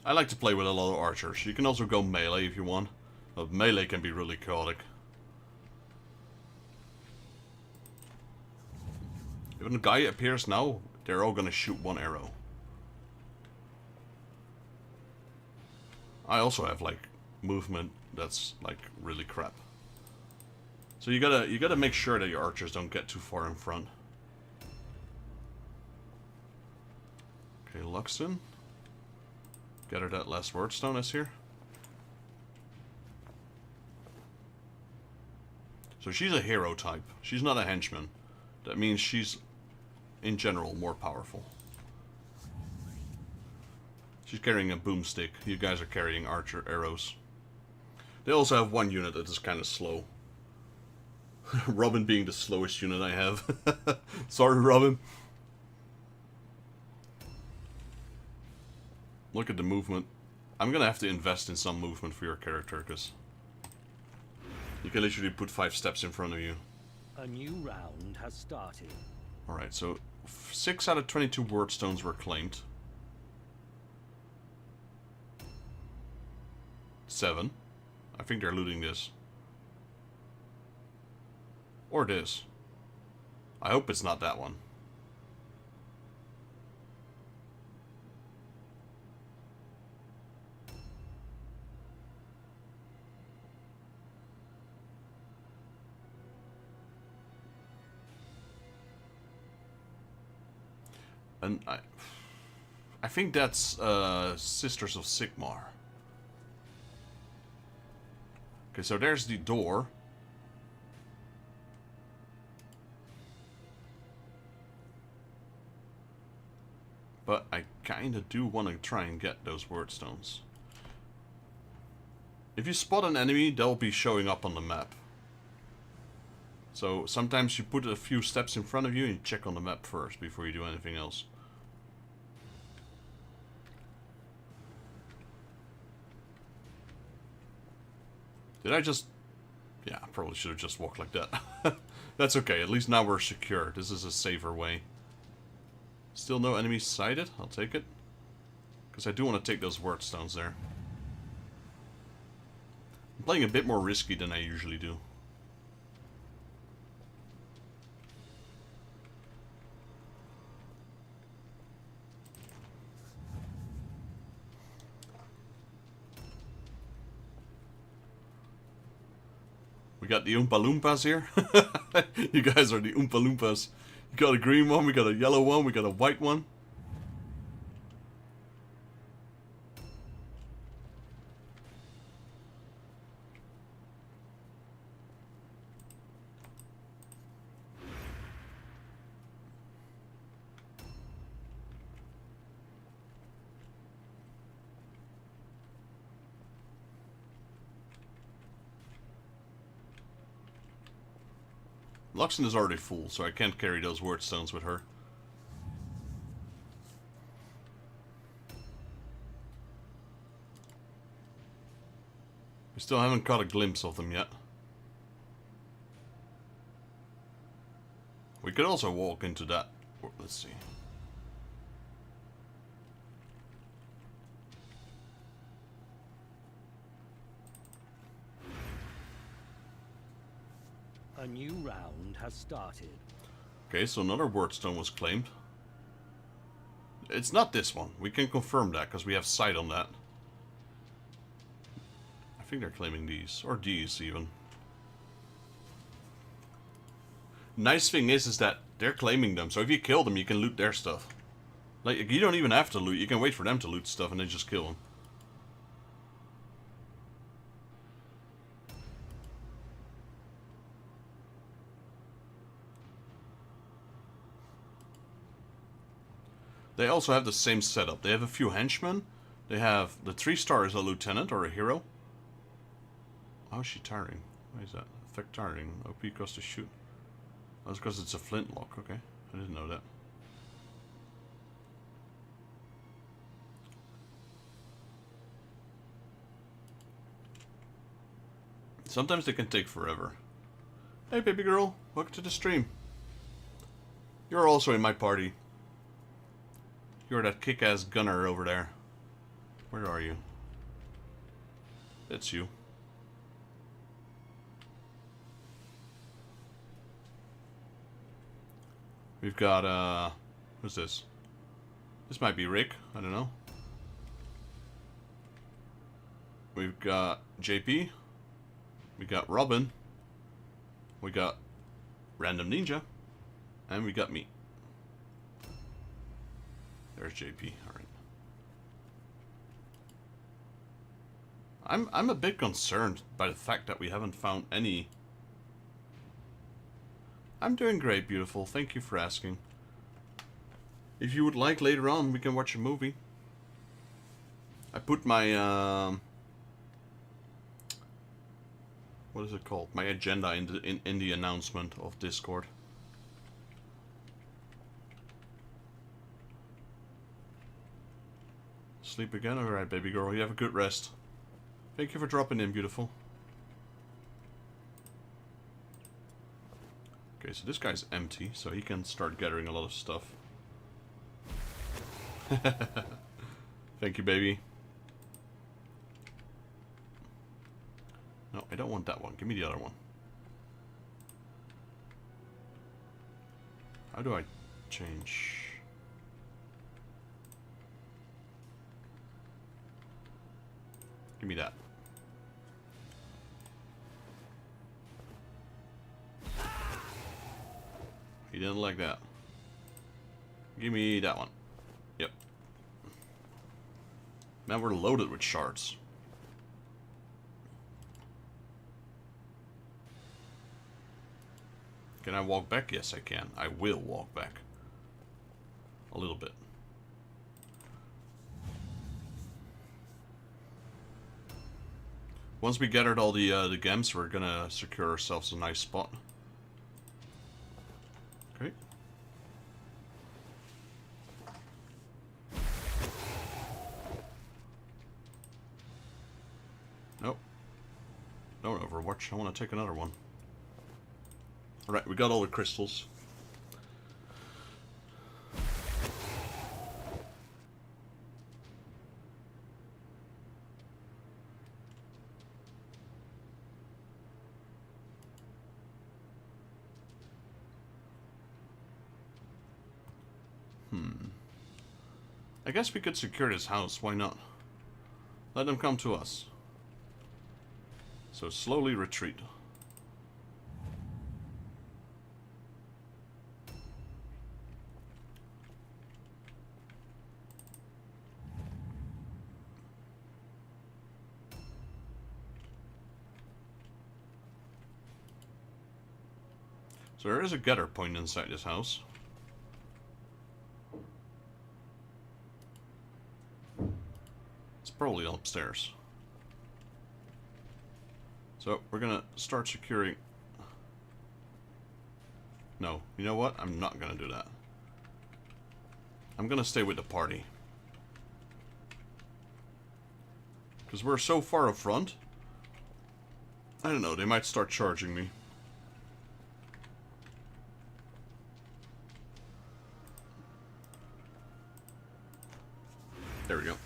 I like to play with a lot of archers. You can also go melee if you want. But melee can be really chaotic. If a guy appears now, they're all gonna shoot one arrow. I also have like movement that's like really crap. So you gotta make sure that your archers don't get too far in front. Okay, Luxton. Gather that last wordstone that's here. So she's a hero type. She's not a henchman. That means she's, in general, more powerful. She's carrying a boomstick. You guys are carrying archer arrows. They also have one unit that is kind of slow. Robin being the slowest unit I have. Sorry, Robin. Look at the movement. I'm gonna have to invest in some movement for your character, because you can literally put 5 steps in front of you. A new round has started. Alright, so 6 out of 22 wordstones were claimed. 7. I think they're looting this. Or this. I hope it's not that one. And I think that's Sisters of Sigmar. Okay, so there's the door. But I kinda do want to try and get those wordstones. If you spot an enemy, they'll be showing up on the map. So sometimes you put a few steps in front of you and you check on the map first before you do anything else. Did I just... Yeah, I probably should have just walked like that. That's okay, at least now we're secure. This is a safer way. Still no enemies sighted? I'll take it. Because I do want to take those wordstones there. I'm playing a bit more risky than I usually do. We got the Oompa Loompas here. You guys are the Oompa Loompas. You got a green one, we got a yellow one, we got a white one. Luxon is already full, so I can't carry those wordstones with her. We still haven't caught a glimpse of them yet. We could also walk into that. Let's see. A new round has started. Okay, so another wordstone was claimed. It's not this one. We can confirm that because we have sight on that. I think they're claiming these, or these even. Nice thing is that they're claiming them. So if you kill them, you can loot their stuff. Like, you don't even have to loot. You can wait for them to loot stuff and then just kill them. They also have the same setup. They have a few henchmen. They have the 3-star is a lieutenant or a hero. How is she tiring? Why is that? Effect tiring. OP cost to shoot. That's because it's a flintlock. Okay, I didn't know that. Sometimes they can take forever. Hey, baby girl, welcome to the stream. You're also in my party. You're that kick-ass gunner over there. Where are you? It's you. We've got, who's this? This might be Rick. I don't know. We've got JP. We got Robin. We got Random Ninja. And we got me. There's JP. Alright. I'm a bit concerned by the fact that we haven't found any... I'm doing great, beautiful. Thank you for asking. If you would like, later on, we can watch a movie. I put my, what is it called? My agenda in the announcement of Discord. Sleep again? Alright, baby girl. You have a good rest. Thank you for dropping in, beautiful. Okay, so this guy's empty, so he can start gathering a lot of stuff. Thank you, baby. No, I don't want that one. Give me the other one. How do I change? Give me that. He didn't like that. Give me that one. Yep. Man, we're loaded with shards. Can I walk back? Yes, I can. I will walk back. A little bit. Once we gathered all the gems, we're gonna secure ourselves a nice spot. Okay. Nope. Don't overwatch. I want to take another one. Alright, we got all the crystals. I guess we could secure this house, why not? Let them come to us. So slowly retreat. So there is a gather point inside this house. It's probably upstairs. So we're gonna start securing... No, you know what? I'm not gonna do that. I'm gonna stay with the party. Because we're so far up front. I don't know, they might start charging me. There we go.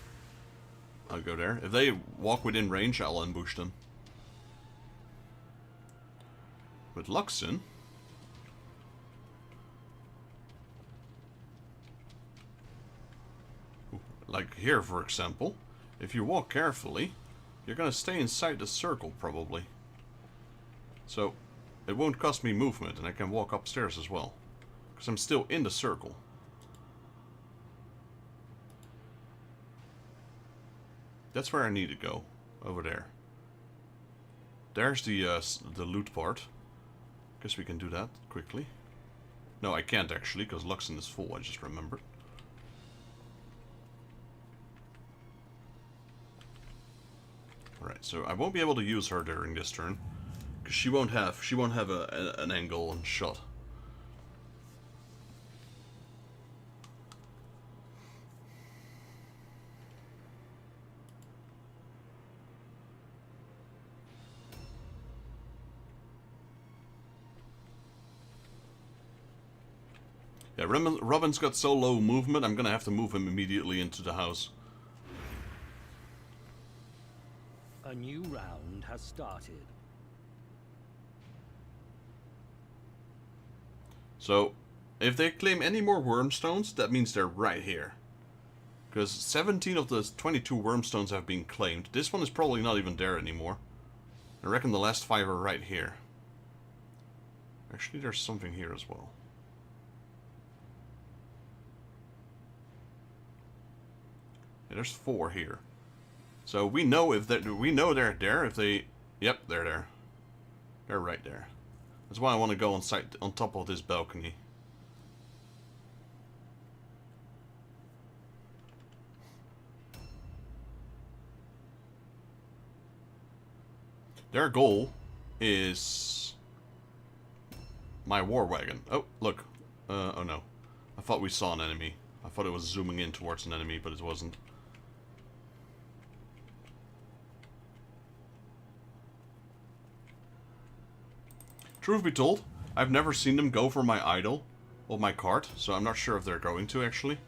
I'll go there. If they walk within range, I'll ambush them. With Luxon... Like here, for example. If you walk carefully, you're gonna stay inside the circle, probably. So, it won't cost me movement, and I can walk upstairs as well. Because I'm still in the circle. That's where I need to go. Over there. There's the loot part. Guess we can do that quickly. No, I can't actually, because Luxon is full, I just remembered. Alright, so I won't be able to use her during this turn. Because she won't have an angle and shot. Yeah, Robin's got so low movement, I'm gonna have to move him immediately into the house. A new round has started. So, if they claim any more Wormstones, that means they're right here. Because 17 of the 22 Wormstones have been claimed. This one is probably not even there anymore. I reckon the last 5 are right here. Actually, there's something here as well. Yeah, there's 4 here. So we know if they're there. If they, yep, they're there. They're right there. That's why I want to go on top of this balcony. Their goal is my war wagon. Oh, look. Oh no. I thought we saw an enemy. I thought it was zooming in towards an enemy, but it wasn't. Truth be told, I've never seen them go for my idol or my cart, so I'm not sure if they're going to actually.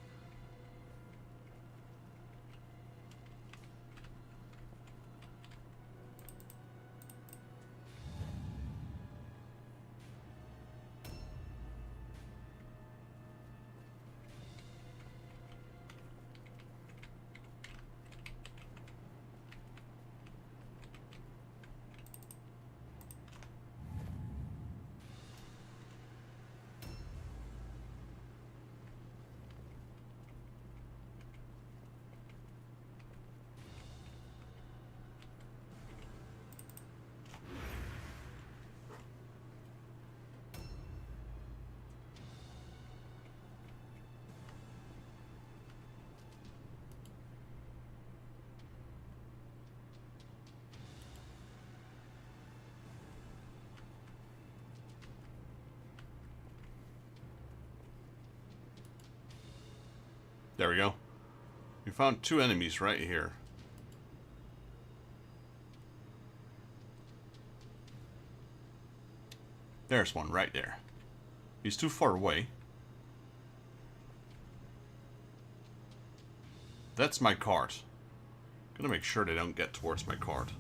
There we go. We found 2 enemies right here. There's one right there. He's too far away. That's my cart. Gonna make sure they don't get towards my cart.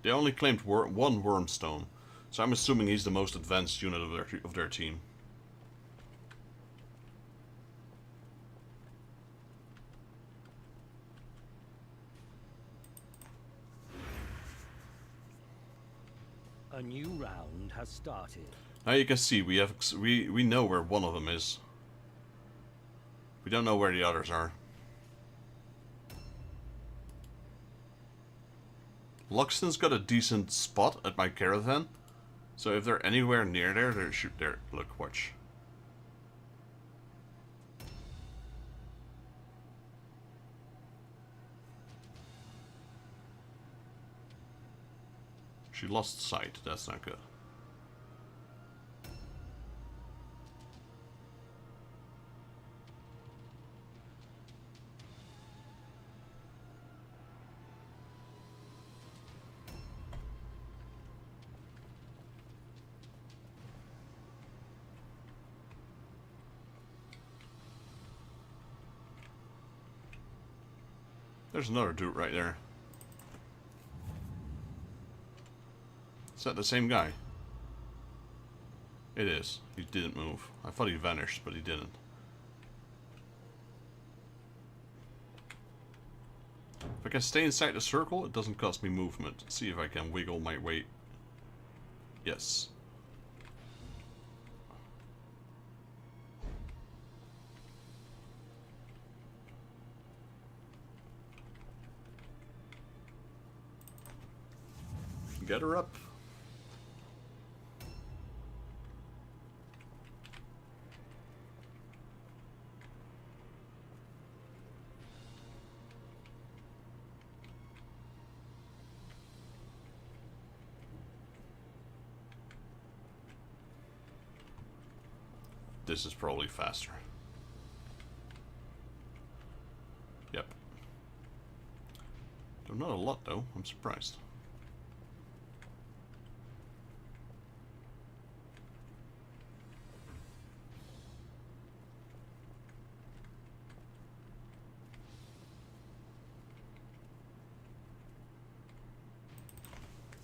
They only claimed one Wormstone. So I'm assuming he's the most advanced unit of their team. A new round has started. Now you can see we know where one of them is. We don't know where the others are. Luxton's got a decent spot at my caravan. So if they're anywhere near there, they shoot there. Look, watch. She lost sight. That's not good. There's another dude right there. Is that the same guy? It is. He didn't move. I thought he vanished, but he didn't. If I can stay inside the circle, it doesn't cost me movement. Let's see if I can wiggle my way. Yes. Get her up. This is probably faster. Yep. Though not a lot though, I'm surprised.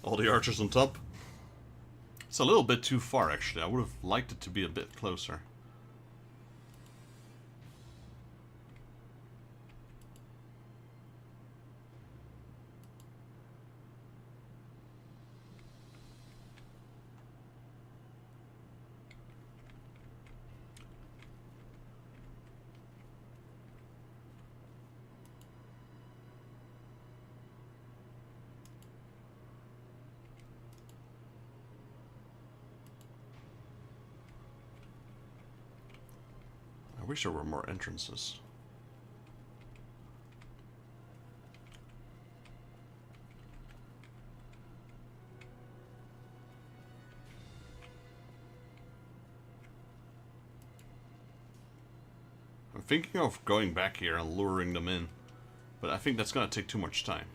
All the archers on top. It's a little bit too far actually. I would have liked it to be a bit closer. I wish there were more entrances. I'm thinking of going back here and luring them in, but I think that's gonna take too much time.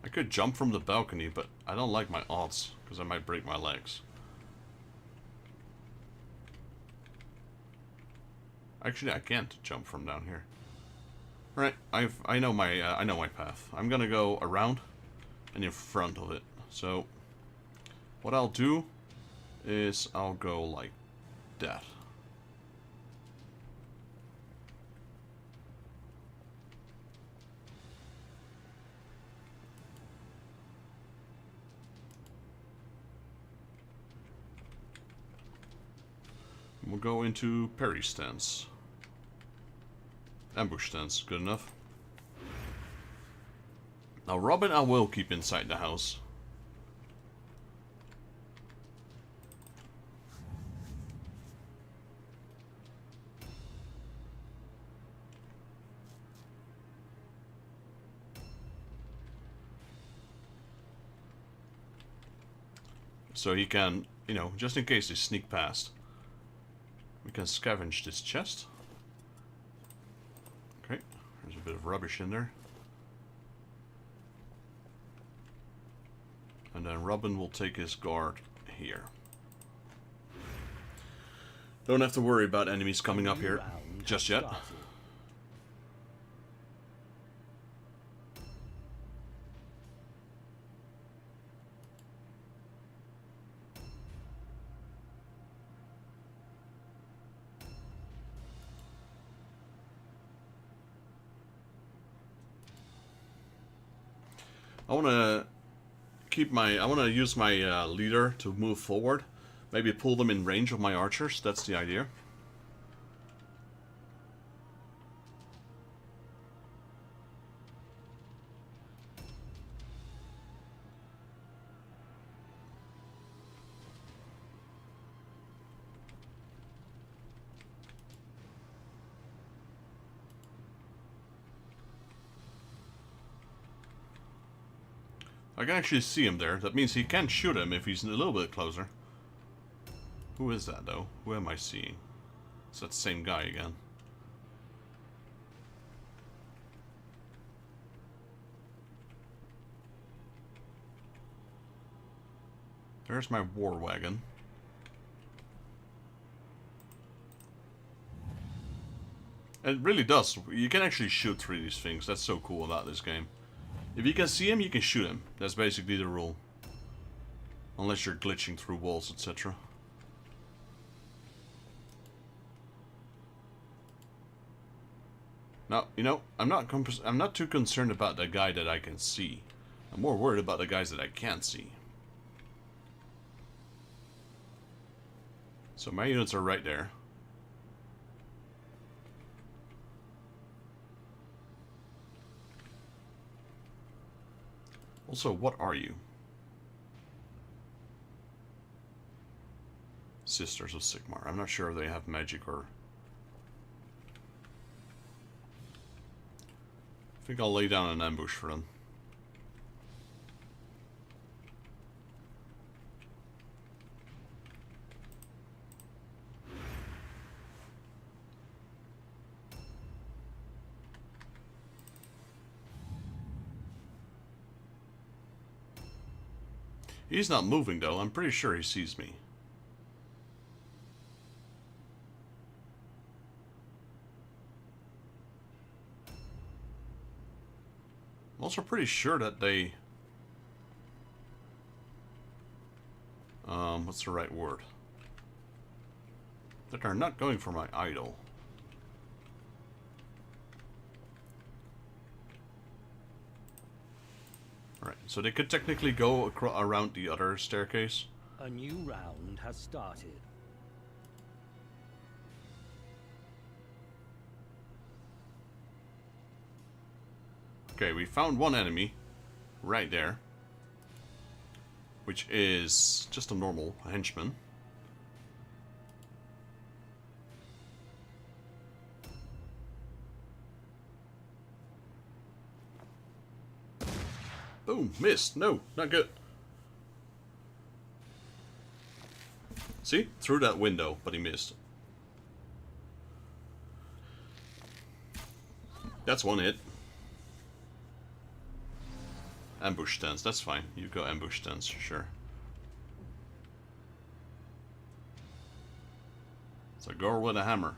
I could jump from the balcony, but I don't like my odds, because I might break my legs. Actually, I can't jump from down here. Right, I know my path. I'm gonna go around and in front of it. So what I'll do is I'll go like that. We'll go into parry stance. Ambush stance, good enough. Now Robin I will keep inside the house. So he can, you know, just in case they sneak past. We can scavenge this chest. Okay, there's a bit of rubbish in there. And then Robin will take his guard here. Don't have to worry about enemies coming up here just yet. I want to use my leader to move forward. Maybe pull them in range of my archers. That's the idea. I can actually see him there. That means he can shoot him if he's a little bit closer. Who is that, though? Who am I seeing? It's that same guy again. There's my war wagon. It really does. You can actually shoot through these things. That's so cool about this game. If you can see him, you can shoot him. That's basically the rule. Unless you're glitching through walls, etc. Now, you know, I'm not too concerned about the guy that I can see. I'm more worried about the guys that I can't see. So my units are right there. Also, what are you? Sisters of Sigmar. I'm not sure if they have magic or... I think I'll lay down an ambush for them. He's not moving though. I'm pretty sure he sees me. I'm also pretty sure that they... what's the right word? That they're not going for my idol. Alright, so they could technically go around the other staircase. A new round has started. Okay, we found one enemy right there, which is just a normal henchman. Boom, missed. No, not good. See? Through that window, but he missed. That's one hit. Ambush stance, that's fine. You go ambush stance, sure. It's a girl with a hammer.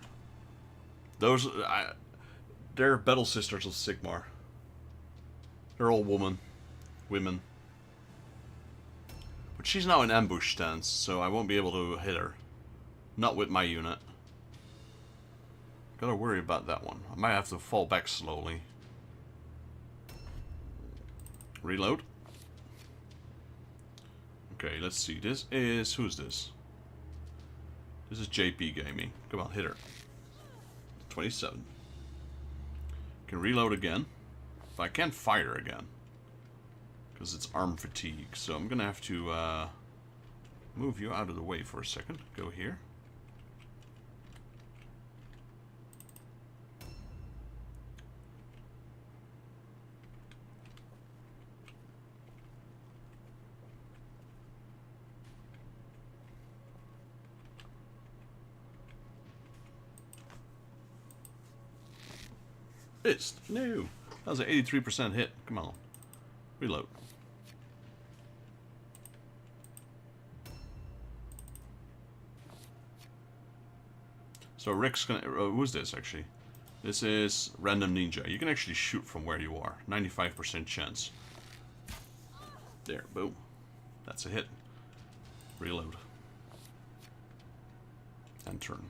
Those, they're battle sisters of Sigmar. They're all women. But she's now in ambush stance, so I won't be able to hit her. Not with my unit. Gotta worry about that one. I might have to fall back slowly. Reload. Okay, let's see. This is... Who's this? This is JP Gaming. Come on, hit her. 27. Can reload again. But I can't fire again. Because it's arm fatigue. So I'm going to have to move you out of the way for a second. Go here. Missed. No. That was an 83% hit. Come on. Reload. So Rick's gonna... who's this, actually? This is Random Ninja. You can actually shoot from where you are. 95% chance. There. Boom. That's a hit. Reload. And turn.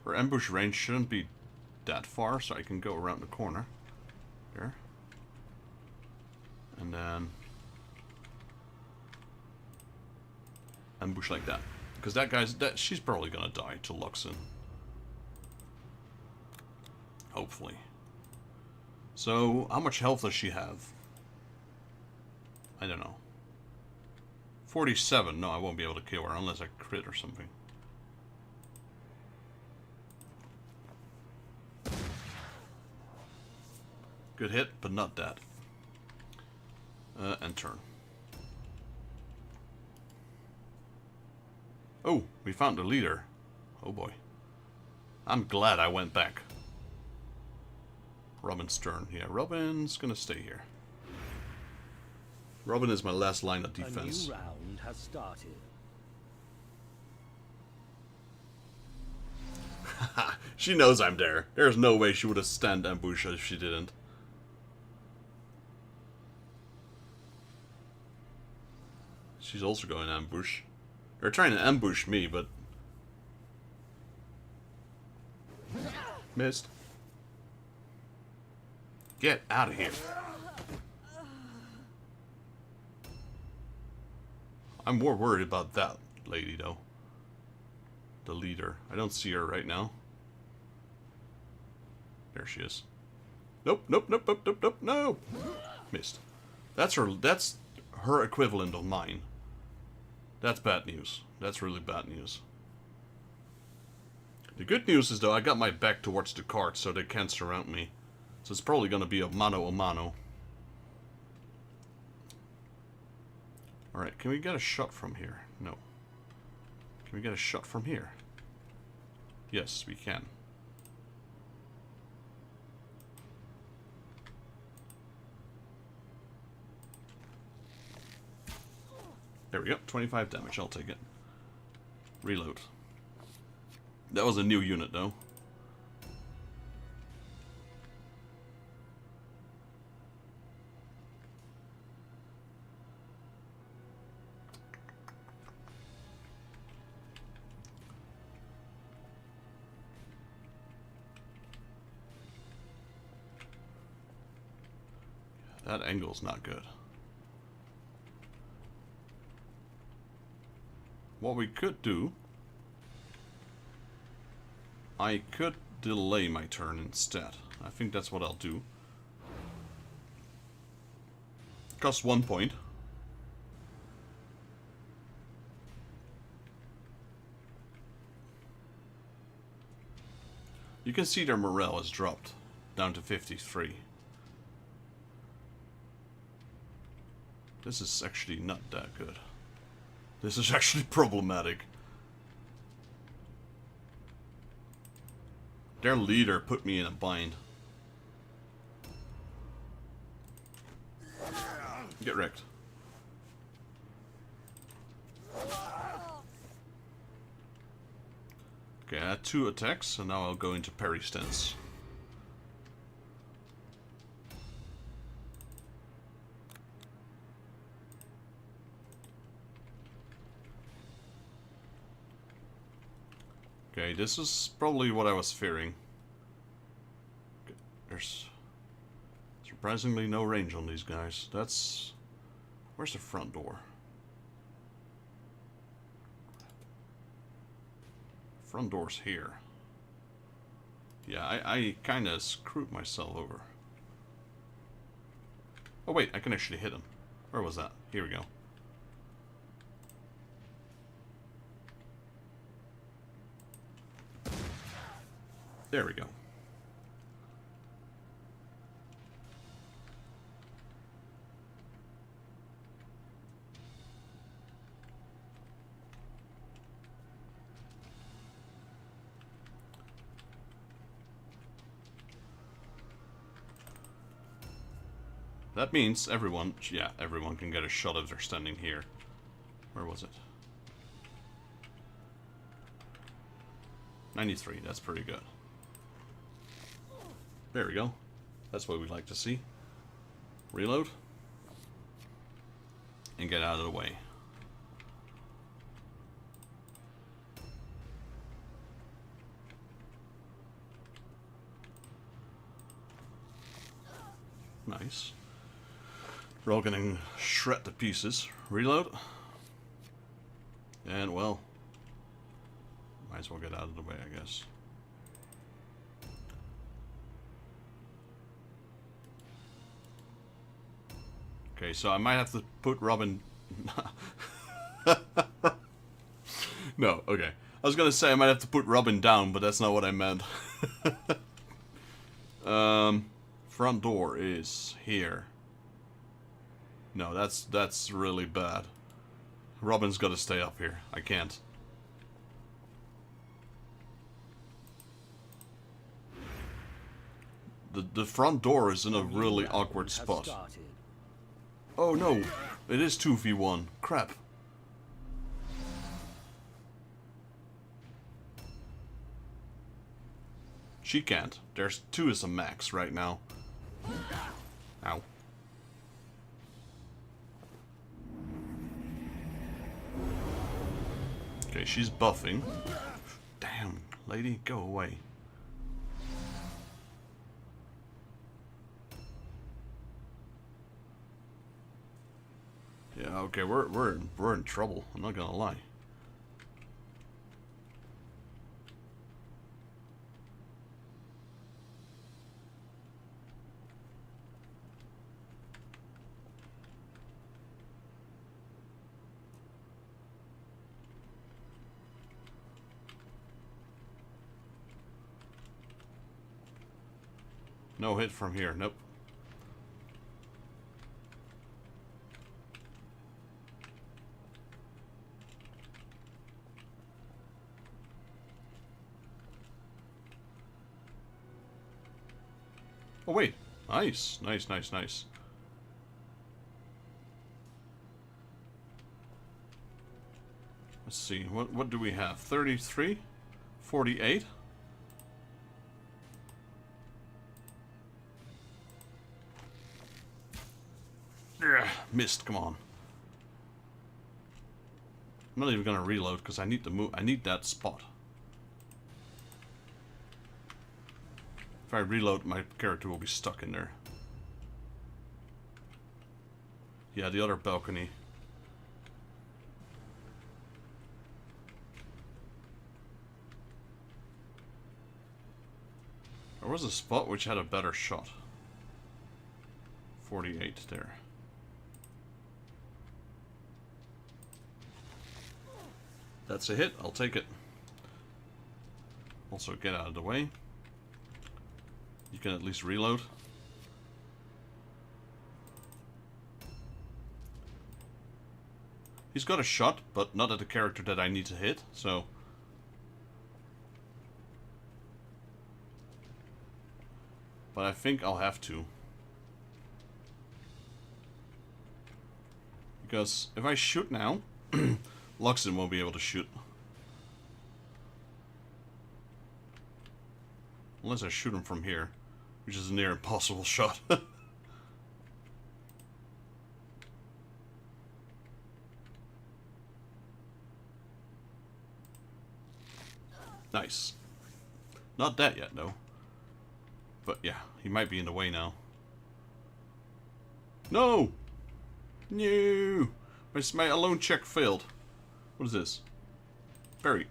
Her ambush range shouldn't be that far, so I can go around the corner. Here. And then... ambush like that. Because that guy's... she's probably gonna die to Luxon. Hopefully. So, how much health does she have? I don't know. 47. No, I won't be able to kill her unless I crit or something. Good hit, but not that. And turn. Oh, we found the leader. Oh boy. I'm glad I went back. Robin's turn. Yeah, Robin's gonna stay here. Robin is my last line of A defense. new round has started. She knows I'm there. There's no way she would have stand ambush if she didn't. She's also going ambush. They're trying to ambush me, but... Missed. Get out of here. I'm more worried about that lady, though. The leader. I don't see her right now. There she is. Nope, nope, nope, nope, nope, nope, no! Missed. That's her equivalent of mine. That's bad news. That's really bad news. The good news is, though, I got my back towards the cart, so they can't surround me. So it's probably going to be a mano a mano. Alright, can we get a shot from here? No. Can we get a shot from here? Yes, we can. There we go, 25 damage, I'll take it. Reload. That was a new unit, though. That angle's not good. What we could do... I could delay my turn instead. I think that's what I'll do. Costs 1 point. You can see their morale has dropped down to 53. This is actually not that good. This is actually problematic. Their leader put me in a bind. Get wrecked. Okay, I had 2 attacks, and now I'll go into parry stance. Okay, this is probably what I was fearing. Okay, there's surprisingly no range on these guys. That's... Where's the front door? Front door's here. Yeah, I kind of screwed myself over. Oh wait, I can actually hit him. Where was that? Here we go. There we go. That means everyone, yeah, everyone can get a shot if they're standing here. Where was it? 93, that's pretty good. There we go. That's what we'd like to see. Reload. And get out of the way. Nice. We're all getting shred to pieces. Reload. And, well, might as well get out of the way, I guess. Okay, so I might have to put Robin... No, okay. I was gonna say I might have to put Robin down, but that's not what I meant. Front door is here. No, that's really bad. Robin's gotta stay up here. I can't. The front door is in a really awkward spot. Oh no! It is 2v1. Crap. She can't. There's 2 is a max right now. Ow. Okay, she's buffing. Damn, lady, go away. Yeah, okay, we're in trouble. I'm not gonna lie. No hit from here. Nope. Oh wait, nice, nice, nice, nice. Let's see, what do we have? 33? 48? Ugh, missed, come on. I'm not even gonna reload because I need to move. I need that spot. If I reload, my character will be stuck in there. Yeah, the other balcony. There was a spot which had a better shot. 48 there. That's a hit. I'll take it. Also, get out of the way. You can at least reload. He's got a shot, but not at the character that I need to hit, so... But I think I'll have to. Because if I shoot now, Luxon won't be able to shoot. Unless I shoot him from here, which is a near impossible shot. Nice. Not that yet, though. But yeah, he might be in the way now. No! No! My alone check failed. What is this? Berry.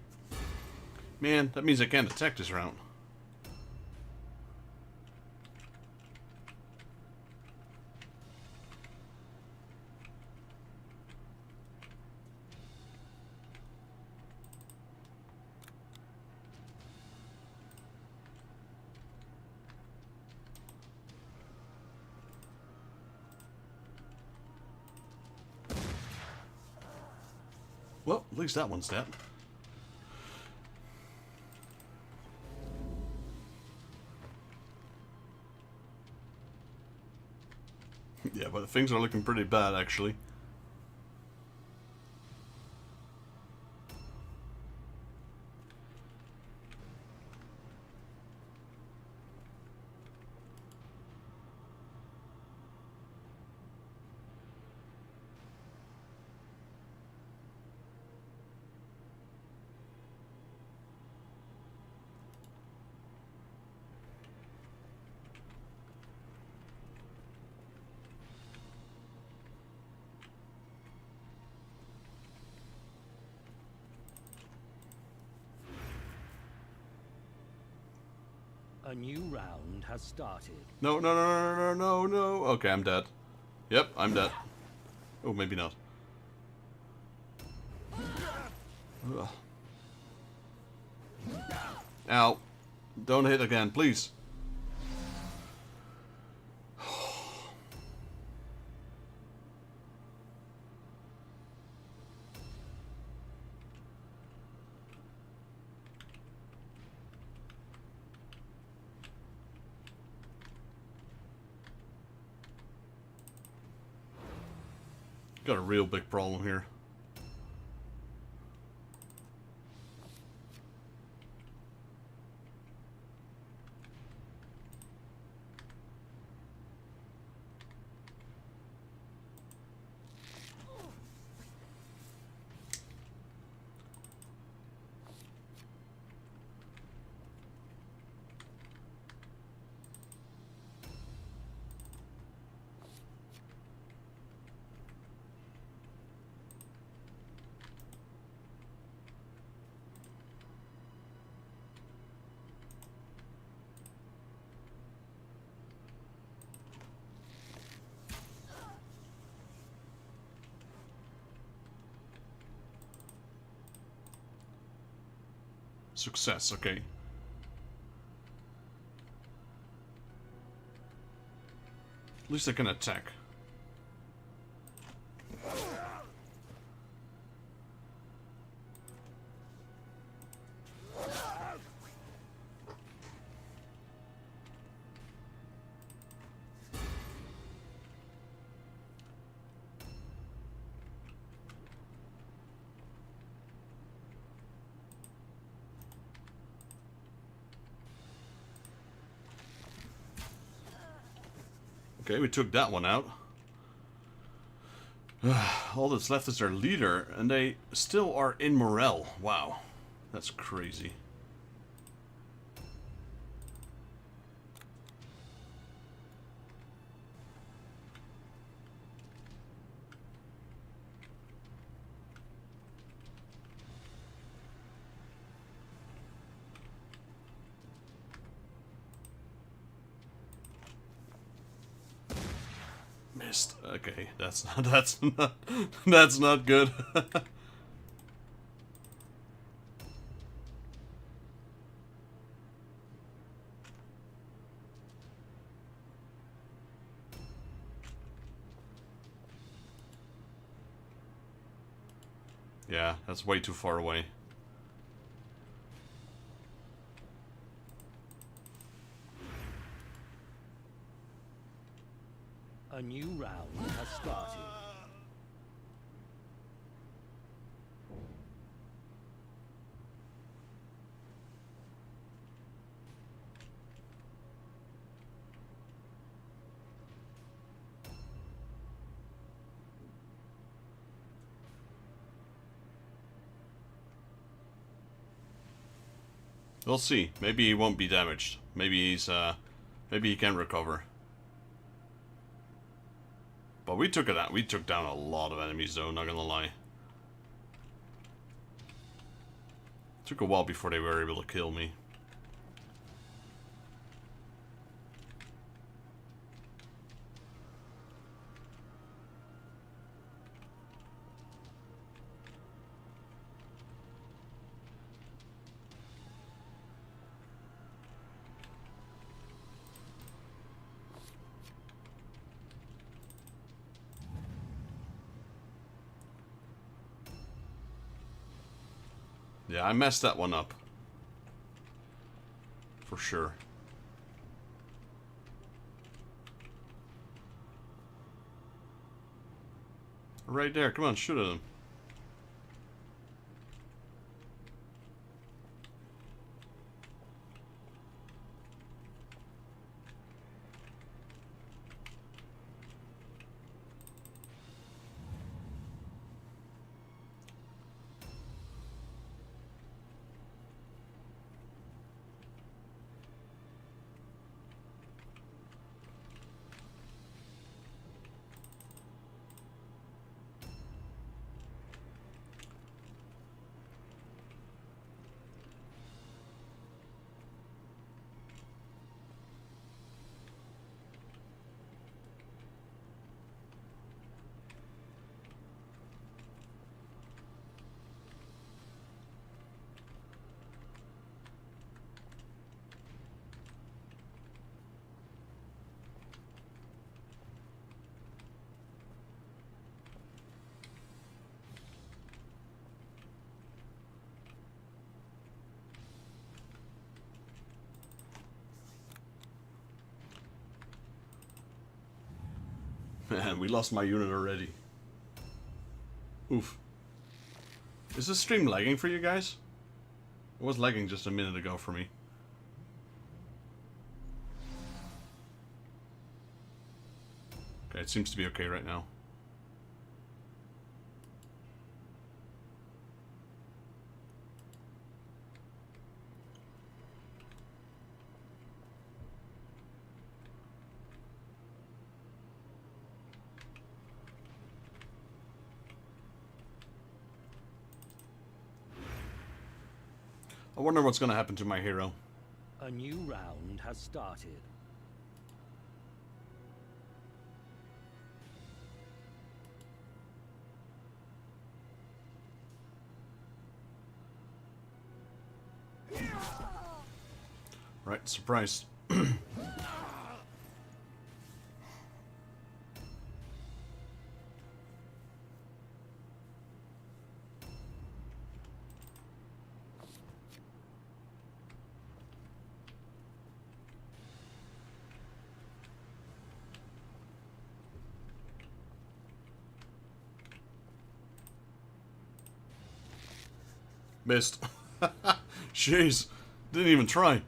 Man, that means I can't attack this round. Well, at least that one's dead. Yeah, but things are looking pretty bad, actually. A new round has started. No, no, no, no, no, no, no. Okay, I'm dead. Yep, I'm dead. Oh, maybe not. Ugh. Ow. Don't hit again, please. Got a real big problem here. Success, okay. At least I can attack. Okay, we took that one out. All that's left is their leader, and they still are in morale. Wow, that's crazy. Missed. Okay, that's not good. Yeah, that's way too far away. A new round has started. We'll see. Maybe he won't be damaged. Maybe he's maybe he can recover. But we took it out. We took down a lot of enemies though, not gonna lie. Took a while before they were able to kill me. Yeah, I messed that one up. For sure. Right there, come on, shoot at him. Man, we lost my unit already. Oof. Is this stream lagging for you guys? It was lagging just a minute ago for me. Okay, it seems to be okay right now. I wonder what's going to happen to my hero. A new round has started. Right, surprise. Missed. Jeez. Didn't even try.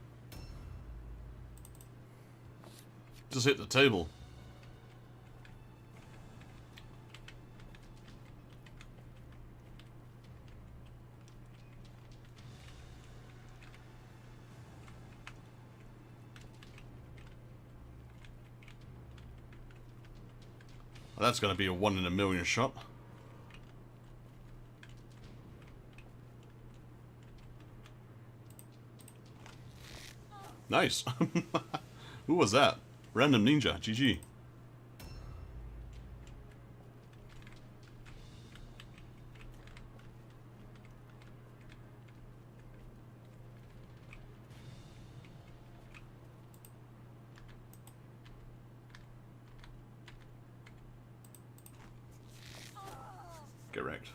Just hit the table. Well, that's gonna be a 1 in a million shot. Nice. Who was that? Random Ninja. GG. Correct.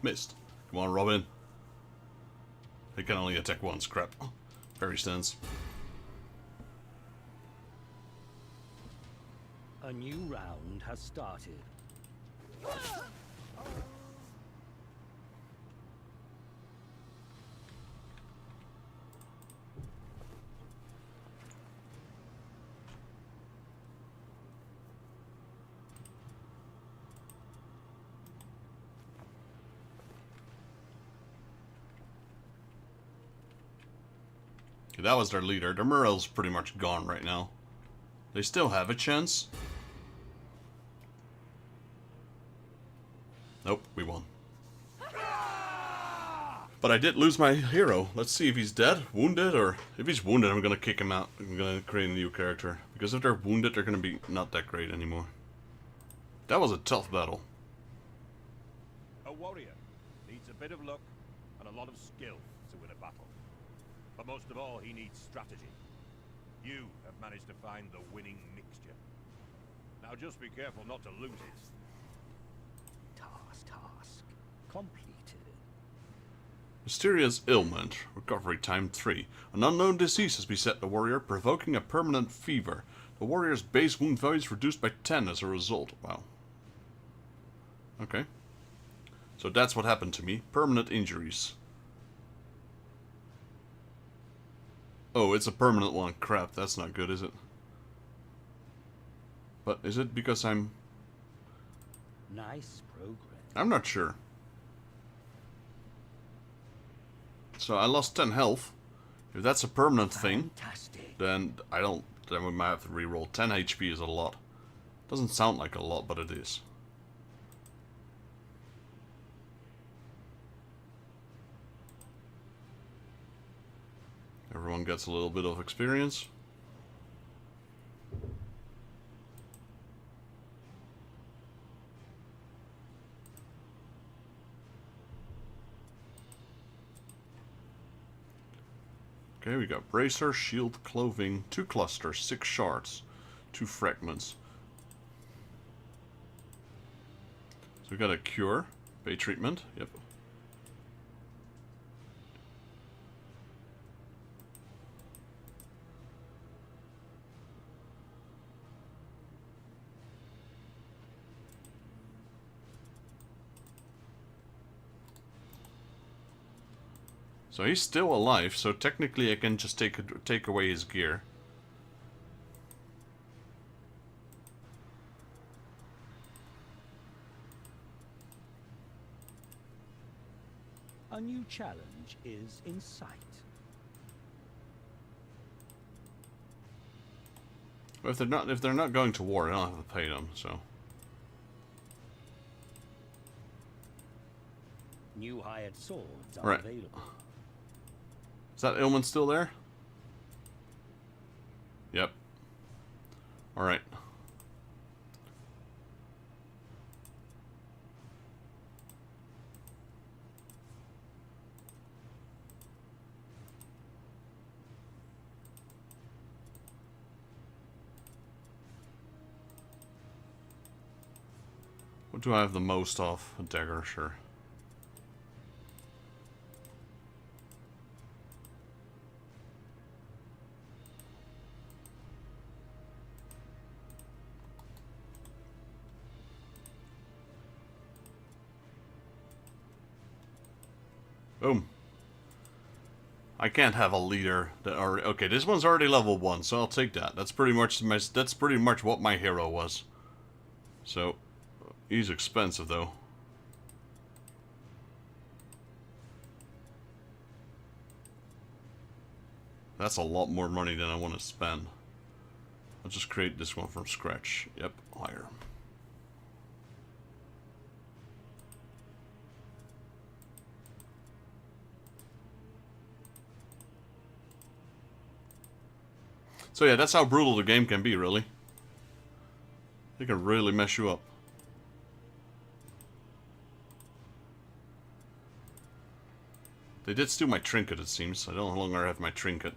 Missed. Come on, Robin. They can only attack once. Crap. Fairy stance. A new round has started. Okay, that was their leader. Their morale's pretty much gone right now. They still have a chance. Nope, we won. But I did lose my hero. Let's see if he's dead, wounded, or if he's wounded, I'm gonna kick him out. I'm gonna create a new character. Because if they're wounded, they're gonna be not that great anymore. That was a tough battle. A warrior needs a bit of luck and a lot of skill to win a battle. But most of all, he needs strategy. You have managed to find the winning mixture. Now just be careful not to lose it. Task completed. Mysterious ailment. Recovery time 3. An unknown disease has beset the warrior, provoking a permanent fever. The warrior's base wound value is reduced by 10 as a result. Wow. Okay. So that's what happened to me. Permanent injuries. Oh, it's a permanent one. Crap, that's not good, is it? But is it because I'm... Nice progress. I'm not sure. So I lost 10 health. If that's a permanent thing, Fantastic. then I don't... Then we might have to reroll. 10 HP is a lot. Doesn't sound like a lot, but it is. Everyone gets a little bit of experience. Okay, we got bracer, shield, clothing, 2 clusters, 6 shards, 2 fragments. So we got a cure, bait treatment, yep. So he's still alive, so technically I can just take away his gear. A new challenge is in sight. But if they're not going to war, I don't have to pay them, so. New hired swords are Right. available. Is that Ilman still there? Yep. Alright. What do I have the most of? A dagger, sure. Boom. I can't have a leader that already. Okay, this one's already level 1, so I'll take that. That's pretty much what my hero was. So, he's expensive though. That's a lot more money than I want to spend. I'll just create this one from scratch. Yep, hire. So yeah, that's how brutal the game can be, really. It can really mess you up. They did steal my trinket, it seems. I no longer have my trinket.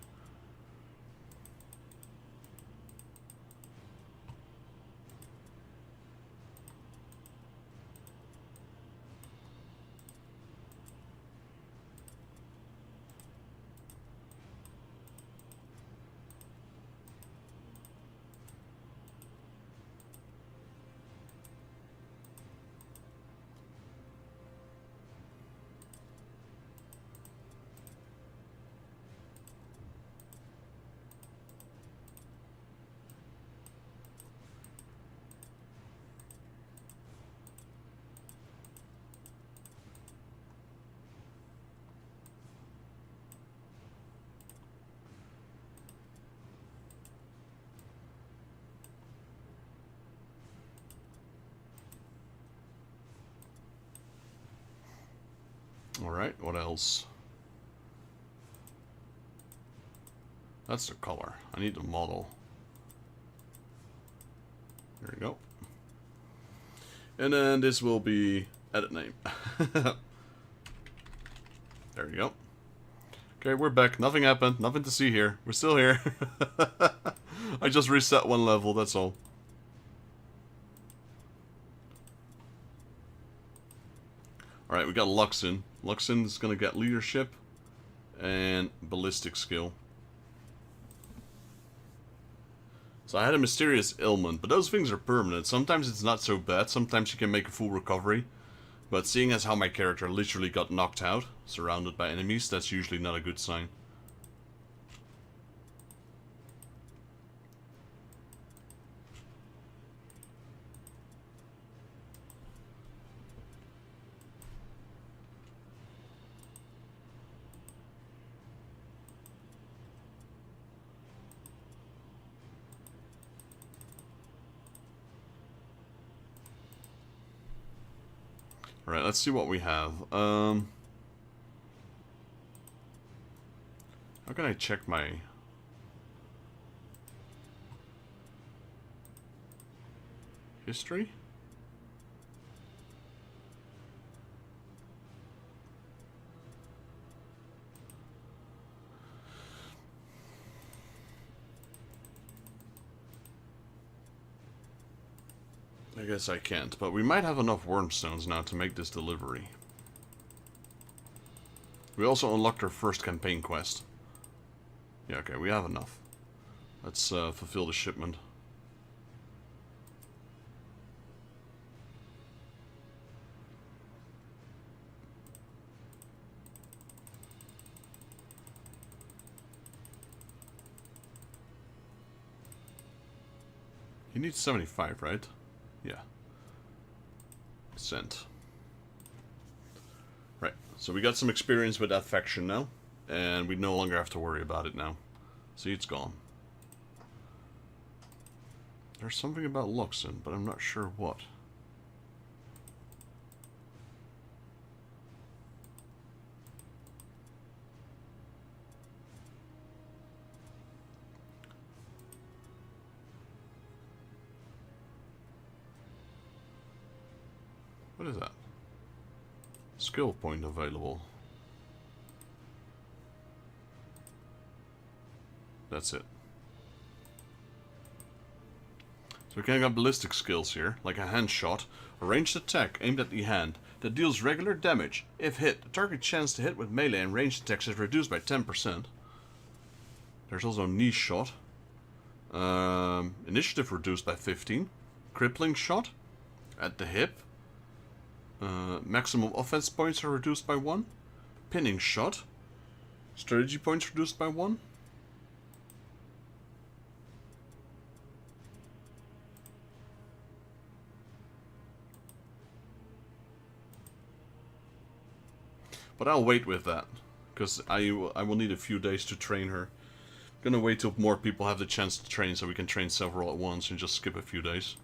Alright, what else? That's the color. I need the model. There we go. And then this will be edit name. There you go. Okay, we're back. Nothing happened. Nothing to see here. We're still here. I just reset one level, that's all. Alright, we got Luxin. Luxin is going to get leadership and ballistic skill. So I had a mysterious ailment, but those things are permanent. Sometimes it's not so bad, sometimes you can make a full recovery. But seeing as how my character literally got knocked out, surrounded by enemies, that's usually not a good sign. Alright, let's see what we have. How can I check my... history? I guess I can't, but we might have enough wormstones now to make this delivery. We also unlocked our first campaign quest. Yeah, okay, we have enough. Let's fulfill the shipment. He needs 75, right? Yeah. Sent. Right, so we got some experience with that faction now, and we no longer have to worry about it now. See, it's gone. There's something about Luxon, but I'm not sure what. What is that? Skill point available. That's it. So we can get ballistic skills here, like a hand shot, a ranged attack aimed at the hand that deals regular damage. If hit, the target chance to hit with melee and ranged attacks is reduced by 10%. There's also a niche shot. Initiative reduced by 15. Crippling shot at the hip. Maximum offense points are reduced by 1. Pinning shot. Strategy points reduced by 1. But I'll wait with that, because I will need a few days to train her. I'm gonna wait till more people have the chance to train so we can train several at once and just skip a few days.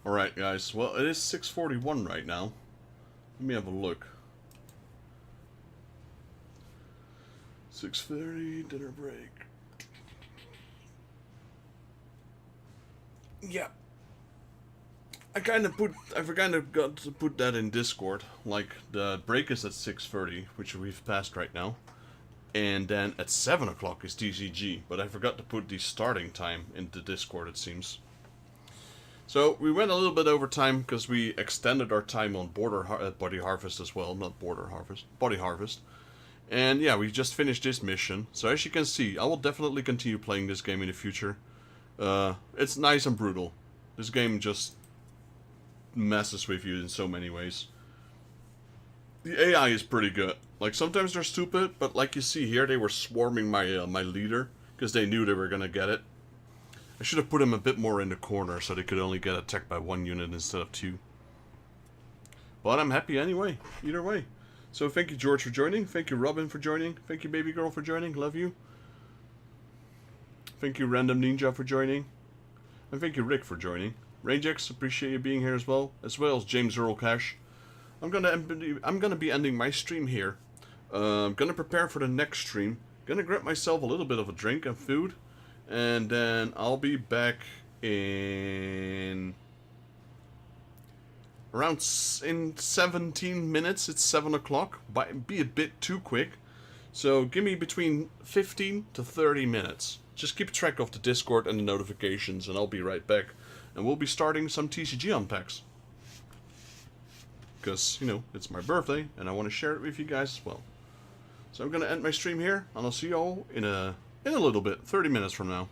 Alright guys, well it is 6:41 right now. Let me have a look. 6:30, dinner break. Yeah. I kind of got to put that in Discord. Like, the break is at 6:30, which we've passed right now. And then at 7 o'clock is TCG, but I forgot to put the starting time into Discord, it seems. So, we went a little bit over time because we extended our time on Body Harvest as well. Not Border Harvest, Body Harvest. And yeah, we just finished this mission. So as you can see, I will definitely continue playing this game in the future. It's nice and brutal. This game just messes with you in so many ways. The AI is pretty good. Like, sometimes they're stupid, but like you see here, they were swarming my my leader because they knew they were gonna get it. I should have put him a bit more in the corner so they could only get attacked by 1 unit instead of 2. But I'm happy anyway, either way. So thank you George for joining, thank you Robin for joining, thank you Baby Girl for joining, love you. Thank you Random Ninja for joining, and thank you Rick for joining. Rangex, appreciate you being here as well as James Earl Cash. I'm gonna be ending my stream here. I'm gonna prepare for the next stream. Gonna grab myself a little bit of a drink and food. And then I'll be back in around in 17 minutes. It's 7 o'clock. Be a bit too quick. So give me between 15 to 30 minutes. Just keep track of the Discord and the notifications, and I'll be right back. And we'll be starting some TCG unpacks. Because, you know, it's my birthday, and I want to share it with you guys as well. So I'm going to end my stream here, and I'll see you all in a little bit, 30 minutes from now.